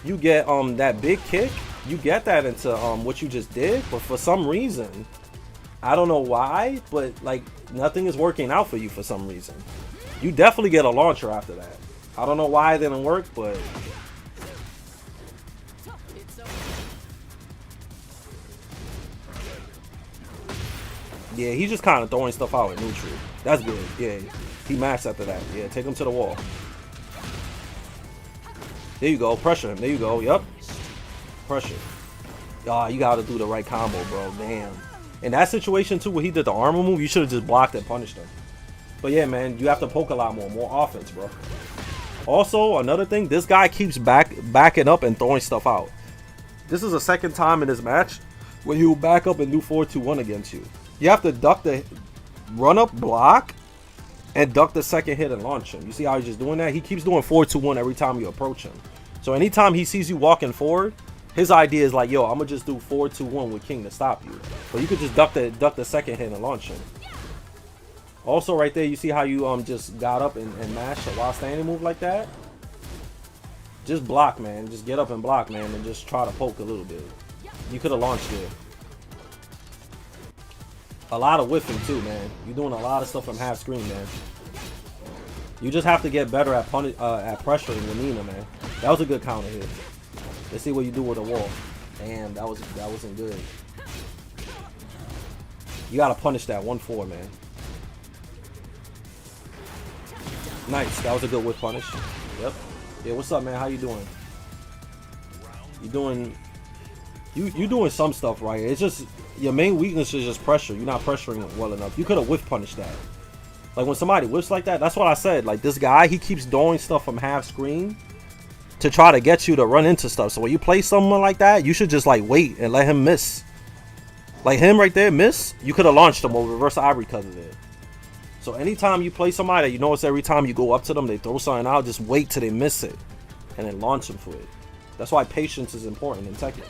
that big kick, you get that into what you just did, but for some reason, I don't know why, but like nothing is working out for you for some reason. You definitely get a launcher after that. I don't know why it didn't work, but yeah, he's just kind of throwing stuff out at neutral. That's good. Yeah, he mashed after that. Yeah, take him to the wall. There you go. Pressure him. There you go. Yep. Pressure. Ah, you got to do the right combo, bro. Damn. In that situation, too, where he did the armor move, you should have just blocked and punished him. But yeah, man, you have to poke a lot more offense, bro. Also, another thing, this guy keeps backing up and throwing stuff out. This is the second time in this match where he'll back up and do 4-2-1 against you. You have to duck the run up, block, and duck the second hit and launch him. You see how he's just doing that? He keeps doing 4-2-1 every time you approach him. So anytime he sees you walking forward, his idea is like, yo, I'm gonna just do 4-2-1 with King to stop you. But you could just duck the second hit and launch him. Also, right there, you see how you just got up and mashed a while standing move like that? Just block, man. Just get up and block, man, and just try to poke a little bit. You could have launched it. A lot of whiffing too, man. You're doing a lot of stuff from half screen, man. You just have to get better at pressuring with Nina, man. That was a good counter hit. Let's see what you do with a wall. Damn, that wasn't good. You gotta punish that 1-4, man. Nice. That was a good whip punish. Yep. Yeah, what's up, man? How you doing? You doing some stuff right. It's just your main weakness is just pressure. You're not pressuring it well enough. You could have whiff punished that. Like when somebody whiffs like that, that's what I said. Like this guy, he keeps doing stuff from half screen to try to get you to run into stuff. So when you play someone like that, you should just like wait and let him miss. Like him right there, miss. You could have launched him over reverse ivory cutter there. So anytime you play somebody that you notice every time you go up to them, they throw something out, just wait till they miss it and then launch them for it. That's why patience is important in Tekken.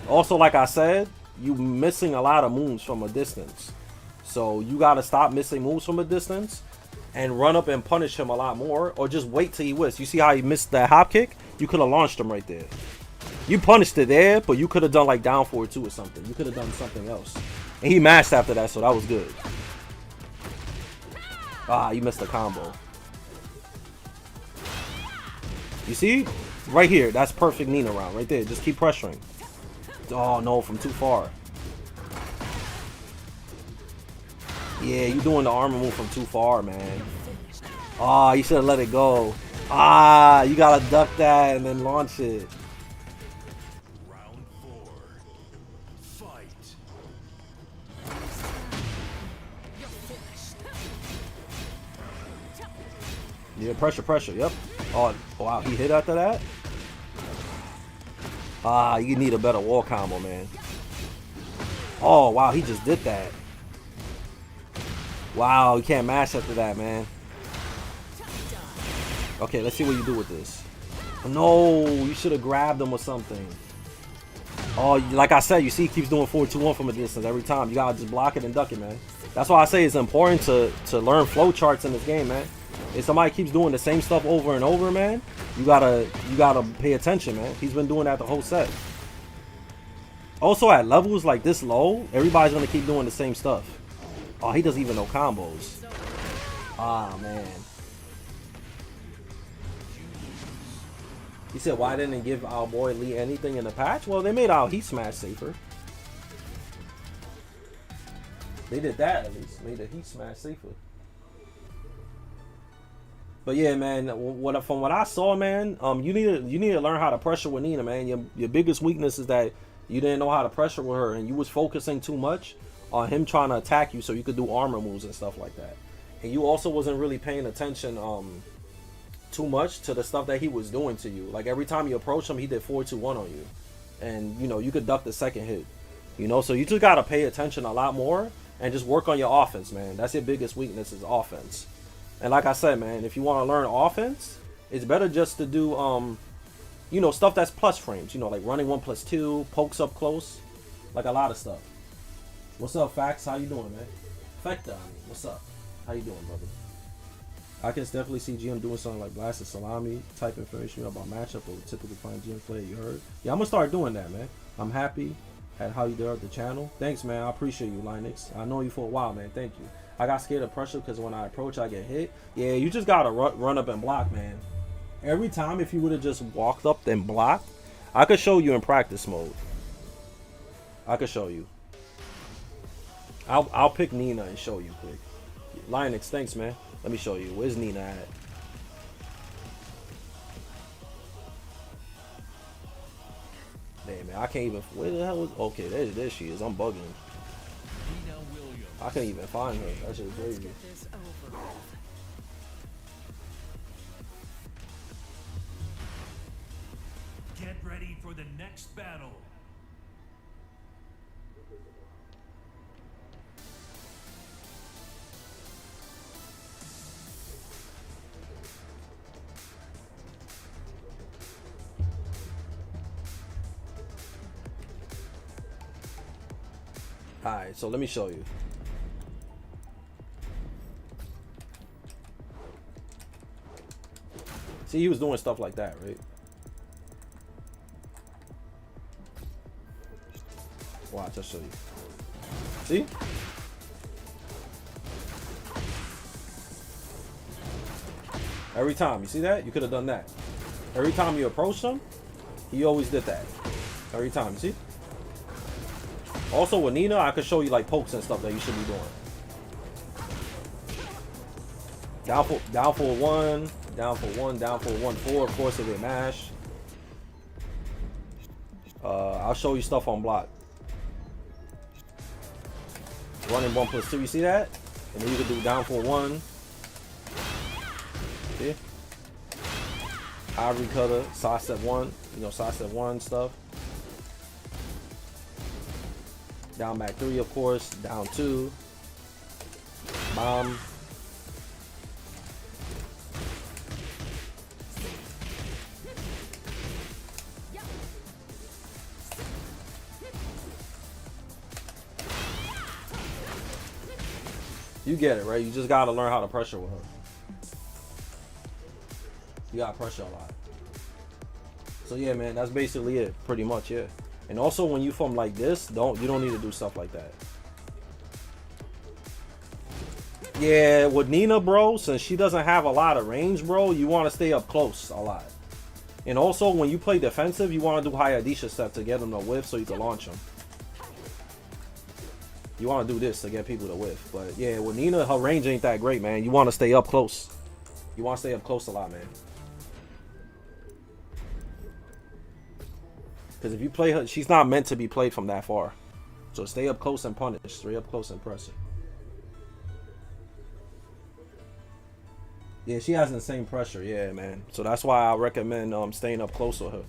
Also, like I said, you missing a lot of moves from a distance. So you got to stop missing moves from a distance and run up and punish him a lot more, or just wait till he whiffs. You see how he missed that hop kick? You could have launched him right there. You punished it there, but you could have done like down 4-2 or something. You could have done something else. And he mashed after that, so that was good. Ah, you missed the combo. You see? Right here. That's perfect Nina round. Right there. Just keep pressuring. Oh, no. From too far. Yeah, you doing the armor move from too far, man. Ah, you should have let it go. Ah, you gotta duck that and then launch it. Round 4. Fight. Yeah, pressure. Yep. Oh, wow. He hit after that? Ah, you need a better wall combo, man. Oh, wow. He just did that. Wow, you can't mash after that, man. Okay, let's see what you do with this. No, you should have grabbed him or something. Oh, like I said, you see, he keeps doing 4-2-1 from a distance every time. You gotta just block it and duck it, man. That's why I say it's important to learn flow charts in this game, man. If somebody keeps doing the same stuff over and over, man, you gotta pay attention, man. He's been doing that the whole set. Also, at levels like this low, everybody's gonna keep doing the same stuff. Oh, he doesn't even know combos. Ah, man. He said, why didn't they give our boy Lee anything in the patch? Well, they made our heat smash safer. They did that at least. Made the heat smash safer. But yeah, man, from what I saw, man, you need to learn how to pressure with Nina, man. Your biggest weakness is that you didn't know how to pressure with her, and you was focusing too much on him trying to attack you so you could do armor moves and stuff like that. And you also wasn't really paying attention too much to the stuff that he was doing to you. Like every time you approach him, he did 4-2-1 on you. And you know, you could duck the second hit. You know, so you just gotta pay attention a lot more and just work on your offense, man. That's your biggest weakness is offense. And like I said, man, if you want to learn offense, it's better just to do you know, stuff that's plus frames, you know, like running 1+2, pokes up close, like a lot of stuff. What's up, Fax? How you doing, man? Fecta, what's up? How you doing, brother? I can definitely see GM doing something like blasted salami type information about matchup or typically find GM player you heard. Yeah, I'm gonna start doing that, man. I'm happy at how you did the channel. Thanks, man. I appreciate you, Linux. I know you for a while, man. Thank you. I got scared of pressure because when I approach, I get hit. Yeah, you just gotta run up and block, man. Every time, if you would have just walked up and blocked, I could show you in practice mode. I could show you. I'll pick Nina and show you quick. Linux, thanks, man. Let me show you. Where's Nina at? Damn, man, I can't even. Where the hell is? Okay, there she is. I'm bugging. I can't even find her. That shit's crazy. Get ready for the next battle. Alright, so let me show you. See, he was doing stuff like that, right? Watch, I'll show you. See? Every time, you see that? You could have done that. Every time you approach him, he always did that. Every time, you see? Also with Nina, I could show you like pokes and stuff that you should be doing. Down for one, down for one, down for 1-4. Of course, if they mash. I'll show you stuff on block. Running 1+2, you see that? And then you can do down for 1. See? Ivory cutter, side step 1. You know, side step 1 stuff. Down back 3, of course. Down 2. Bomb. You get it, right? You just gotta learn how to pressure with her. You gotta pressure a lot. So yeah, man, that's basically it, pretty much, yeah. And also, when you from like this, you don't need to do stuff like that. Yeah, with Nina, bro, since she doesn't have a lot of range, bro, you want to stay up close a lot. And also, when you play defensive, you want to do high Adisha step to get them to whiff so you can launch them. You want to do this to get people to whiff. But yeah, with Nina, her range ain't that great, man. You want to stay up close. You want to stay up close a lot, man. Because if you play her, she's not meant to be played from that far. So stay up close and punish. Stay up close and press it. Yeah, she has insane pressure. Yeah, man. So that's why I recommend staying up close with her.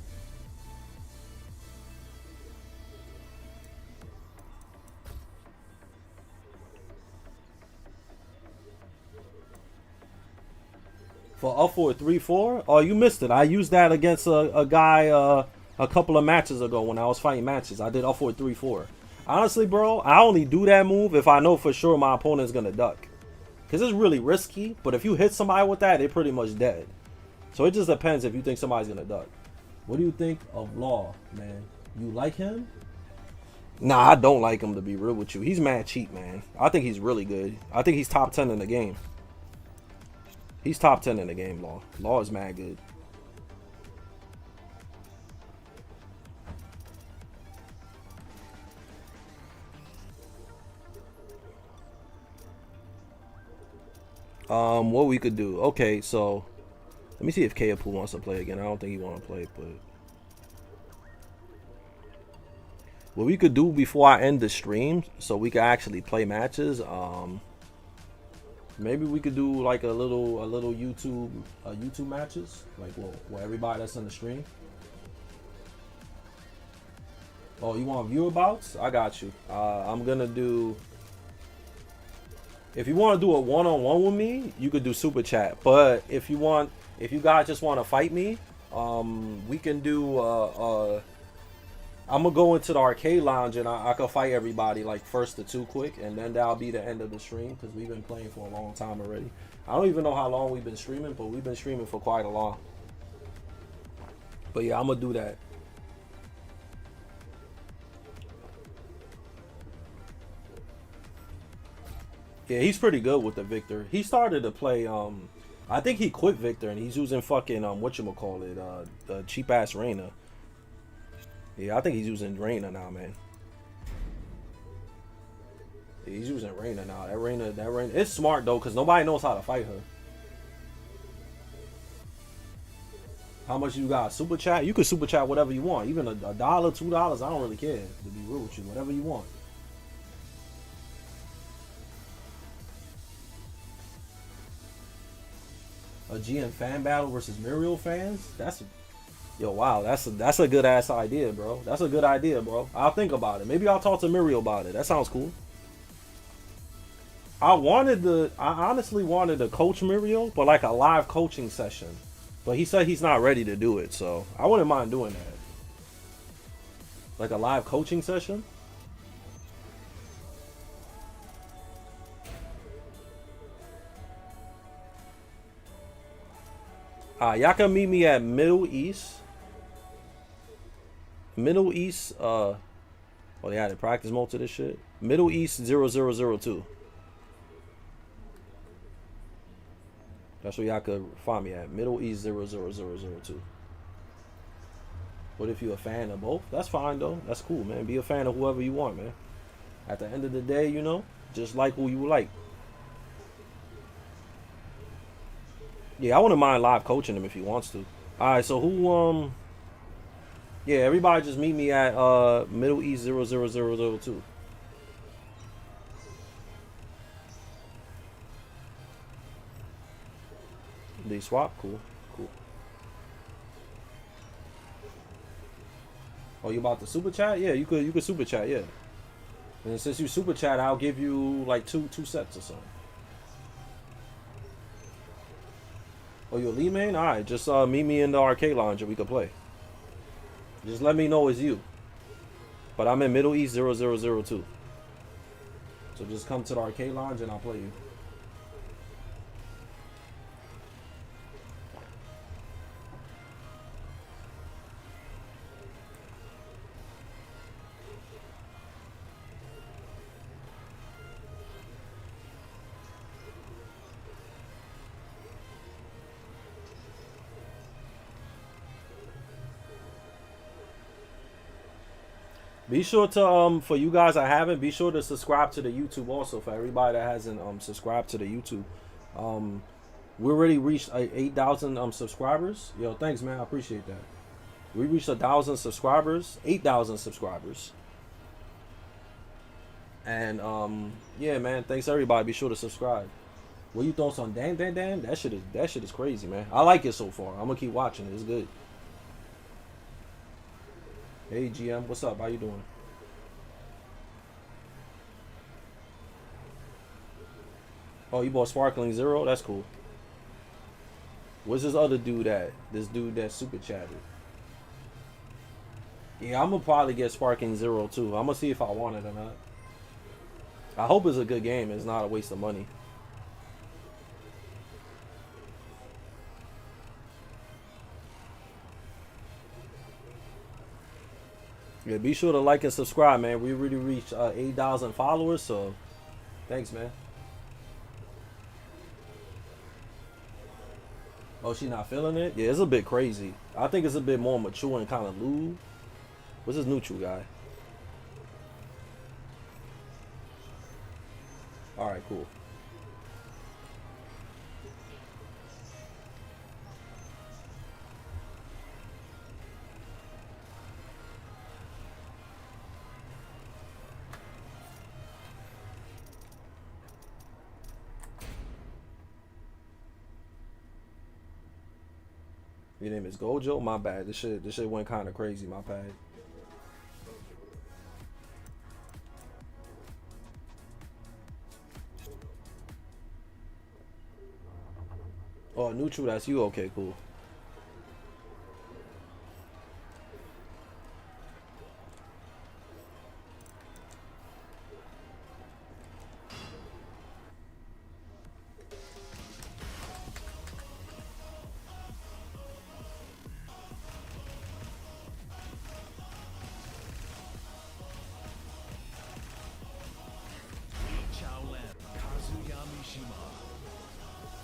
For up for a 3-4? Oh, you missed it. I used that against a guy a couple of matches ago when I was fighting matches. I did up for a 3-4. Honestly, bro, I only do that move if I know for sure my opponent's going to duck. Because it's really risky, but if you hit somebody with that, they're pretty much dead. So it just depends if you think somebody's going to duck. What do you think of Law, man? You like him? Nah, I don't like him, to be real with you. He's mad cheap, man. I think he's really good. I think he's top 10 in the game. He's top 10 in the game, Law. Law is mad good. What we could do. Okay, so let me see if Kayapu wants to play again. I don't think he want to play, but what we could do before I end the stream so we could actually play matches, maybe we could do like a little YouTube matches, like well everybody that's in the stream. Oh, you want viewer bouts? I got you. I'm gonna do. If you want to do a one-on-one with me, you could do super chat. But if you guys just want to fight me, we can do. I'm gonna go into the arcade lounge and I can fight everybody like first to 2 quick, and then that'll be the end of the stream because we've been playing for a long time already. I don't even know how long we've been streaming, but we've been streaming for quite a long. But yeah, I'm gonna do that. Yeah, he's pretty good with the Victor. He started to play, I think he quit Victor and he's using fucking, whatchamacallit, the cheap ass Reina. Yeah, I think he's using Reina now, man. Yeah, he's using Reina now. That Reina, it's smart though, because nobody knows how to fight her. How much you got? Super chat? You can super chat whatever you want. Even $1, $2, I don't really care, to be real with you. Whatever you want. A GM fan battle versus Muriel fans? Yo, wow, that's a good ass idea, bro. That's a good idea, bro. I'll think about it. Maybe I'll talk to Muriel about it. That sounds cool. I honestly wanted to coach Muriel, but like a live coaching session. But he said he's not ready to do it, so I wouldn't mind doing that. Like a live coaching session? Y'all can meet me at Middle East, oh, they added practice mode to this shit. Middle East 0002. That's where y'all could find me at. Middle East 00002. But if you're a fan of both, that's fine though. That's cool, man. Be a fan of whoever you want, man. At the end of the day, you know, just like who you like. Yeah, I wouldn't mind live coaching him if he wants to. Alright, so who yeah, everybody just meet me at Middle East 00002. They swap? Cool. Cool. Oh, you about to super chat? Yeah, you could super chat, yeah. And since you super chat, I'll give you like two sets or something. Oh, you a Lee main? Alright, just meet me in the arcade lounge and we can play. Just let me know it's you. But I'm in Middle East 0002. So just come to the arcade lounge and I'll play you. Be sure to for you guys that haven't, be sure to subscribe to the YouTube also. For everybody that hasn't subscribed to the YouTube, we already reached 8,000 subscribers. Yo, thanks man, I appreciate that. We reached 1,000 subscribers, 8,000 subscribers, and yeah man, thanks everybody. Be sure to subscribe. What you thoughts on Dan? That shit is crazy, man. I like it so far. I'm gonna keep watching it. It's good. Hey GM, what's up? How you doing? Oh, you bought Sparkling Zero? That's cool. What's this other dude at? This dude that super chatted. Yeah, I'm gonna probably get Sparkling Zero too. I'm gonna see if I want it or not. I hope it's a good game. It's not a waste of money. Yeah, be sure to like and subscribe, man. We already reached 8,000 followers, so thanks, man. Oh, she not feeling it? Yeah, it's a bit crazy. I think it's a bit more mature and kind of lewd. What's this neutral guy? Alright, cool. Your name is Gojo? My bad. This shit went kind of crazy. My bad. Oh, neutral. That's you. Okay, cool. Chaolan, Kazuya.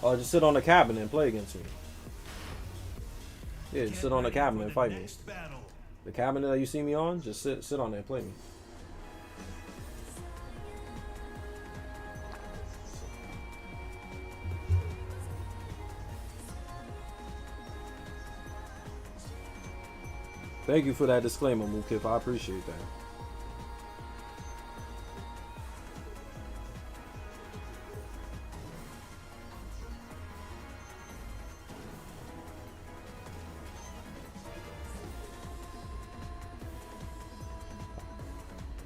Oh, just sit on the cabinet and play against me. Yeah, just sit on the cabinet and fight me. The cabinet that you see me on, just sit on there and play me. Thank you for that disclaimer, Mukif. I appreciate that.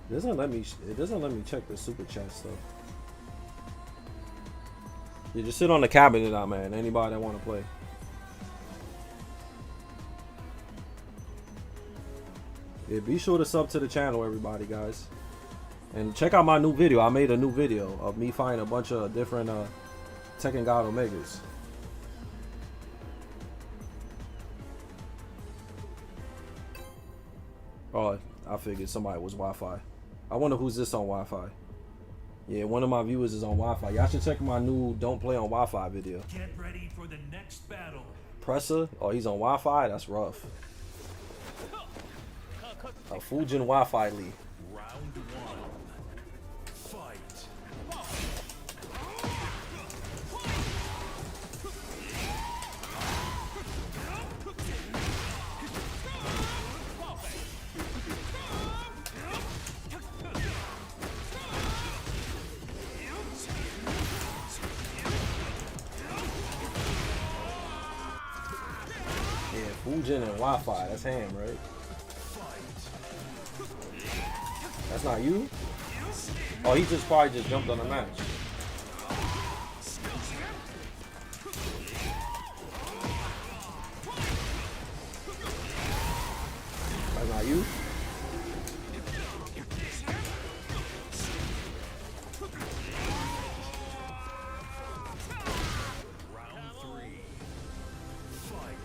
It doesn't let me check the super chat stuff. You just sit on the cabinet now, man. Anybody that want to play. Yeah, be sure to sub to the channel, everybody, guys. And check out my new video. I made a new video of me finding a bunch of different Tekken God Omegas. Oh, I figured somebody was Wi-Fi. I wonder who's this on Wi-Fi. Yeah, one of my viewers is on Wi-Fi. Y'all should check my new Don't Play on Wi-Fi video. Get ready for the next battle. Presser? Oh, he's on Wi-Fi? That's rough. A Fujin Wi-Fi Lee. Round one. Fight. Yeah, Fujin and Wi-Fi. That's ham, right? That's not you? Oh, he just probably just jumped on the match. That's not you? Round three. Fight.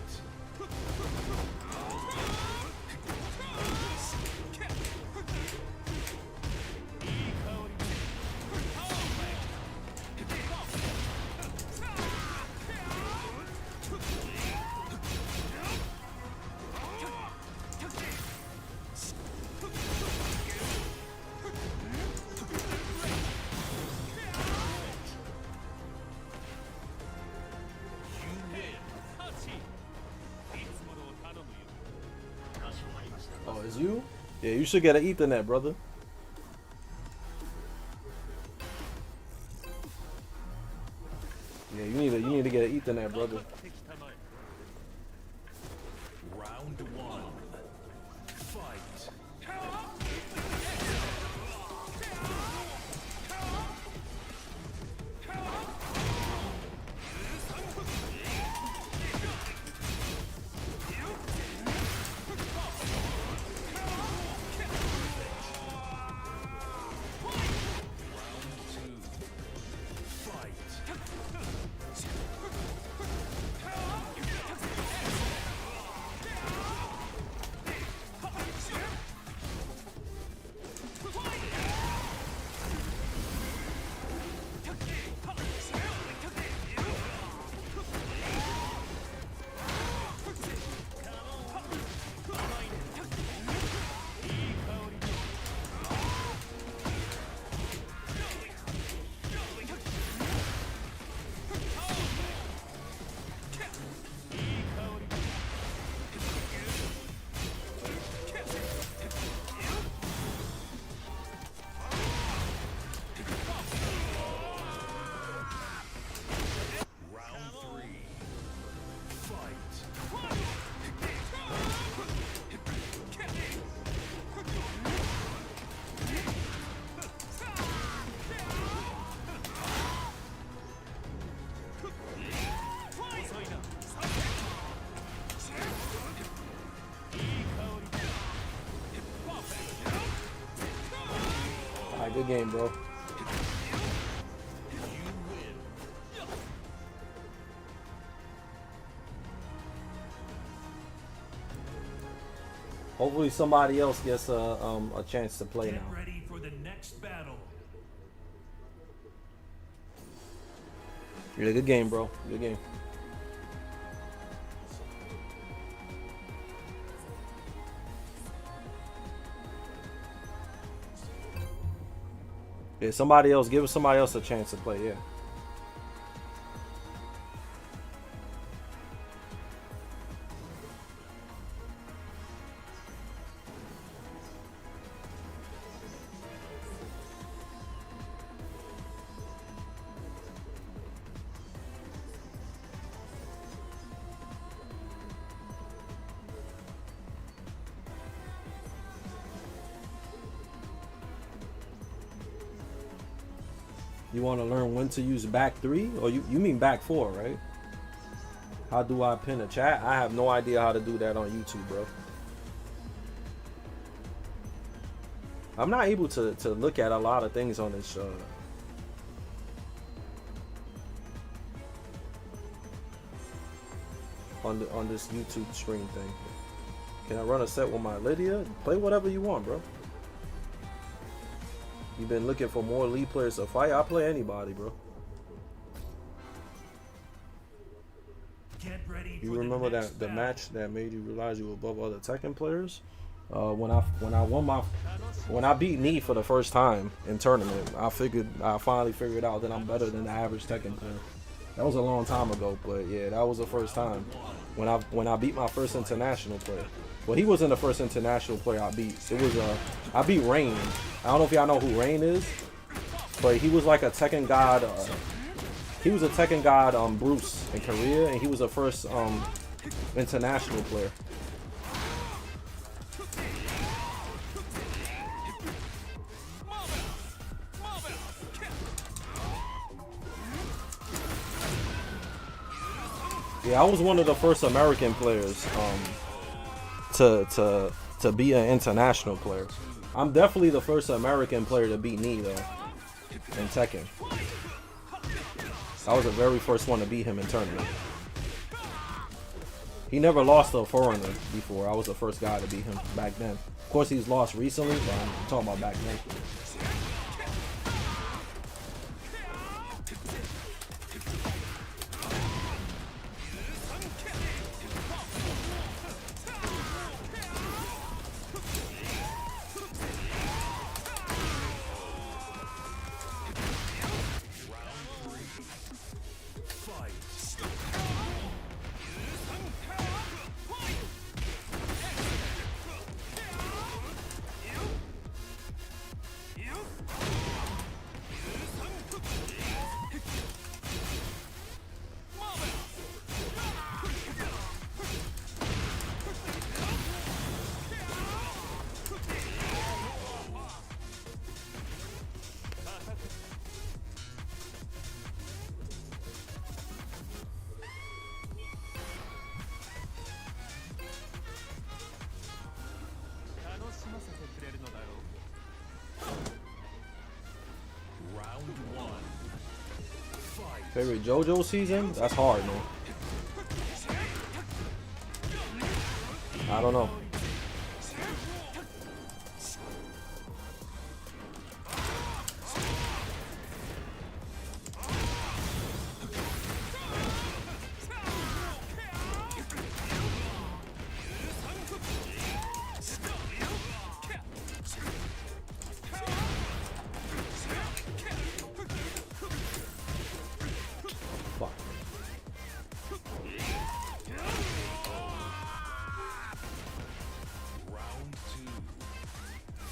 Oh, it's you? Yeah, you should get an Ethernet, brother. Yeah, you need to get an Ethernet, brother. Round one. Fight. Alright, good game, bro. Hopefully somebody else gets a chance to play now. Get ready for the next battle. Yeah, good game, bro. Good game. Yeah, somebody else. Give somebody else a chance to play. Yeah. You want to learn when to use back 3? Or you mean back 4, right? How do I pin a chat? I have no idea how to do that on YouTube, bro. I'm not able to look at a lot of things on this on this YouTube stream thing. Can I run a set with my Lydia? Play whatever you want, bro. You've been looking for more lead players to fight? I'll play anybody, bro. Get ready You for remember the next the battle. match that made you realize you were above other Tekken players? When I beat Nee for the first time in tournament, I finally figured out that I'm better than the average Tekken player. That was a long time ago, but yeah, that was the first time when I beat my first international player. Well, he wasn't the first international player I beat. It was I beat Rain. I don't know if y'all know who Rain is, but he was like a Tekken god. He was a Tekken god, Bruce in Korea, and he was the first international player. Yeah, I was one of the first American players to be an international player. I'm definitely the first American player to beat Nee though in Tekken. I was the very first one to beat him in tournament. He never lost to a foreigner before. I was the first guy to beat him back then. Of course, he's lost recently, but I'm talking about back then. Favorite JoJo season? That's hard, man. I don't know.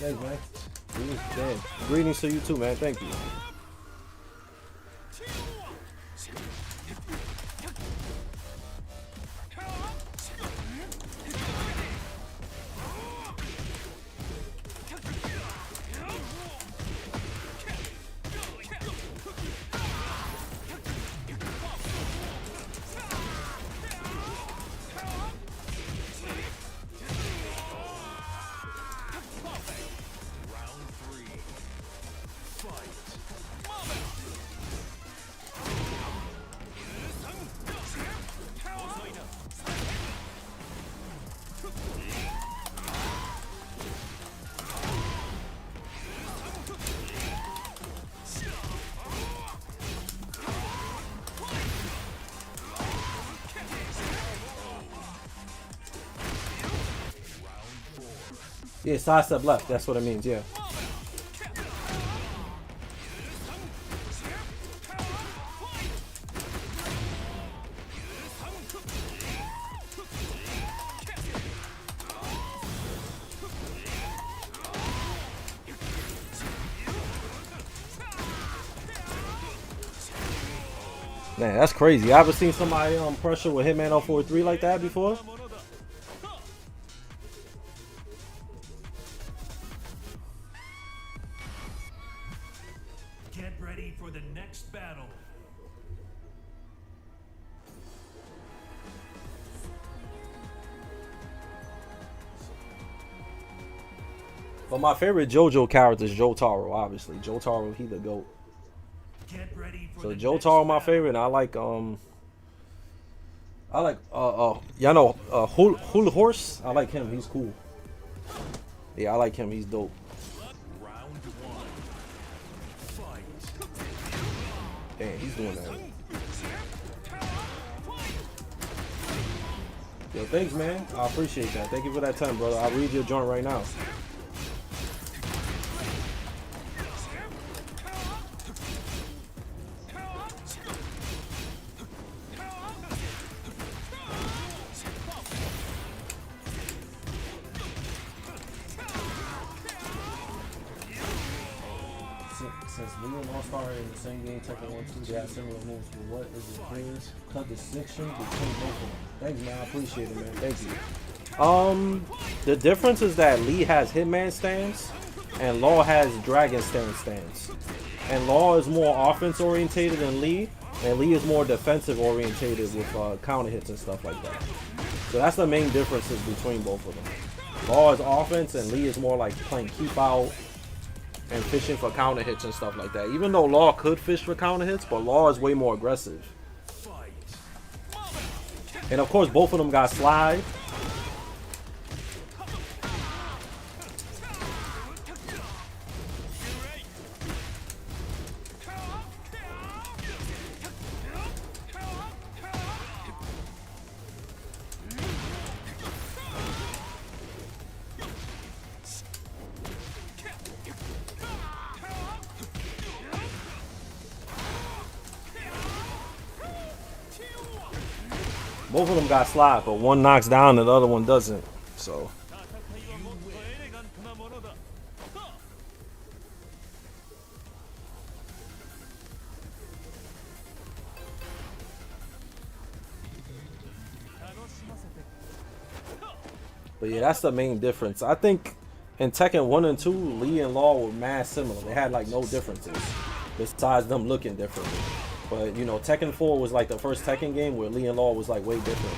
Thanks, man. Damn. Greetings to you too, man. Thank you. Yeah, sidestep left. That's what it means. Yeah. Man, that's crazy. I ever seen somebody pressure with Hitman 043 like that before? Get ready for the next battle. But my favorite JoJo character is Jotaro, obviously. Jotaro, he the GOAT. Get ready for So the Jotaro my favorite, and I like y'all know Hula Horse? I like him, he's cool. Yeah, I like him, he's dope. Round one. Fight. Damn, he's doing that. Yo, thanks, man. I appreciate that. Thank you for that time, brother. I'll read your joint right now. Since Lee and Law started in the same game, Tekken 1, 2, they have similar moves, but what is the clearest cut distinction between both of them? Thanks, man. I appreciate it, man. Thank you. The difference is that Lee has Hitman stance and Law has Dragon stance. And Law is more offense orientated than Lee, and Lee is more defensive orientated with counter hits and stuff like that. So that's the main differences between both of them. Law is offense and Lee is more like playing keep out and fishing for counter hits and stuff like that. Even though Law could fish for counter hits, but Law is way more aggressive. And of course, both of them got slide. Both of them got slide, but one knocks down and the other one doesn't. So. But yeah, that's the main difference. I think in Tekken 1 and 2, Lee and Law were mad similar. They had like no differences besides them looking differently. But you know, Tekken 4 was like the first Tekken game where Lee and Law was like way different.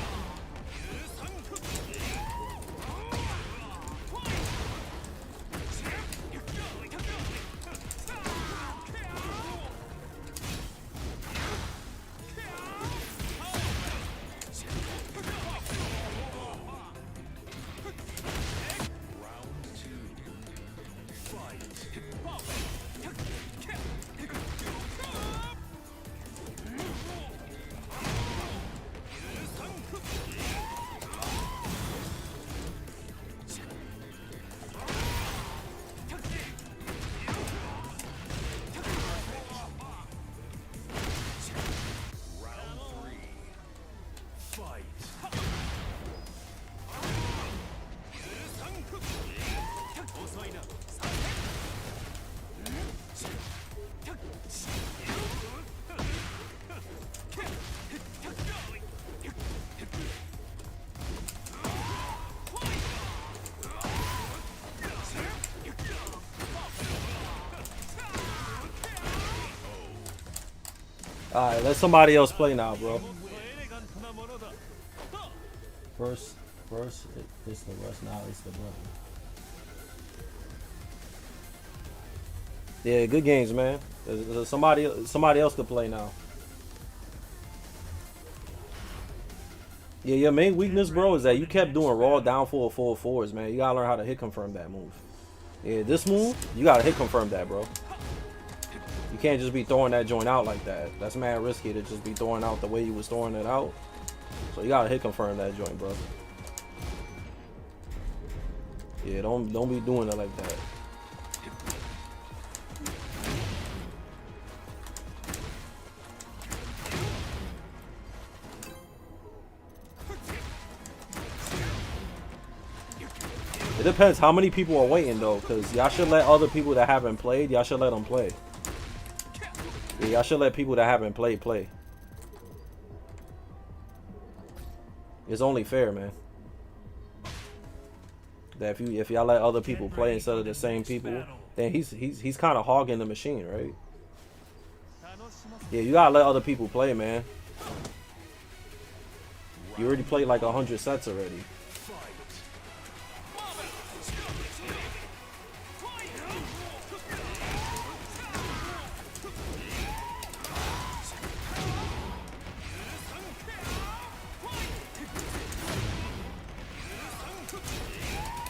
Fight. Alright, let somebody else play now, bro. First, it's the rest. Now it's the brother. Yeah, good games, man. Somebody else could play now. Yeah, your main weakness, bro, is that you kept doing raw down forward fours, man. You gotta learn how to hit confirm that move. Yeah, this move, you gotta hit confirm that, bro. You can't just be throwing that joint out like that. That's mad risky to just be throwing out the way you was throwing it out. So you gotta hit confirm that joint, bro. Yeah, don't be doing it like that. It depends how many people are waiting though, because y'all should let other people that haven't played, y'all should let them play. Yeah, y'all should let people that haven't played play. It's only fair, man. That if y'all let other people play instead of the same people, then he's kind of hogging the machine, right? Yeah, you gotta let other people play, man. You already played like 100 sets already.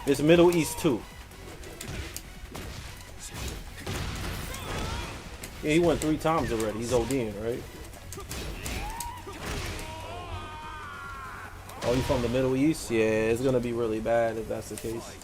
It's Middle East too. Yeah, he went 3 times already. He's ODing, right? Oh, you from the Middle East? Yeah, it's gonna be really bad if that's the case.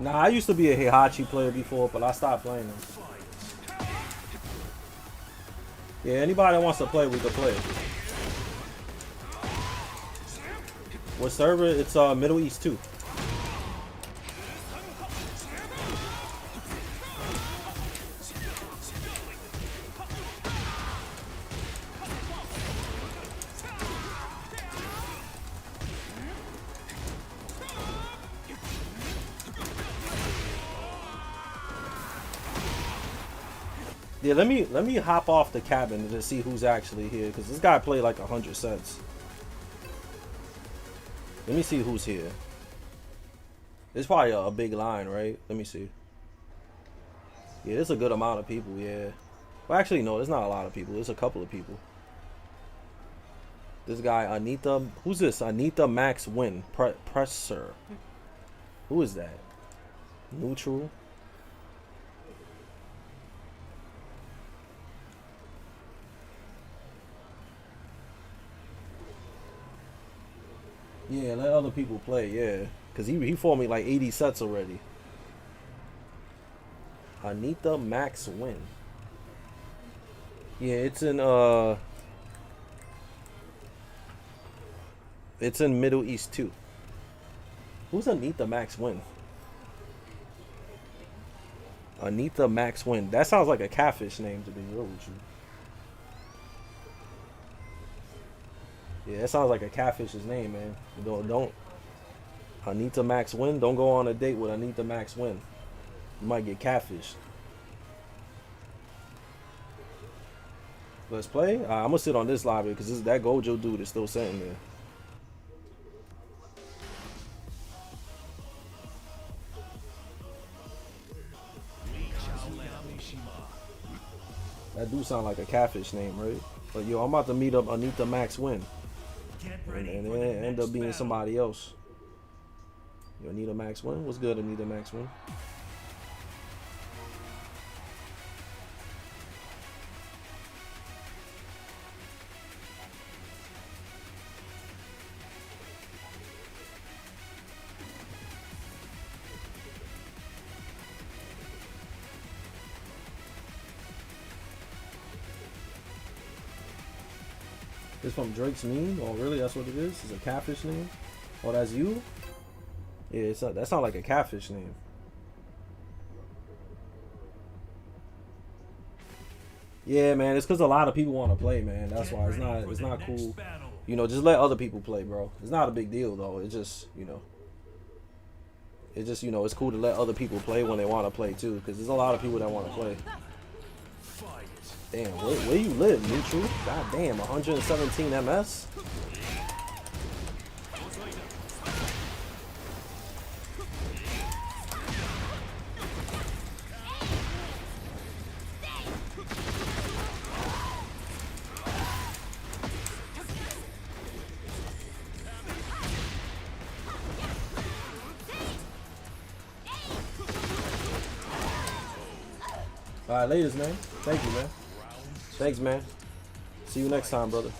Nah, I used to be a Heihachi player before, but I stopped playing them. Yeah, anybody that wants to play, we can play. What server? It's Middle East too. Yeah, let me hop off the cabin to see who's actually here, because this guy played like 100 sets. Let me see who's here. It's probably a big line, right? Let me see. Yeah, there's a good amount of people, yeah. Well, actually, no, there's not a lot of people. There's a couple of people. This guy, Anita. Who's this? Anita Max Win. Presser. Who is that? Neutral. Yeah, let other people play, yeah. Because he fought me like 80 sets already. Anita Max Win. Yeah, it's in Middle East too. Who's Anita Max Win? Anita Max Win. That sounds like a catfish name, to be real with you. Yeah, that sounds like a catfish's name, man. Don't Anita Max Win. Don't go on a date with Anita Max Win. You might get catfished. Let's play. I'm gonna sit on this lobby because that Gojo dude is still sitting there. That do sound like a catfish name, right? But yo, I'm about to meet up Anita Max Win. And it end up being somebody else. Yo, Anita Max Win? What's good, Anita Max Win? It's from Drake's meme? Oh, really? That's what it is? It's a catfish name? Oh, that's you? Yeah, it's that sounds like a catfish name. Yeah, man, it's because a lot of people want to play, man. That's why it's not cool. You know, just let other people play, bro. It's not a big deal, though. It's just, you know, it's cool to let other people play when they want to play, too. Because there's a lot of people that want to play. Damn, where you live, Mutual? God damn, 117 MS? Alright, ladies, man. Thank you, man. Thanks, man. See you next time, brother.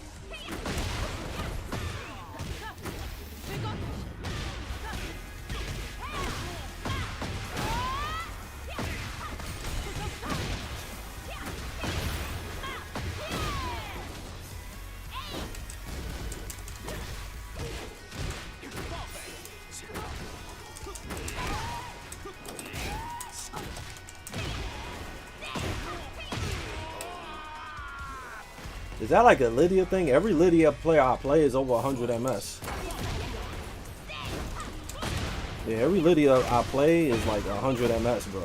Is that like a Lydia thing? Every Lydia player I play is over 100 MS. Yeah, every Lydia I play is like 100 MS, bro.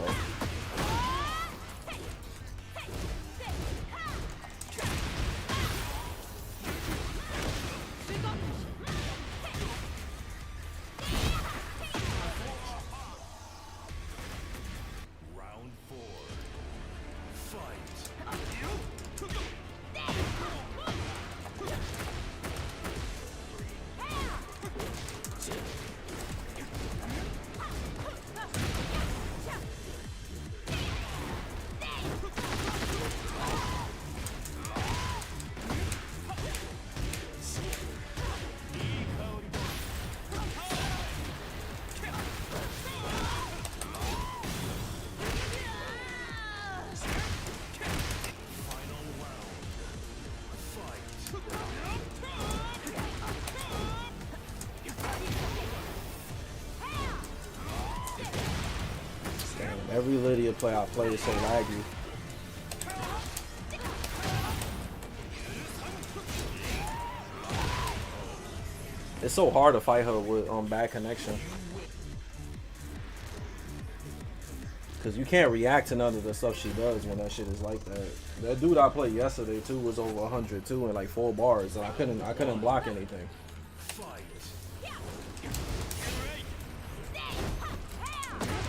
Every Lydia play I play is so laggy. It's so hard to fight her with bad connection. Cause you can't react to none of the stuff she does when that shit is like that. That dude I played yesterday too was over 100 too in like 4 bars, and I couldn't block anything.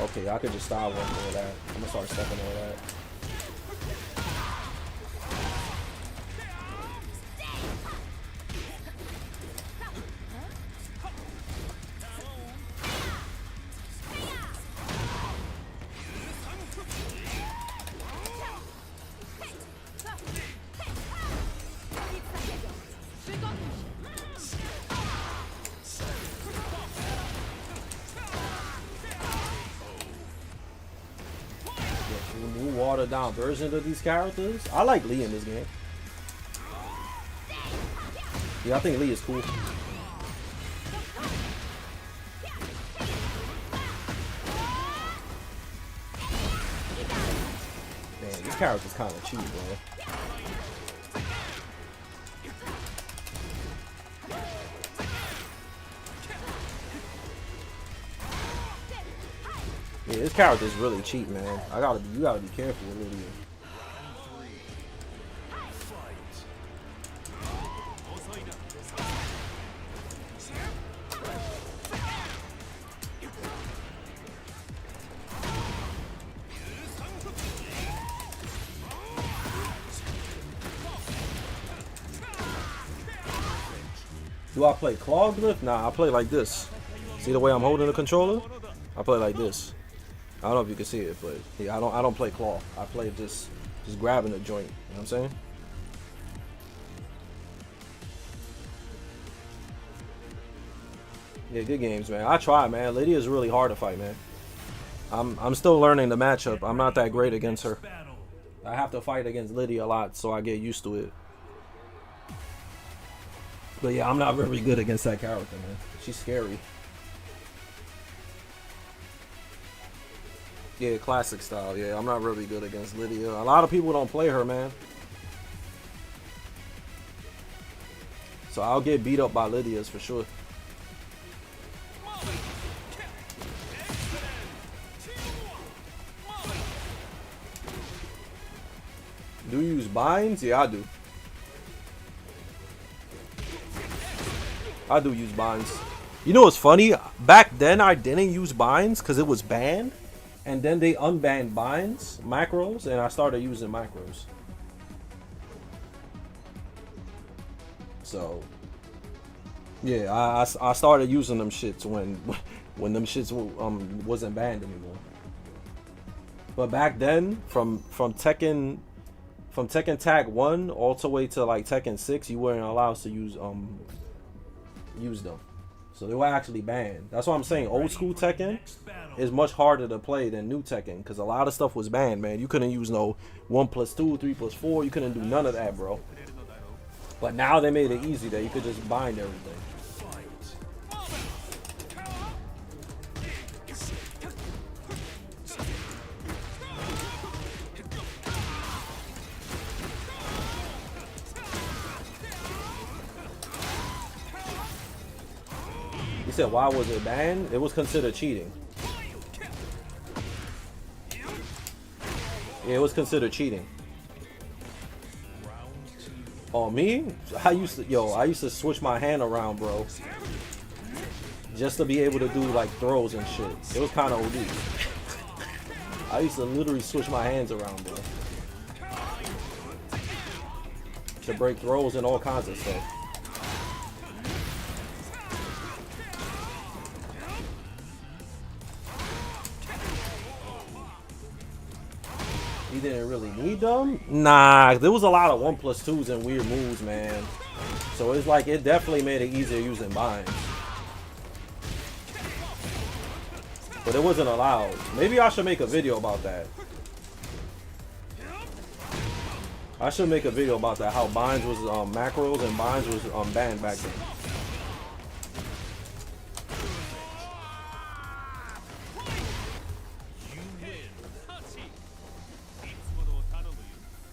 Okay, I could just style one for that. I'm gonna start stepping on that. Watered down version of these characters. I like Lee in this game. Yeah, I think Lee is cool. Man, this character's kind of cheap, bro. Yeah, this character is really cheap, man. You gotta be careful with Lydia. Do I play claw grip? Nah, I play like this. See the way I'm holding the controller? I play like this. I don't know if you can see it, but yeah, I don't play claw. I play just grabbing the joint. You know what I'm saying? Yeah, good games, man. I try, man. Lydia's really hard to fight, man. I'm still learning the matchup. I'm not that great against her. I have to fight against Lydia a lot, so I get used to it. But yeah, I'm not very good against that character, man. She's scary. Yeah, classic style. Yeah, I'm not really good against Lydia. A lot of people don't play her, man. So I'll get beat up by Lydia's for sure. Do you use binds? Yeah, I do. I do use binds. You know what's funny? Back then I didn't use binds because it was banned. And then they unbanned binds, macros, and I started using macros. So, yeah, I started using them shits when them shits wasn't banned anymore. But back then, from Tekken Tag 1 all the way to like Tekken 6, you weren't allowed to use them. So they were actually banned. That's why I'm saying old school Tekken is much harder to play than new Tekken, because a lot of stuff was banned, man. You couldn't use no 1+2, 3+4. You couldn't do none of that, bro. But now they made it easy that you could just bind everything. You said why was it banned? It was considered cheating. Yeah, it was considered cheating. Oh, me? I used to switch my hand around, bro. Just to be able to do like throws and shit. It was kind of OD. I used to literally switch my hands around, bro. To break throws and all kinds of stuff. You didn't really need them? Nah, there was a lot of 1+2s and weird moves, man. So it's like, it definitely made it easier using binds. But it wasn't allowed. Maybe I should make a video about that. I should make a video about that, how binds was macros and binds was banned back then.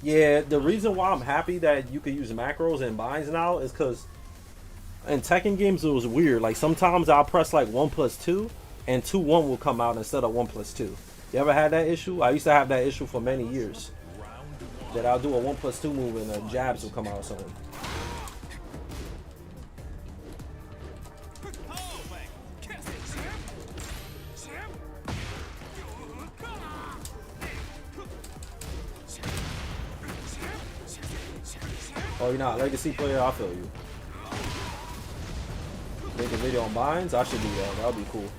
Yeah, the reason why I'm happy that you can use macros and binds now is because in Tekken games it was weird. Like sometimes I'll press like 1+2 and 2-1 will come out instead of 1+2. You ever had that issue? I used to have that issue for many years. That I'll do a 1+2 move and the jabs will come out or something. Oh, you're not a legacy player? I feel you. Make a video on binds? I should do that. That would be cool.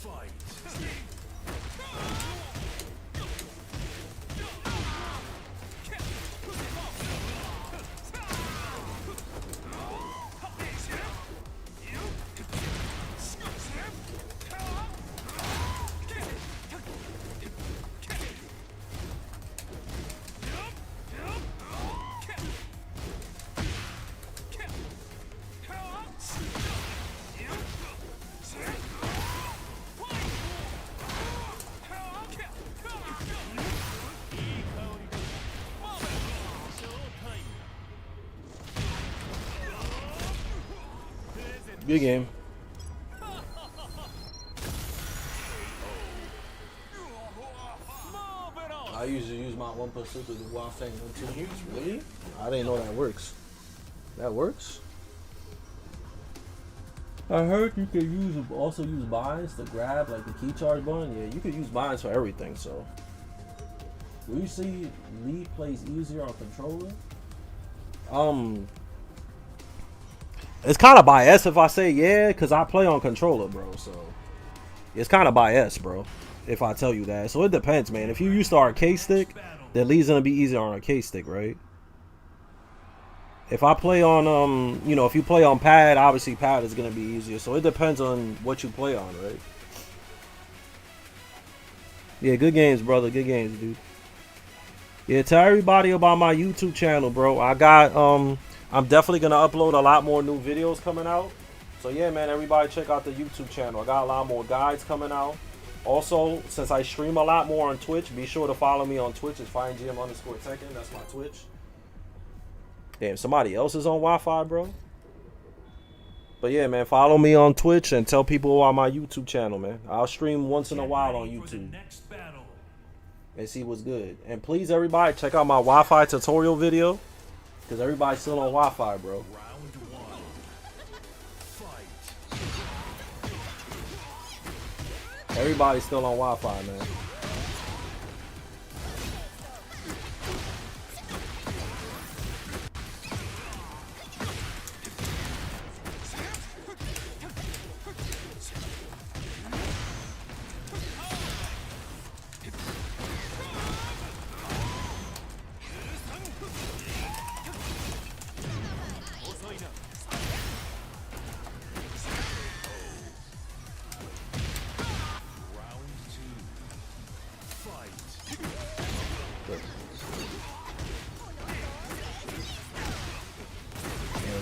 Fight. Good game. I usually use my 1% to do one thing in 2 weeks. Really? I didn't know that works. That works? I heard you could also use binds to grab like the key charge button. Yeah, you could use binds for everything. So, will you see lead plays easier on controller? It's kind of biased if I say yeah, cause I play on controller, bro. So it's kind of biased, bro, if I tell you that. So it depends, man. If you use the arcade stick, then lead's gonna be easier on arcade stick, right? If I play on you know, if you play on pad, obviously pad is gonna be easier. So it depends on what you play on, right? Yeah, good games, brother. Good games, dude. Yeah, tell everybody about my YouTube channel, bro. I got I'm definitely gonna upload a lot more new videos coming out. So yeah, man, everybody check out the YouTube channel. I got a lot more guides coming out. Also, since I stream a lot more on Twitch, be sure to follow me on Twitch. It's fightinggm_Tekken. That's my Twitch. Damn, somebody else is on Wi-Fi, bro. But yeah, man, follow me on Twitch and tell people about my YouTube channel, man. I'll stream once in a while on YouTube and see what's good. And please, everybody, check out my Wi-Fi tutorial video, because everybody's still on Wi-Fi, bro. Round one. Fight. Everybody's still on Wi-Fi, man.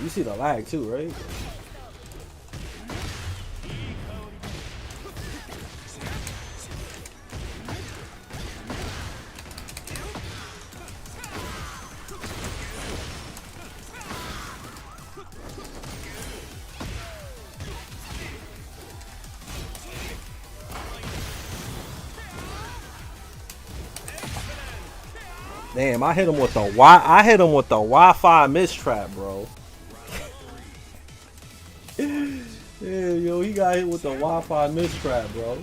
You see the lag too, right? Damn, I hit him with the Wi-Fi mistrap, bro. Yeah, yo, he got hit with the Wi-Fi mistrap, bro.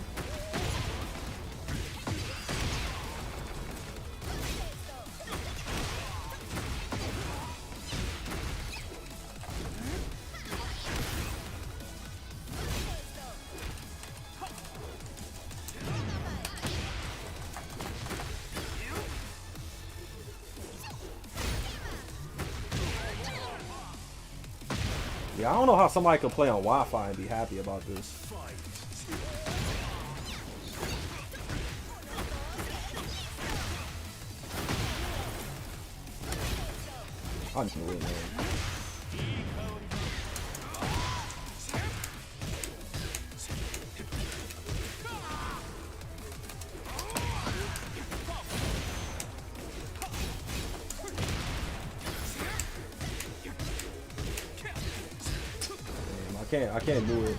Yeah, I don't know how somebody could play on Wi-Fi and be happy about this. I knew it, man. I can't do it.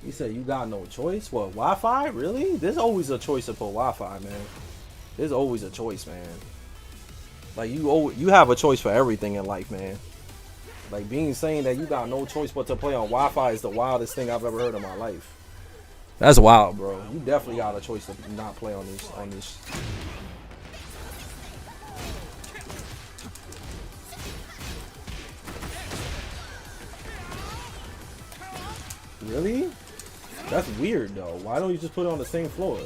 He said you got no choice? What, Wi-Fi? Really? There's always a choice to put Wi-Fi, man. There's always a choice, man. Like you have a choice for everything in life, man. Like saying that you got no choice but to play on Wi-Fi is the wildest thing I've ever heard in my life. That's wild, bro. You definitely got a choice to not play on this. That's weird though. Why don't you just put it on the same floor?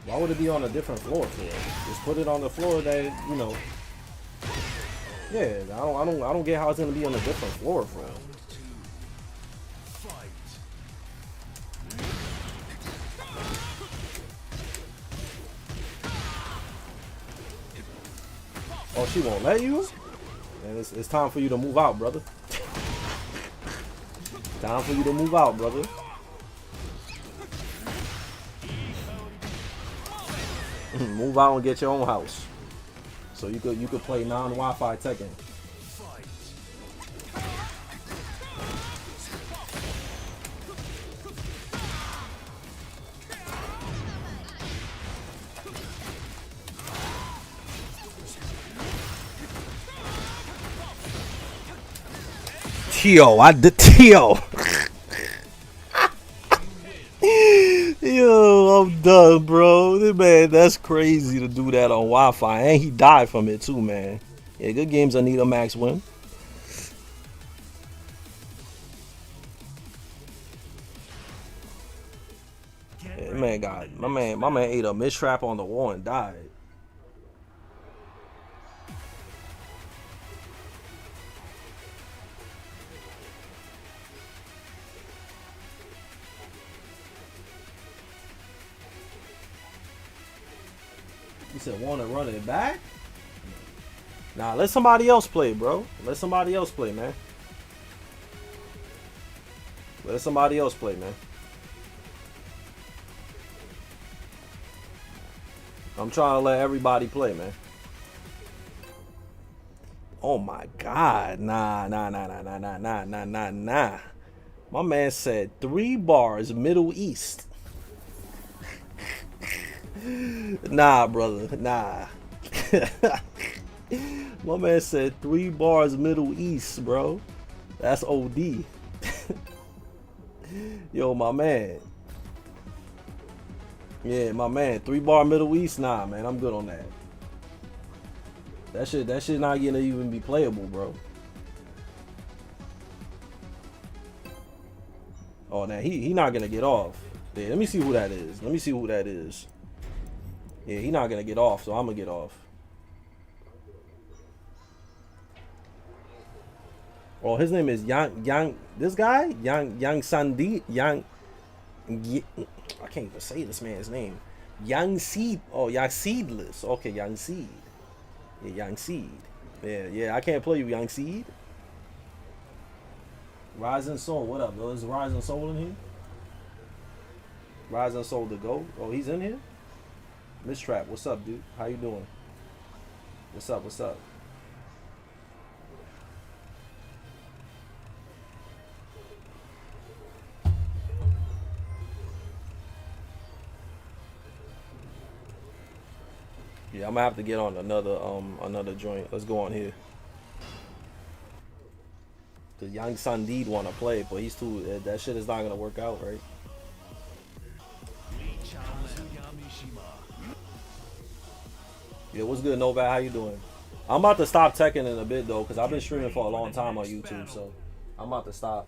Why would it be on a different floor for it? Just put it on the floor that, you know. Yeah, I don't get how it's gonna be on a different floor for it. Oh, she won't let you? And it's time for you to move out, brother. Time for you to move out, brother. Move out and get your own house, so you could play non-Wi-Fi Tekken. Tio, I did Tio. Yo, I'm done, bro. Man, that's crazy to do that on Wi-Fi, and he died from it too, man. Yeah, good games. I need a max win. Yeah, man, got my man ate a mistrap on the wall and died. You said want to run it back? Nah, let somebody else play, bro. Let somebody else play, man. Let somebody else play, man. I'm trying to let everybody play, man. Oh my God. Nah. My man said 3 bars, Middle East. Nah, brother. Nah. My man said 3 bars, Middle East, bro. That's OD. Yo, my man. Yeah, my man. 3 bar Middle East? Nah, man. I'm good on that. That shit not gonna even be playable, bro. Oh, now he not gonna get off. Yeah, let me see who that is. Let me see who that is. Yeah, he not gonna get off, so I'm gonna get off. Oh, his name is Yang. This guy, Yang Sandi, Yang. I can't even say this man's name. Yang Seed. Oh, Yang Seedless. Okay, Yang Seed. Yeah, Yang Seed. Yeah. I can't play you, Yang Seed. Rising Soul. What up, though? Is Rising Soul in here? Rising Soul to go. Oh, he's in here. Miss Trap, what's up, dude? How you doing? What's up? Yeah, I'm gonna have to get on another joint. Let's go on here. Cause Young Sandid wanna play, but he's too. That shit is not gonna work out, right? Yeah, what's good, Novak? How you doing? I'm about to stop Tekken in a bit though, cause I've been streaming for a long time on YouTube, so I'm about to stop.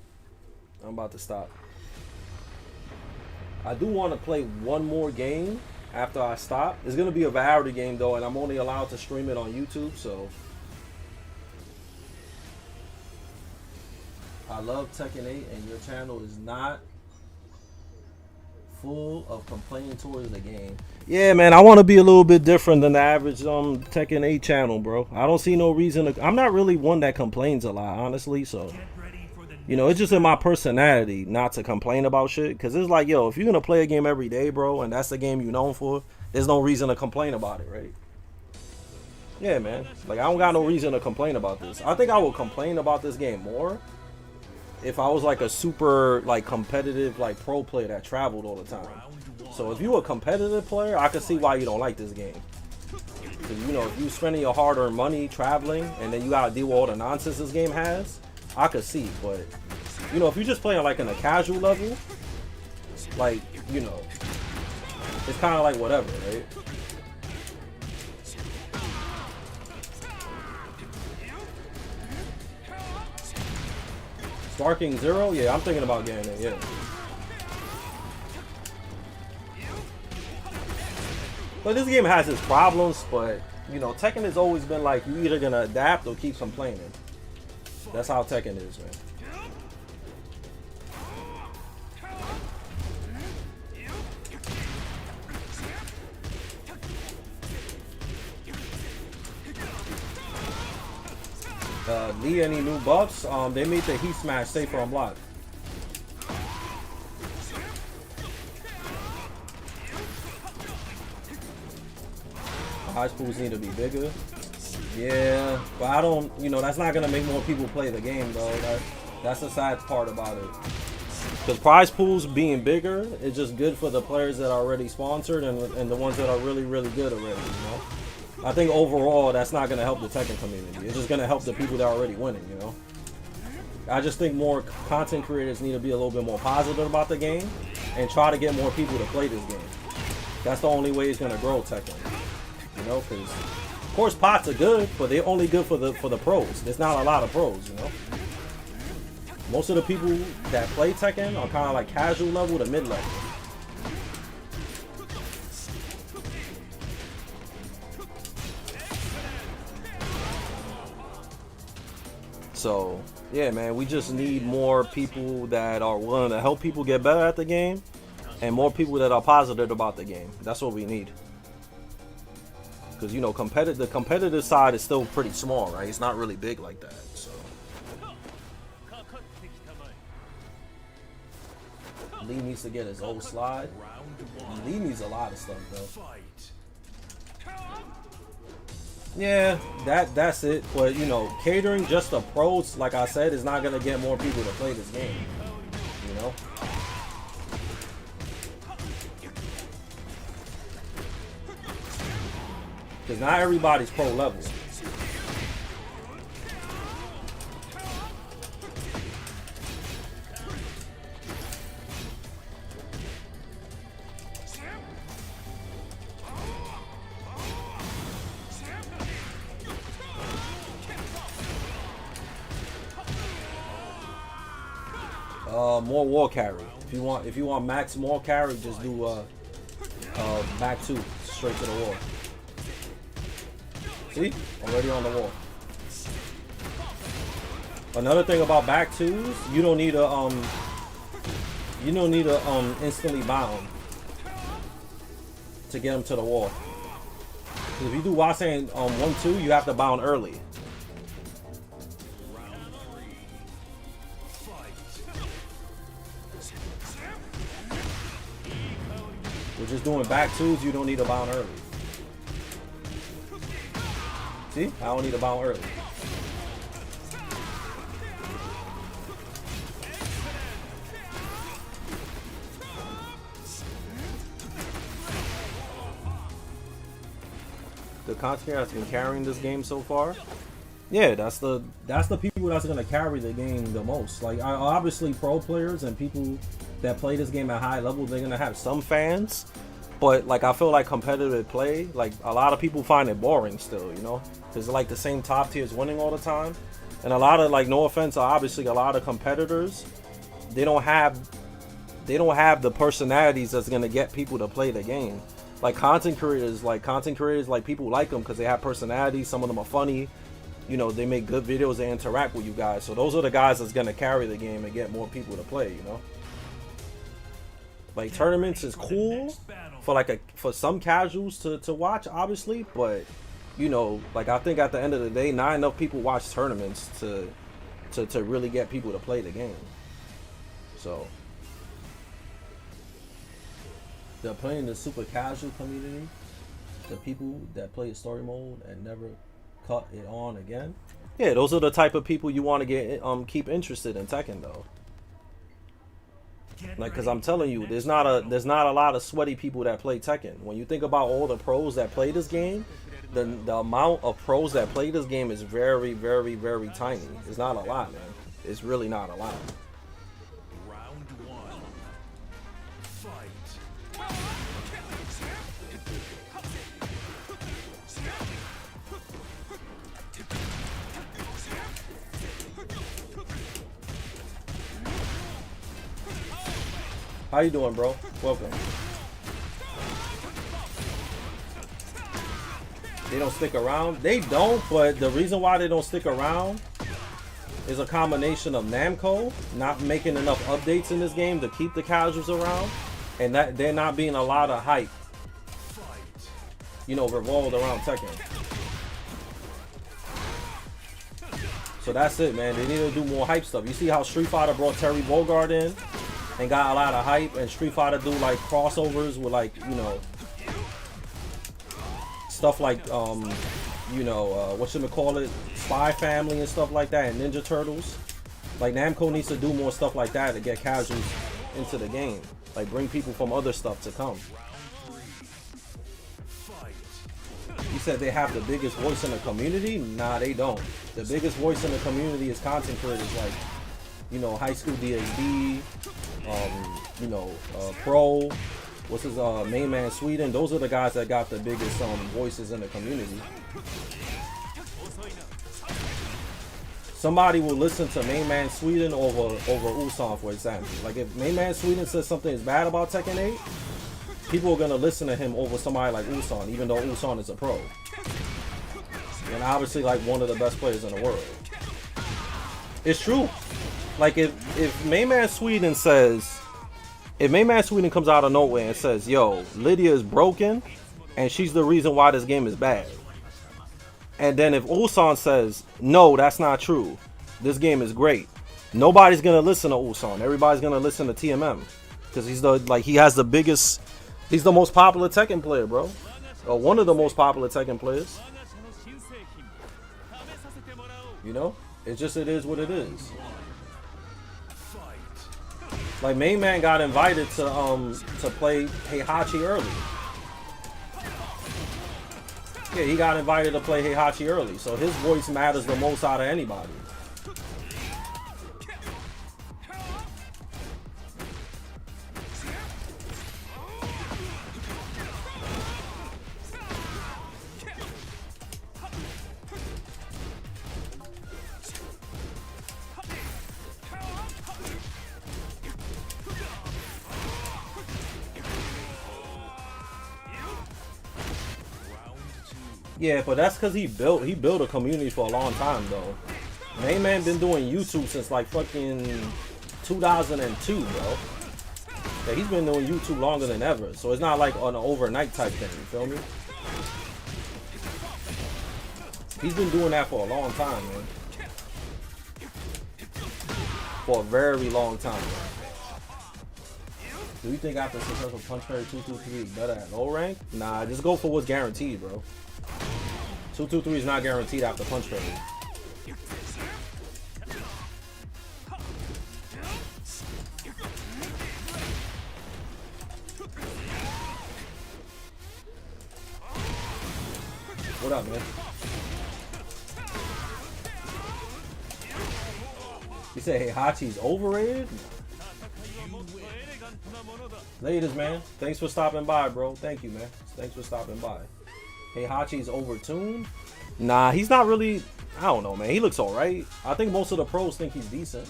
I do want to play one more game after I stop. It's gonna be a variety game though, and I'm only allowed to stream it on YouTube, so. I love Tekken 8, and your channel is not full of complaining towards the game. Yeah, man, I want to be a little bit different than the average Tekken 8 channel, bro. I don't see no reason to. I'm not really one that complains a lot, honestly, so. You know, it's just in my personality not to complain about shit. Because it's like, yo, if you're going to play a game every day, bro, and that's the game you're known for, there's no reason to complain about it, right? Yeah, man. Like, I don't got no reason to complain about this. I think I would complain about this game more if I was like a super, like, competitive, like, pro player that traveled all the time. So if you're a competitive player, I can see why you don't like this game. Because, you know, if you're spending your hard-earned money traveling and then you got to deal with all the nonsense this game has, I could see, but you know, if you're just playing like in a casual level, like, you know, it's kind of like whatever, right? Star King 0? Yeah, I'm thinking about getting it, yeah. But this game has its problems, but you know, Tekken has always been like you either gonna adapt or keep complaining. That's how Tekken is, man. Need any new buffs? They made the heat smash safer on block. High schools need to be bigger. Yeah, but I don't, you know, that's not gonna make more people play the game though. That's the sad part about it. Because prize pools being bigger is just good for the players that are already sponsored and the ones that are really, really good already, you know? I think overall that's not gonna help the Tekken community. It's just gonna help the people that are already winning, you know? I just think more content creators need to be a little bit more positive about the game and try to get more people to play this game. That's the only way it's gonna grow Tekken. You know, because of course pots are good, but they're only good for the pros. There's not a lot of pros, you know. Most of the people that play Tekken are kind of like casual level to mid level. So yeah, man, we just need more people that are willing to help people get better at the game, and more people that are positive about the game. That's what we need. Because, you know, the competitive side is still pretty small, right? It's not really big like that. So Lee needs to get his old slide. Lee needs a lot of stuff, though. Yeah, that's it. But, you know, catering just the pros, like I said, is not going to get more people to play this game. You know? Because not everybody's pro level. More war carry. If you want max more carry, just do back 2 straight to the wall. See? Already on the wall. Another thing about back 2s, you don't need a instantly bound to get them to the wall. If you do Wasen 1-2, you have to bound early. We're just doing back 2s, you don't need to bound early. See? I don't need to bound early. The content that's been carrying this game so far, yeah, that's the people that's gonna carry the game the most. Like, obviously, pro players and people that play this game at high level, they're gonna have some fans. But like, I feel like competitive play, like a lot of people find it boring still, you know, because like the same top tiers winning all the time, and a lot of, like, no offense, obviously a lot of competitors, they don't have the personalities that's gonna get people to play the game. Like content creators, like people like them because they have personalities. Some of them are funny, you know, they make good videos, they interact with you guys. So those are the guys that's gonna carry the game and get more people to play, you know. Like tournaments is cool for some casuals to watch, obviously, but you know, like, I think at the end of the day, not enough people watch tournaments to really get people to play the game. So they're playing the super casual community, the people that play story mode and never cut it on again. Yeah, those are the type of people you want to get keep interested in Tekken though. Like, cause I'm telling you, there's not a lot of sweaty people that play Tekken. When you think about all the pros that play this game, the amount of pros that play this game is very, very, very tiny. It's not a lot, man. It's really not a lot. Round 1. Fight. How you doing, bro? Welcome. They don't stick around. They don't, but the reason why they don't stick around is a combination of Namco not making enough updates in this game to keep the casuals around, and that there not being a lot of hype, you know, revolved around Tekken. So that's it, man. They need to do more hype stuff. You see how Street Fighter brought Terry Bogard in and got a lot of hype, and Street Fighter do like crossovers with, like, you know, stuff like whatchamacallit, Spy Family and stuff like that, and Ninja Turtles. Like, Namco needs to do more stuff like that to get casuals into the game. Like, bring people from other stuff to come. You said they have the biggest voice in the community? Nah, they don't. The biggest voice in the community is content creators like, you know, High School DxD, you know, Pro, what's his main man Sweden. Those are the guys that got the biggest voices in the community. Somebody will listen to main man Sweden over Ulsan, for example. Like, if main man Sweden says something is bad about Tekken 8, people are gonna listen to him over somebody like Ulsan, even though Ulsan is a pro. And obviously, like, one of the best players in the world. It's true. Like, if main man Sweden says, if main man Sweden comes out of nowhere and says, yo, Lydia is broken and she's the reason why this game is bad. And then if Ulsan says, no, that's not true, this game is great, nobody's gonna listen to Ulsan. Everybody's gonna listen to TMM. Because he's the, like, he has the biggest, he's the most popular Tekken player, bro. Or one of the most popular Tekken players. You know? It's just, it is what it is. Like, main man got invited to play Heihachi early. Yeah, he got invited to play Heihachi early, so his voice matters the most out of anybody. Yeah, but that's because he built a community for a long time, though. Main man been doing YouTube since like fucking 2002, bro. Yeah, he's been doing YouTube longer than ever, so it's not like an overnight type thing. You feel me? He's been doing that for a long time, man. For a very long time. Do you think after successful Punch Fairy 223 is better at low rank? Nah, just go for what's guaranteed, bro. 223 is not guaranteed after Punch Fairy. What up, man? You say Heihachi's overrated? Ladies, man. Thanks for stopping by, bro. Thank you, man. Thanks for stopping by. Heihachi's overtuned? Nah, he's not really. I don't know, man. He looks alright. I think most of the pros think he's decent.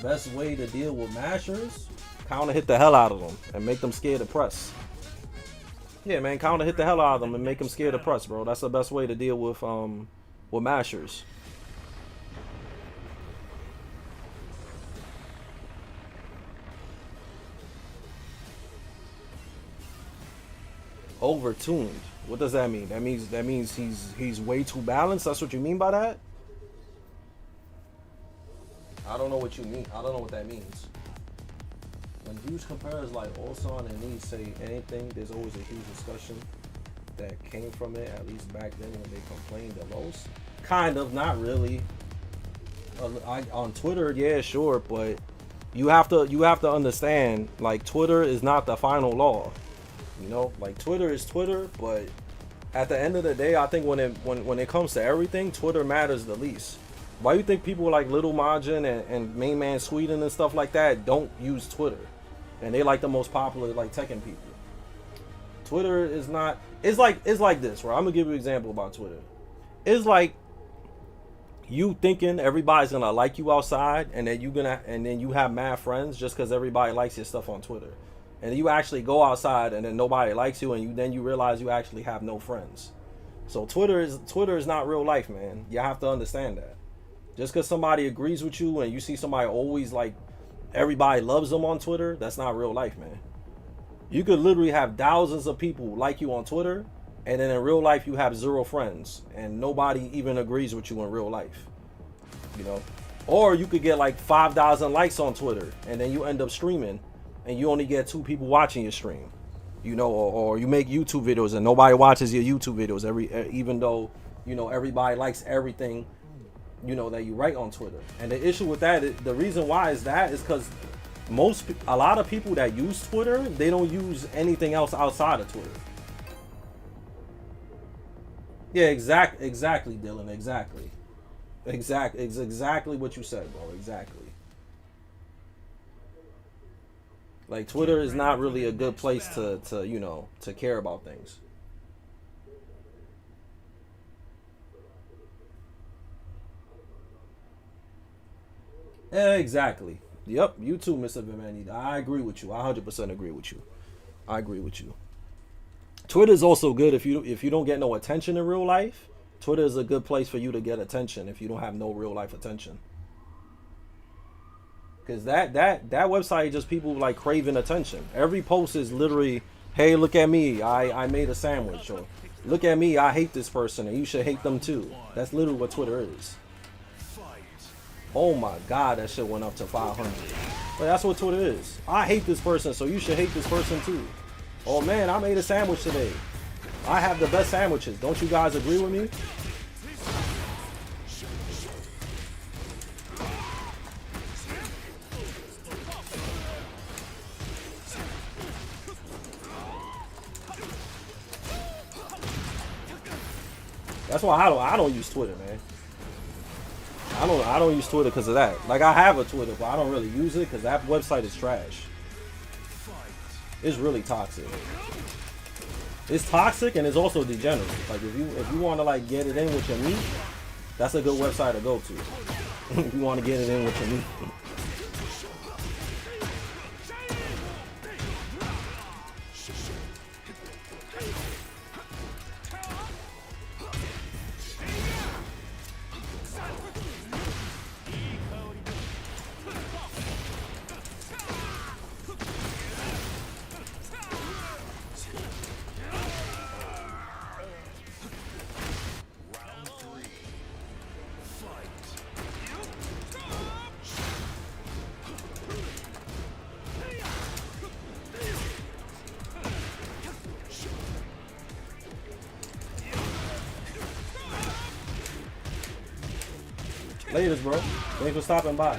Best way to deal with mashers? Counter hit the hell out of them and make them scared to press. Yeah, man. Counter hit the hell out of them and make them scared to press, bro. That's the best way to deal with mashers. Overtuned. What does that mean? That means he's way too balanced. That's what you mean by that? I don't know what you mean. I don't know what that means. When huge compares like Ulsan and Lee say anything, there's always a huge discussion that came from it. At least back then when they complained the most. Kind of, not really. On Twitter, yeah, sure, but you have to understand, like, Twitter is not the final law. You know, like, Twitter is Twitter, but at the end of the day, I think when it comes to everything, Twitter matters the least. Why do you think people like Little Majin and Main Man Sweden and stuff like that don't use Twitter? And they like the most popular, like, Tekken people. Twitter is not. It's like this, right? I'm gonna give you an example about Twitter. It's like you thinking everybody's gonna like you outside, and then you have mad friends just because everybody likes your stuff on Twitter. And you actually go outside and then nobody likes you, and then you realize you actually have no friends. So Twitter is not real life, man. You have to understand that. Just because somebody agrees with you and you see somebody always like everybody loves them on Twitter, that's not real life, man. You could literally have thousands of people like you on Twitter, and then in real life you have 0 friends and nobody even agrees with you in real life. You know? Or you could get like 5,000 likes on Twitter and then you end up streaming and you only get 2 people watching your stream. You know, or you make YouTube videos and nobody watches your YouTube videos even though, you know, everybody likes everything, you know, that you write on Twitter. And the issue with that, the reason why is because a lot of people that use Twitter, they don't use anything else outside of Twitter. Yeah, exactly, Dylan, exactly. It's exactly what you said, bro. Exactly. Like, Twitter is not really a good place to you know, to care about things. Yeah, exactly. Yep, you too, Mr. Vimanita. I agree with you. I 100% agree with you. I agree with you. Twitter is also good if you don't get no attention in real life. Twitter is a good place for you to get attention if you don't have no real life attention. Because that website is just people like craving attention. Every post is literally, hey, look at me, I made a sandwich, or look at me, I hate this person and you should hate them too. That's literally what Twitter is. Oh my god, that shit went up to 500. But that's what Twitter is. I hate this person, so you should hate this person too. Oh man, I made a sandwich today. I have the best sandwiches. Don't you guys agree with me? That's why I don't use Twitter, man. I don't use Twitter because of that. Like, I have a Twitter, but I don't really use it because that website is trash. It's really toxic. It's toxic and it's also degenerate. Like, if you want to like get it in with your meat, that's a good website to go to. If you want to get it in with your meat. Laters, bro. Thanks for stopping by.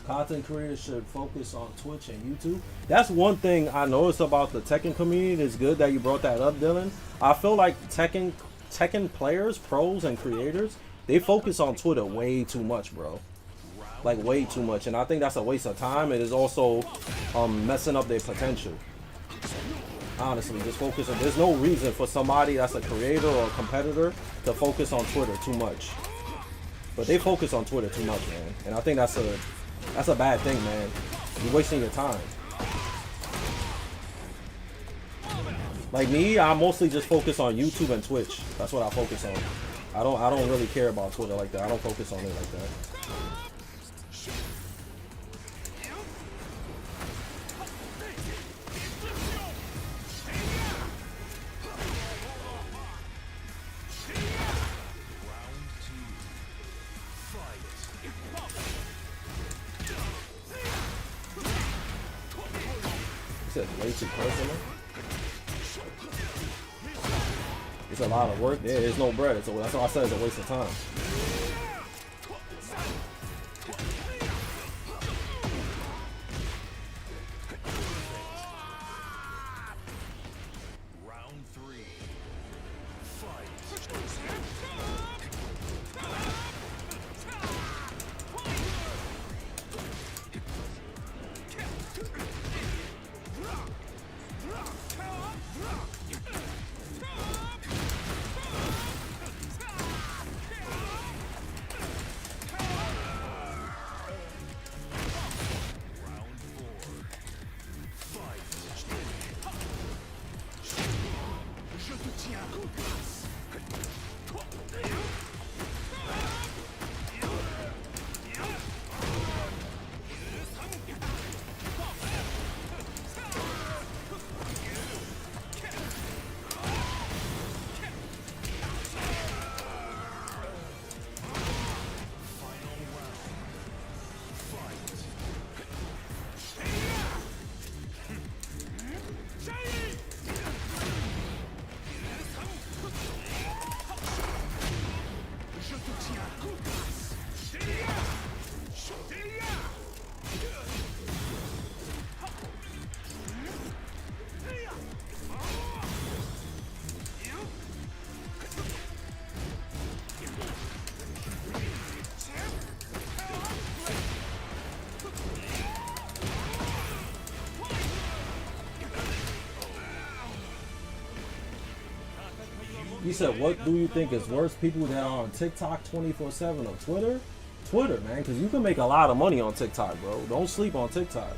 Content creators should focus on Twitch and YouTube. That's one thing I noticed about the Tekken community. It's good that you brought that up, Dylan. I feel like Tekken players, pros, and creators, they focus on Twitter way too much, bro. Like, way too much. And I think that's a waste of time. It is also messing up their potential. Honestly, just focus on... There's no reason for somebody that's a creator or a competitor to focus on Twitter too much. But they focus on Twitter too much, man. And I think that's a bad thing, man. You're wasting your time. Like me, I mostly just focus on YouTube and Twitch. That's what I focus on. I don't really care about Twitter like that. I don't focus on it like that. You said way too personal. It's a lot of work. Yeah, there's no bread. That's why I said it's a waste of time. Round 3. Fight. You said, what do you think is worse, people that are on TikTok 24/7 or Twitter? Twitter, man, because you can make a lot of money on TikTok, bro. Don't sleep on TikTok.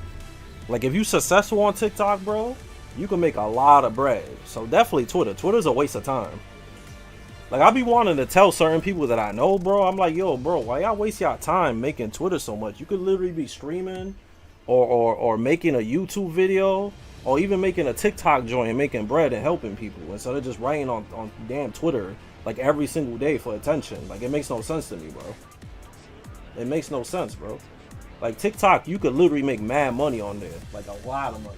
Like, if you successful on TikTok, bro, you can make a lot of bread. So definitely Twitter. Twitter's a waste of time. Like, I be wanting to tell certain people that I know, bro. I'm like, yo, bro, why y'all waste y'all time making Twitter so much? You could literally be streaming or making a YouTube video, or even making a TikTok joint and making bread and helping people, instead of just writing on damn Twitter like every single day for attention. Like, it makes no sense to me, bro. It makes no sense, bro. Like, TikTok, you could literally make mad money on there, like a lot of money.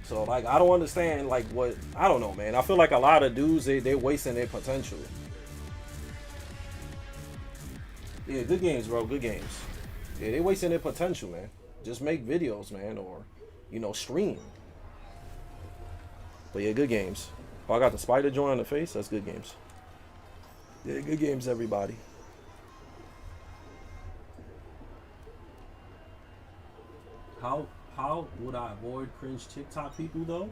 So, like, I don't understand, like, what, I don't know, man. I feel like a lot of dudes, they're wasting their potential. Yeah, good games, bro, good games. Yeah, they wasting their potential, man. Just make videos, man, or, you know, stream. But yeah, good games. Oh, I got the spider joint on the face. That's good games. Yeah, good games, everybody. How would I avoid cringe TikTok people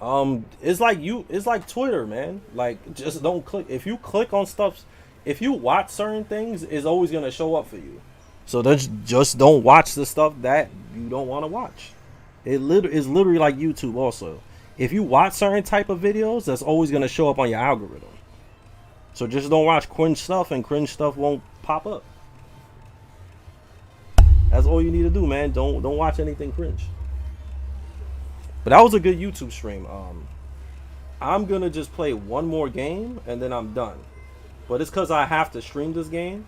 though? It's like Twitter, man. Like, just don't click. If you click on stuff, if you watch certain things, it's always gonna show up for you. So just don't watch the stuff that you don't want to watch. It's literally like YouTube also. If you watch certain type of videos, that's always gonna show up on your algorithm. So just don't watch cringe stuff, and cringe stuff won't pop up. That's all you need to do, man. Don't watch anything cringe. But that was a good YouTube stream. I'm gonna just play one more game and then I'm done. But it's cause I have to stream this game.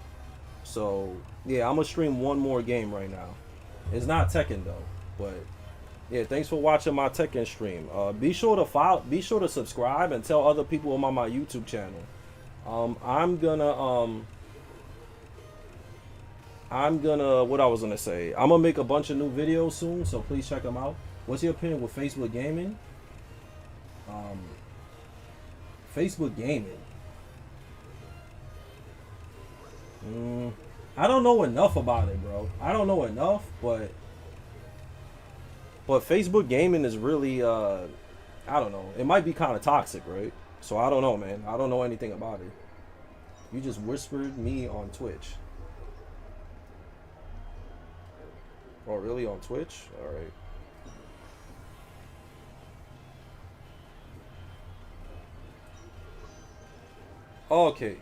So yeah, I'm gonna stream one more game right now. It's not Tekken though, but yeah, thanks for watching my Tekken stream. Be sure to subscribe and tell other people about my YouTube channel. I'm gonna what I was gonna say. I'm gonna make a bunch of new videos soon, so please check them out. What's your opinion with Facebook gaming? Facebook gaming. I don't know enough about it, bro. I don't know enough, but Facebook gaming is really I don't know. It might be kind of toxic, right? So I don't know, man. I don't know anything about it. You just whispered me on Twitch. Oh, really? On Twitch? Alright. Okay.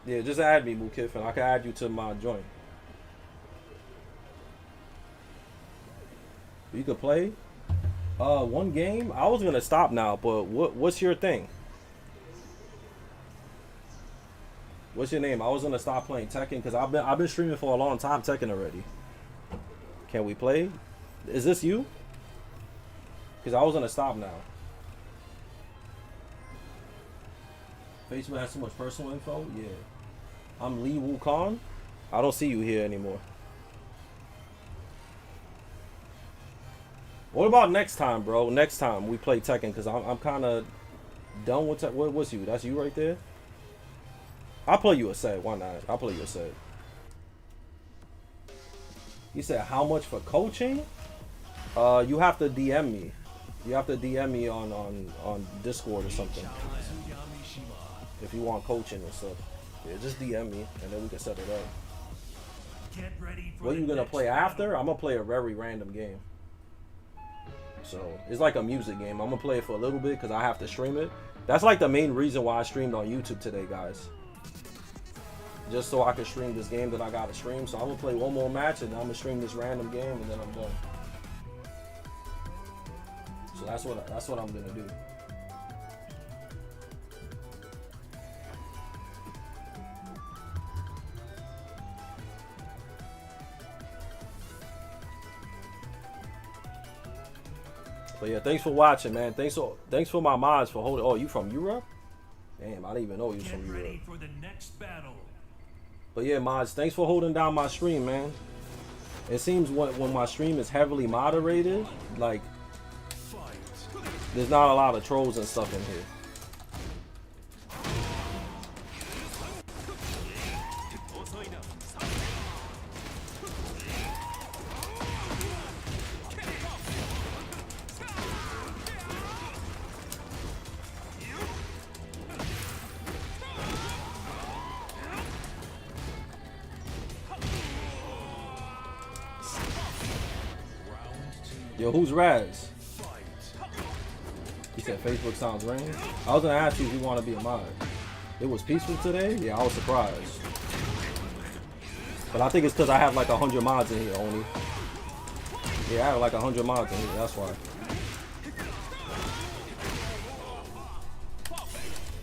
Yeah, just add me, Mukif, and I can add you to my joint. You could play? One game? I was gonna stop now, but what's your thing? What's your name? I was gonna stop playing Tekken because I've been streaming for a long time Tekken already. Can we play? Is this you? Because I was gonna stop now. Facebook has too much personal info? Yeah. I'm Lee Wukong. I don't see you here anymore. What about next time, bro? Next time we play Tekken, because I'm kind of done with Tekken. What's you? That's you right there? I'll play you a set. Why not? I'll play you a set. You said how much for coaching? You have to DM me. You have to DM me on Discord or something. If you want coaching and stuff. Yeah, just DM me and then we can set it up. What are you gonna play after? I'm gonna play a very random game. So it's like a music game. I'm gonna play it for a little bit because I have to stream it. That's like the main reason why I streamed on YouTube today, guys. Just so I can stream this game that I gotta stream. So I'm gonna play one more match and then I'm gonna stream this random game and then I'm done. So that's what I'm gonna do. But yeah, thanks for watching, man. Thanks for my mods for holding. Oh, you from Europe? Damn, I didn't even know you was from Europe. For the next battle. But yeah, mods, thanks for holding down my stream, man. It seems when my stream is heavily moderated, like there's not a lot of trolls and stuff in here. Yo, who's Raz? He said Facebook sounds rain. I was gonna ask you if you want to be a mod. It was peaceful today? Yeah, I was surprised. But I think it's because I have like 100 mods in here only. Yeah, I have like 100 mods in here, that's why.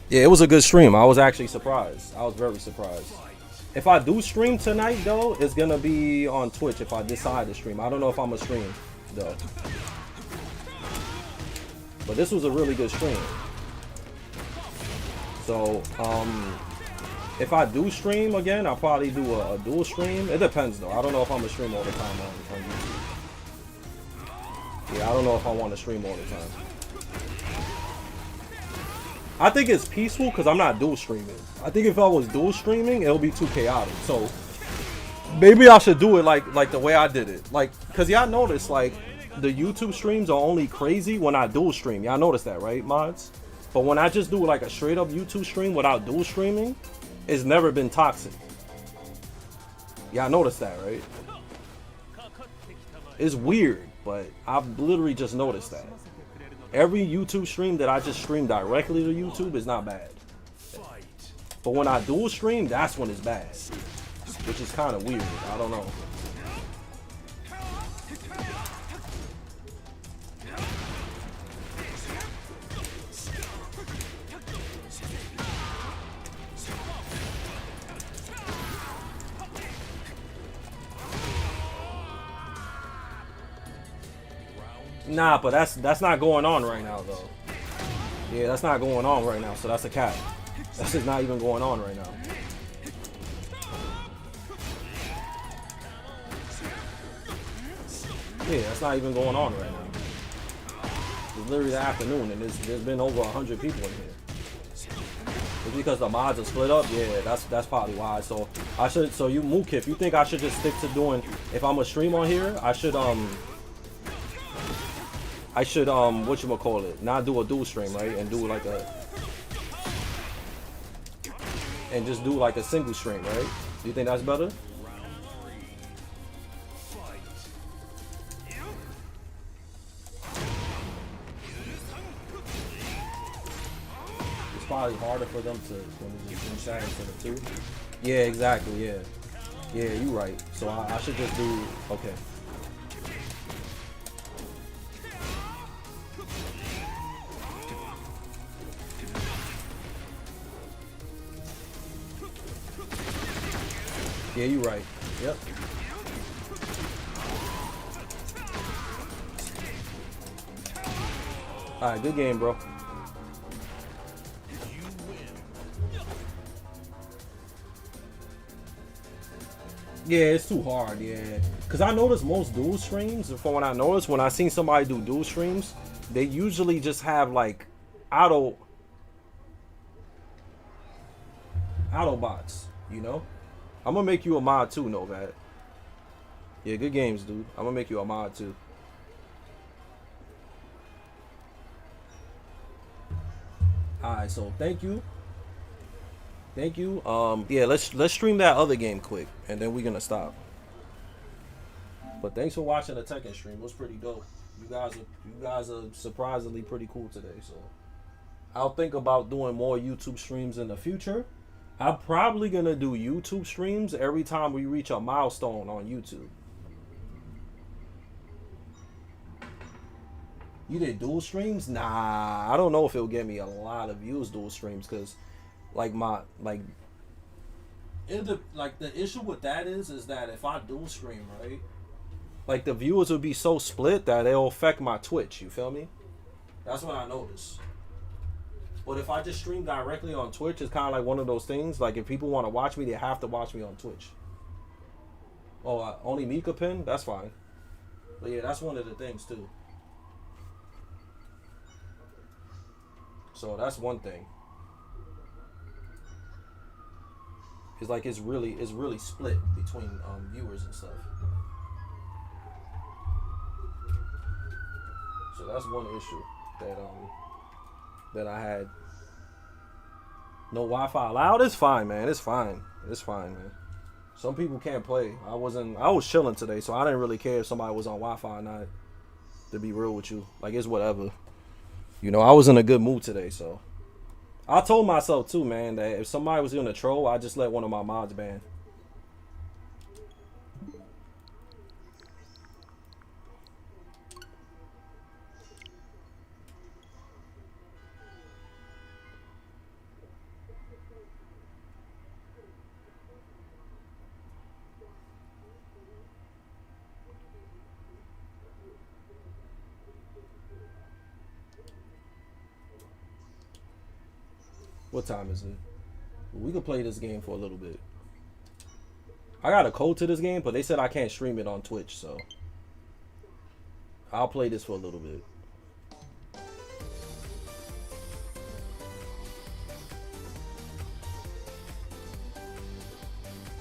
Yeah, it was a good stream. I was actually surprised. I was very surprised. If I do stream tonight though, it's gonna be on Twitch if I decide to stream. I don't know if I'm gonna stream though. But this was a really good stream. So, if I do stream again, I'll probably do a dual stream. It depends though. I don't know if I'm gonna stream all the time on YouTube. Yeah, I don't know if I want to stream all the time. I think it's peaceful because I'm not dual streaming. I think if I was dual streaming, it'll be too chaotic. So maybe I should do it like the way I did it. Like, cause y'all notice like the YouTube streams are only crazy when I dual stream. Y'all notice that, right, mods? But when I just do like a straight up YouTube stream without dual streaming, it's never been toxic. Y'all notice that, right? It's weird, but I've literally just noticed that. Every YouTube stream that I just stream directly to YouTube is not bad. But when I dual stream, that's when it's bad. Which is kind of weird. I don't know. Nah, but that's not going on right now though. Yeah, that's not going on right now, so that's a cap. That's just not even going on right now. Yeah, that's not even going on right now. It's literally the afternoon and there's been over 100 people in here. It's because the mods are split up? Yeah, that's probably why. So I should, so you Mook, if you think I should just stick to doing, if I'm a stream on here, I should whatchamacallit, not do a dual stream, right? And do like and just do like a single stream, right? Do you think that's better? It's probably harder for them to when you just chat into the two. Yeah, exactly, yeah. Yeah, you right. So I should just do, okay. Yeah, you right. Yep. Alright, good game, bro. Yeah, it's too hard, yeah. Cause I noticed most dual streams, from what I noticed, when I seen somebody do dual streams, they usually just have like auto bots, you know? I'm gonna make you a mod too, Novat. Yeah, good games, dude. I'm gonna make you a mod too. Alright, so thank you. Thank you. Yeah, let's stream that other game quick and then we're gonna stop. But thanks for watching the Tekken stream. It was pretty dope. You guys are surprisingly pretty cool today. So I'll think about doing more YouTube streams in the future. I'm probably gonna do YouTube streams every time we reach a milestone on YouTube. You did dual streams? Nah, I don't know if it'll get me a lot of views dual streams, because like the issue with that is that if I dual stream, right, like the viewers would be so split that it'll affect my Twitch. You feel me? That's what I noticed. But if I just stream directly on Twitch, it's kind of like one of those things. Like if people want to watch me, they have to watch me on Twitch. Oh, only Mika pin? That's fine. But yeah, that's one of the things too. So that's one thing. It's like it's really split between viewers and stuff. So that's one issue that I had. No Wi-Fi allowed? It's fine, man. It's fine. It's fine, man. Some people can't play. I was chilling today, so I didn't really care if somebody was on Wi-Fi or not. To be real with you, like it's whatever. You know, I was in a good mood today, so I told myself too, man, that if somebody was gonna troll, I just let one of my mods ban. What time is it? We could play this game for a little bit. I got a code to this game, but they said I can't stream it on Twitch, so I'll play this for a little bit.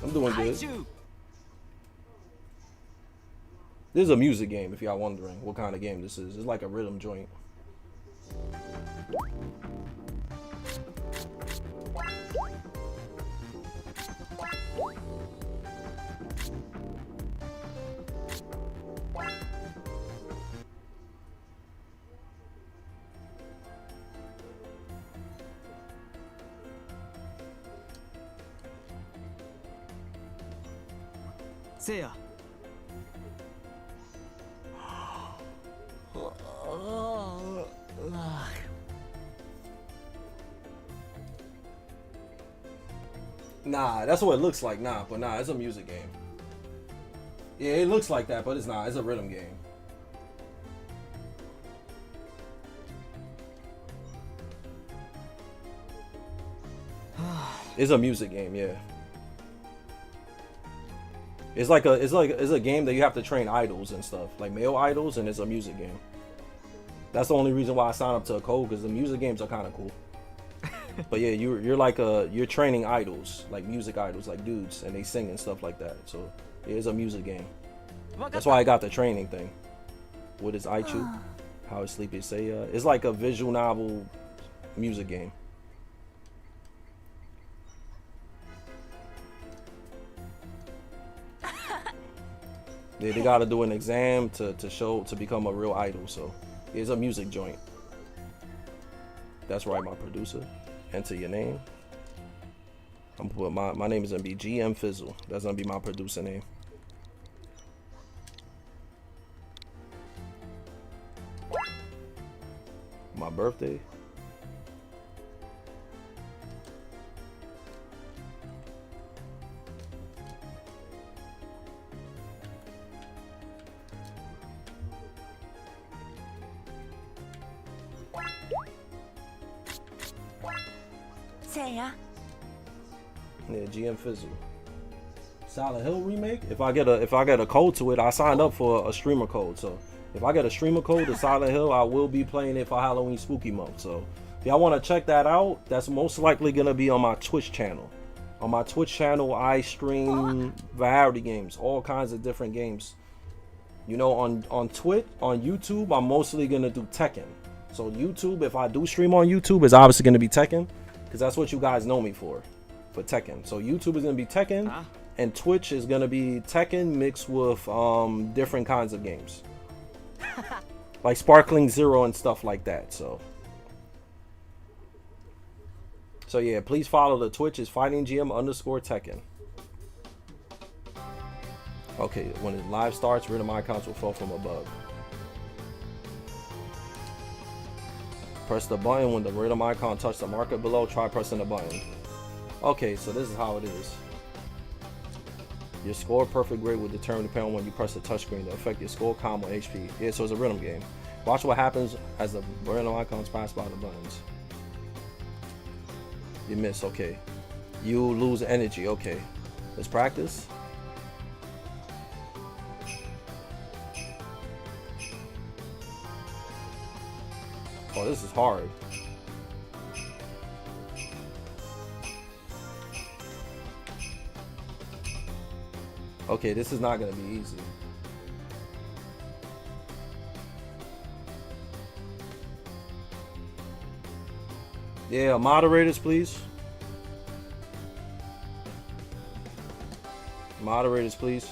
I'm doing good. This is a music game, if y'all wondering what kind of game this is. It's like a rhythm joint. Seiya. Nah, that's what it looks like. Nah, but nah, it's a music game. Yeah, it looks like that, but it's not. It's a rhythm game. It's a music game, yeah. It's a game that you have to train idols and stuff, like male idols, and it's a music game. That's the only reason why I signed up to a code, because the music games are kind of cool. But yeah, you're training idols, like music idols, like dudes, and they sing and stuff like that. So it is a music game. That's why I got the training thing. What is ichu? How is Sleepy Seiya? It's like a visual novel music game. They gotta do an exam to become a real idol. So it's a music joint. That's right, my producer. Enter your name. I'm gonna put my name is gonna be GM Fizzle. That's gonna be my producer name. My birthday. Seiya. Yeah, GM Fizzle. Silent Hill remake. If I get a code to it, I signed up for a streamer code. So if I get a streamer code to Silent Hill, I will be playing it for Halloween Spooky Month. So if y'all want to check that out, that's most likely gonna be on my Twitch channel. On my Twitch channel, I stream variety games, all kinds of different games. You know, on YouTube, I'm mostly gonna do Tekken. So YouTube, if I do stream on YouTube, is obviously gonna be Tekken, because that's what you guys know me for Tekken. So YouTube is gonna be Tekken, and Twitch is gonna be Tekken mixed with different kinds of games. like Sparkling Zero and stuff like that. So yeah, please follow the Twitch is fightinggm_Tekken. Okay, when it live starts, rhythm icons will fall from above. Press the button when the rhythm icon touches the marker below. Try pressing the button. Okay, so this is how it is. Your score perfect grade will determine depending on when you press the touchscreen to affect your score, combo, HP. Yeah, so it's a rhythm game. Watch what happens as the rhythm icons pass by the buttons. You miss, okay. You lose energy, okay. Let's practice. Oh, this is hard. Okay, this is not gonna be easy. Yeah, moderators, please. Moderators, please.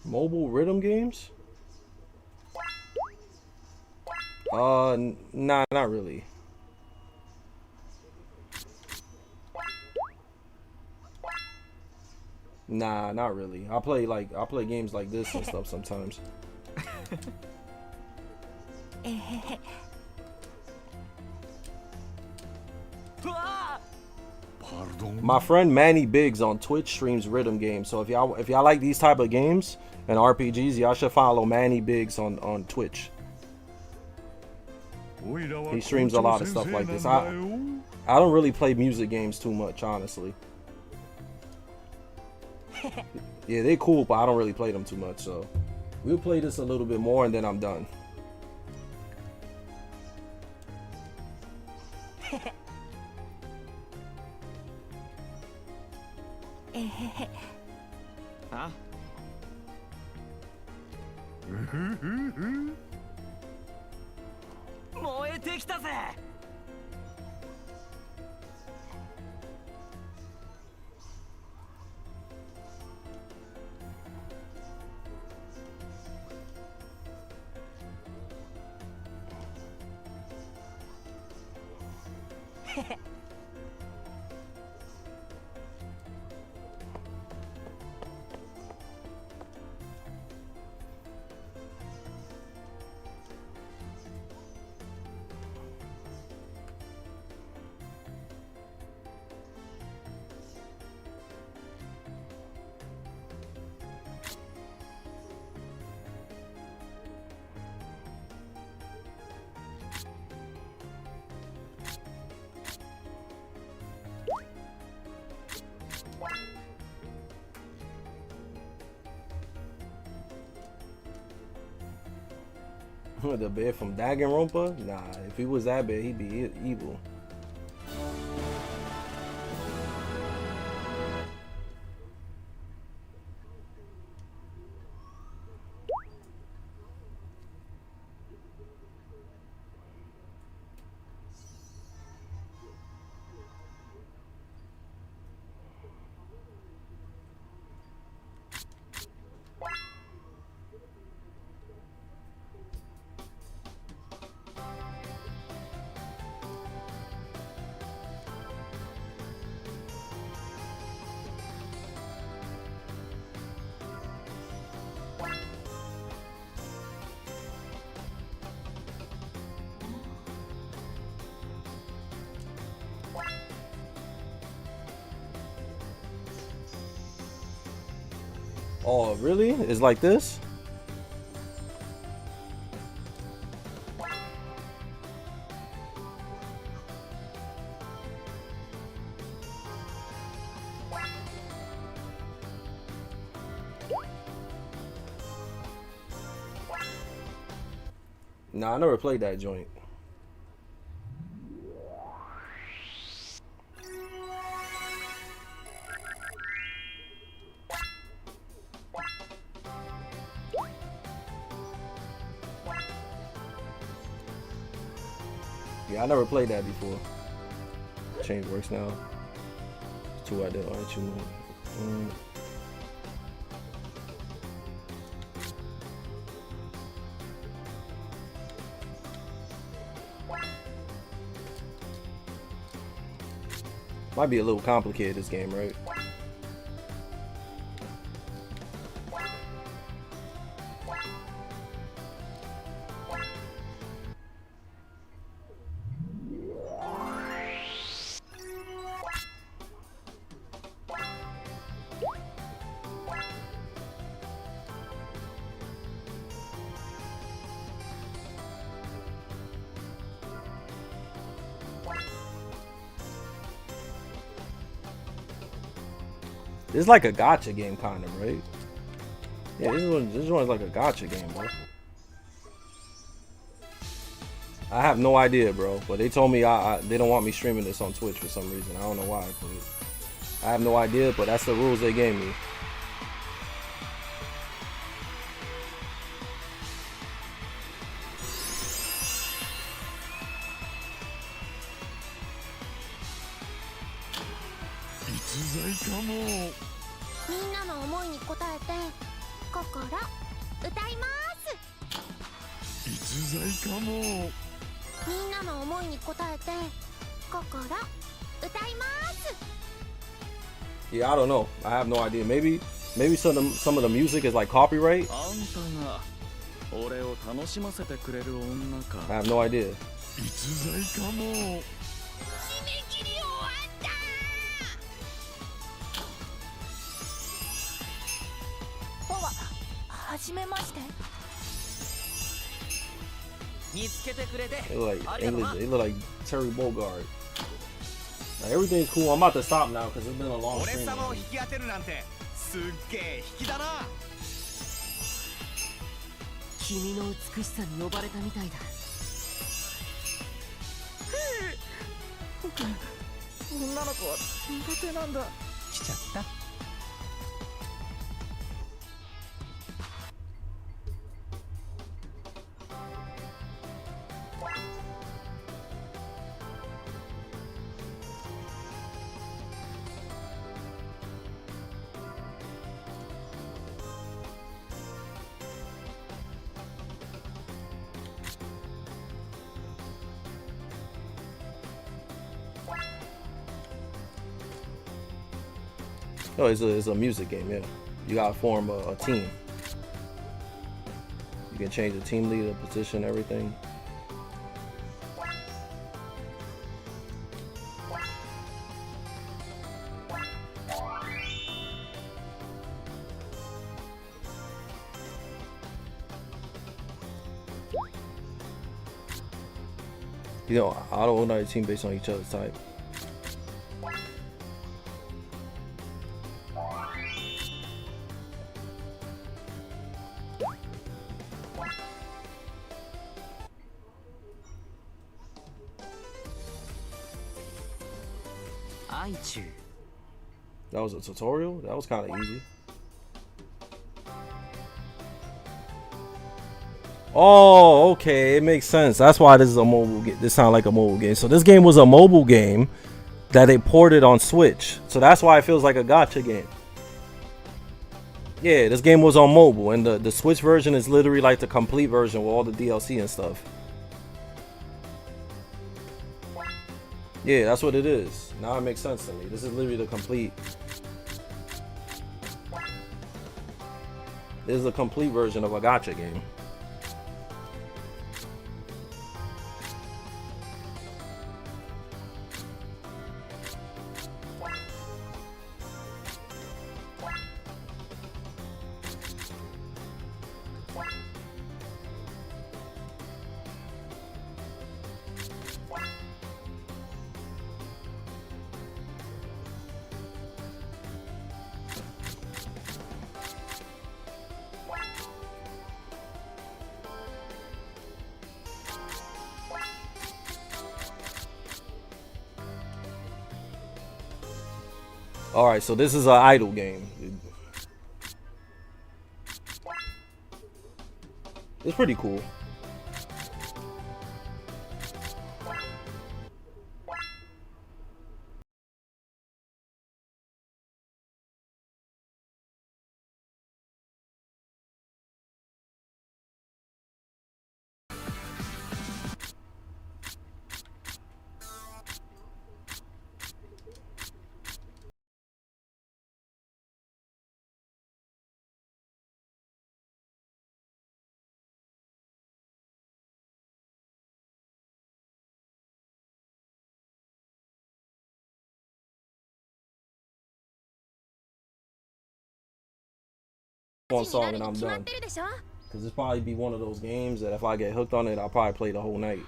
Mobile rhythm games? Nah, not really. Nah, not really. I play games like this and stuff sometimes. My friend Manny Biggs on Twitch streams rhythm games. So if y'all like these type of games and RPGs, y'all should follow Manny Biggs on Twitch. He streams a lot of stuff like this. I don't really play music games too much, honestly. Yeah, they're cool, but I don't really play them too much. So we'll play this a little bit more and then I'm done. Huh? 燃えてきたぜ。The bear from Danganronpa? Nah, if he was that bad, he'd be evil. Oh, really? It's like this? Nah, I never played that joint. Yeah, I never played that before. Change works now. Two idea, ichu. Might be a little complicated, this game, right? It's like a gacha game, kind of, right? Yeah, this one is like a gacha game, bro. I have no idea, bro. But they told me they don't want me streaming this on Twitch for some reason. I don't know why, but I have no idea. But that's the rules they gave me. Yeah, I don't know. I have no idea. Maybe some of the music is like copyright. I have no idea. They look like Terry Bogard. Like, everything's cool. I'm about to stop now because it's been a long stream. Oh, it's a music game, yeah. You gotta form a team. You can change the team leader, position, everything. You know, auto-organize your team based on each other's type. Ichu. That was a tutorial? That was kind of easy. Oh, okay, it makes sense. That's why this is a mobile game. This sounds like a mobile game. So this game was a mobile game that they ported on Switch. So that's why it feels like a gacha game. Yeah, this game was on mobile, and the Switch version is literally like the complete version with all the DLC and stuff. Yeah, that's what it is. Now it makes sense to me. This is literally the complete. This is a complete version of a gacha game. All right, so this is an idle game. It's pretty cool. One song and I'm done. Cause this probably be one of those games that if I get hooked on it, I'll probably play the whole night.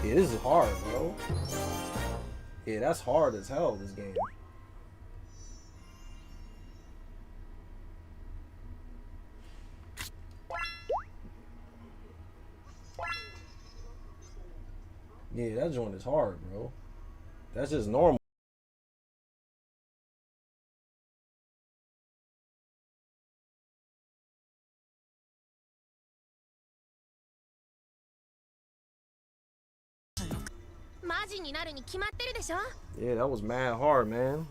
Yeah, this is hard, bro. Yeah, that's hard as hell, this game. Yeah, that joint is hard, bro. That's just normal. Yeah, that was mad hard, man.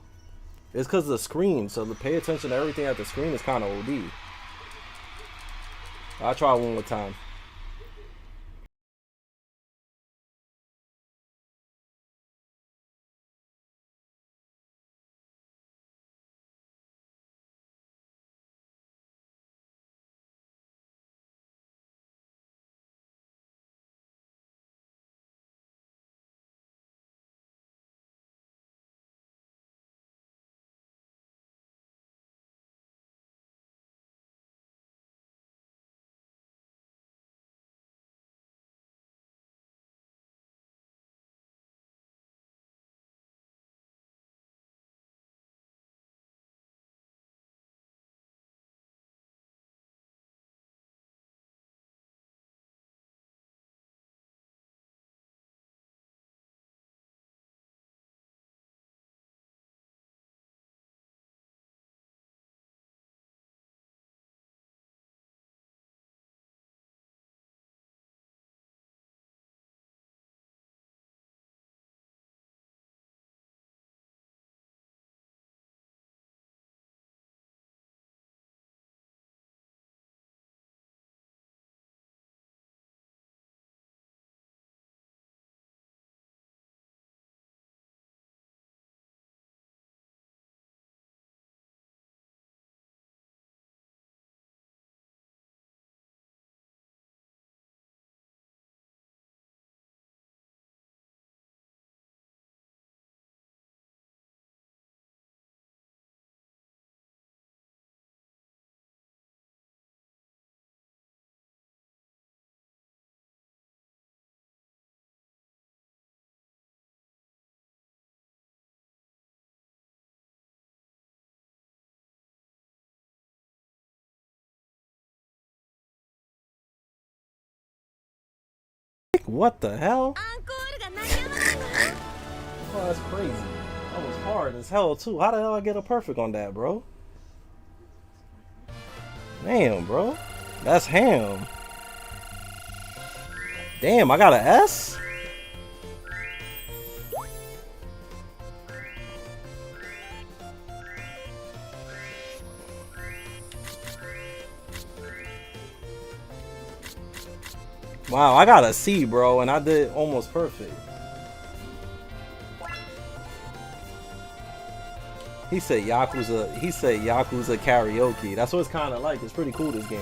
It's because of the screen, so to pay attention to everything at the screen is kind of OD. I'll try one more time. What the hell? Oh, that's crazy. That was hard as hell too. How the hell I get a perfect on that, bro? Damn, bro. That's ham. Damn, I got an S? Wow, I got a C, bro, and I did almost perfect. He said Yakuza. He said Yakuza karaoke. That's what it's kind of like. It's pretty cool, this game.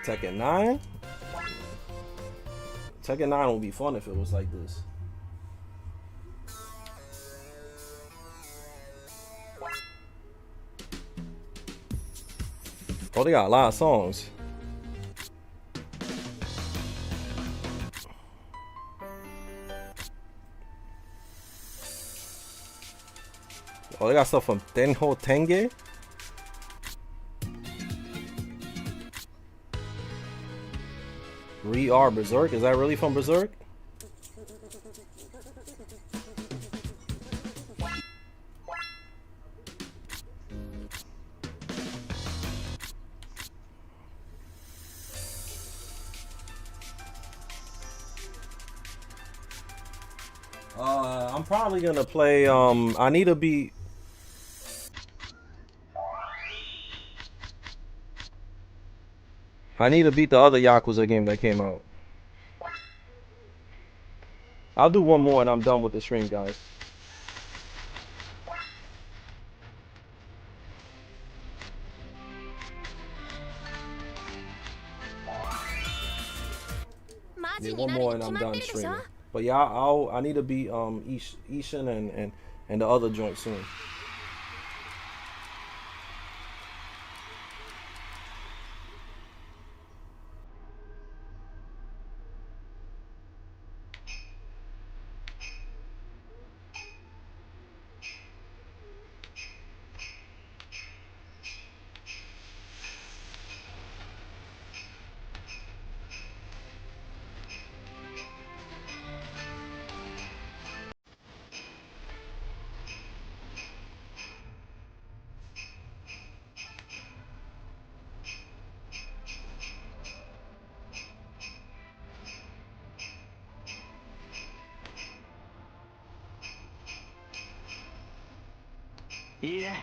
Tekken 9? Tekken 9 would be fun if it was like this. Oh, they got a lot of songs. Oh, they got stuff from Tenho Tenge. Re-R Berserk. Is that really from Berserk? I'm probably gonna play. I need to be. I need to beat the other Yakuza game that came out. I'll do one more and I'm done with the stream, guys. Yeah, one more and I'm done streaming. But yeah, I need to beat Ishin and the other joint soon. Yeah.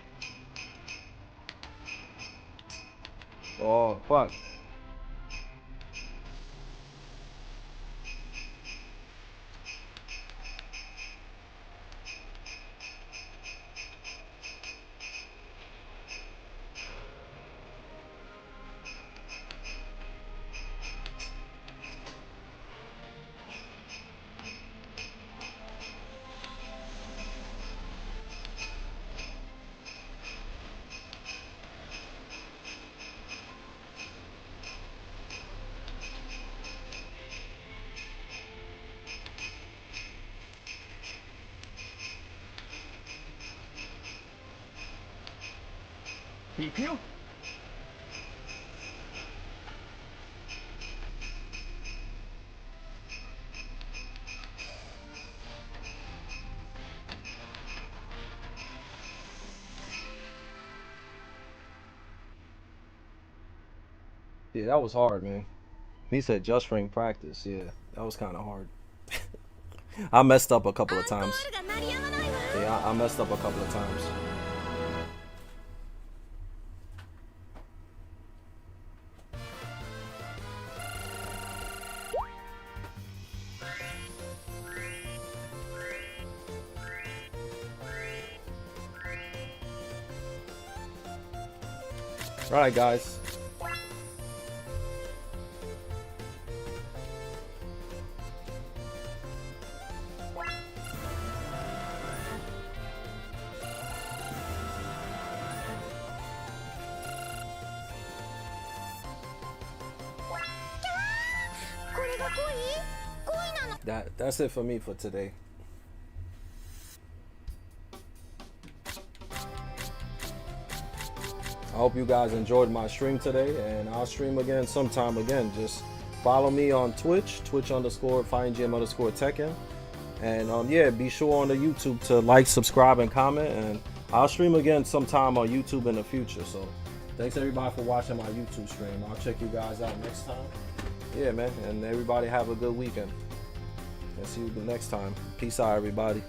Oh, fuck. Ichu. Yeah, that was hard, man. He said just ring practice. Yeah, that was kind of hard. I messed up a couple of times. Yeah, I messed up a couple of times. Alright, guys. That's it for me for today. I hope you guys enjoyed my stream today, and I'll stream again sometime again. Just follow me on Twitch, fightinggm_Tekken. And yeah, be sure on the YouTube to like, subscribe, and comment. And I'll stream again sometime on YouTube in the future. So thanks everybody for watching my YouTube stream. I'll check you guys out next time. Yeah, man. And everybody have a good weekend. And see you the next time. Peace out, everybody.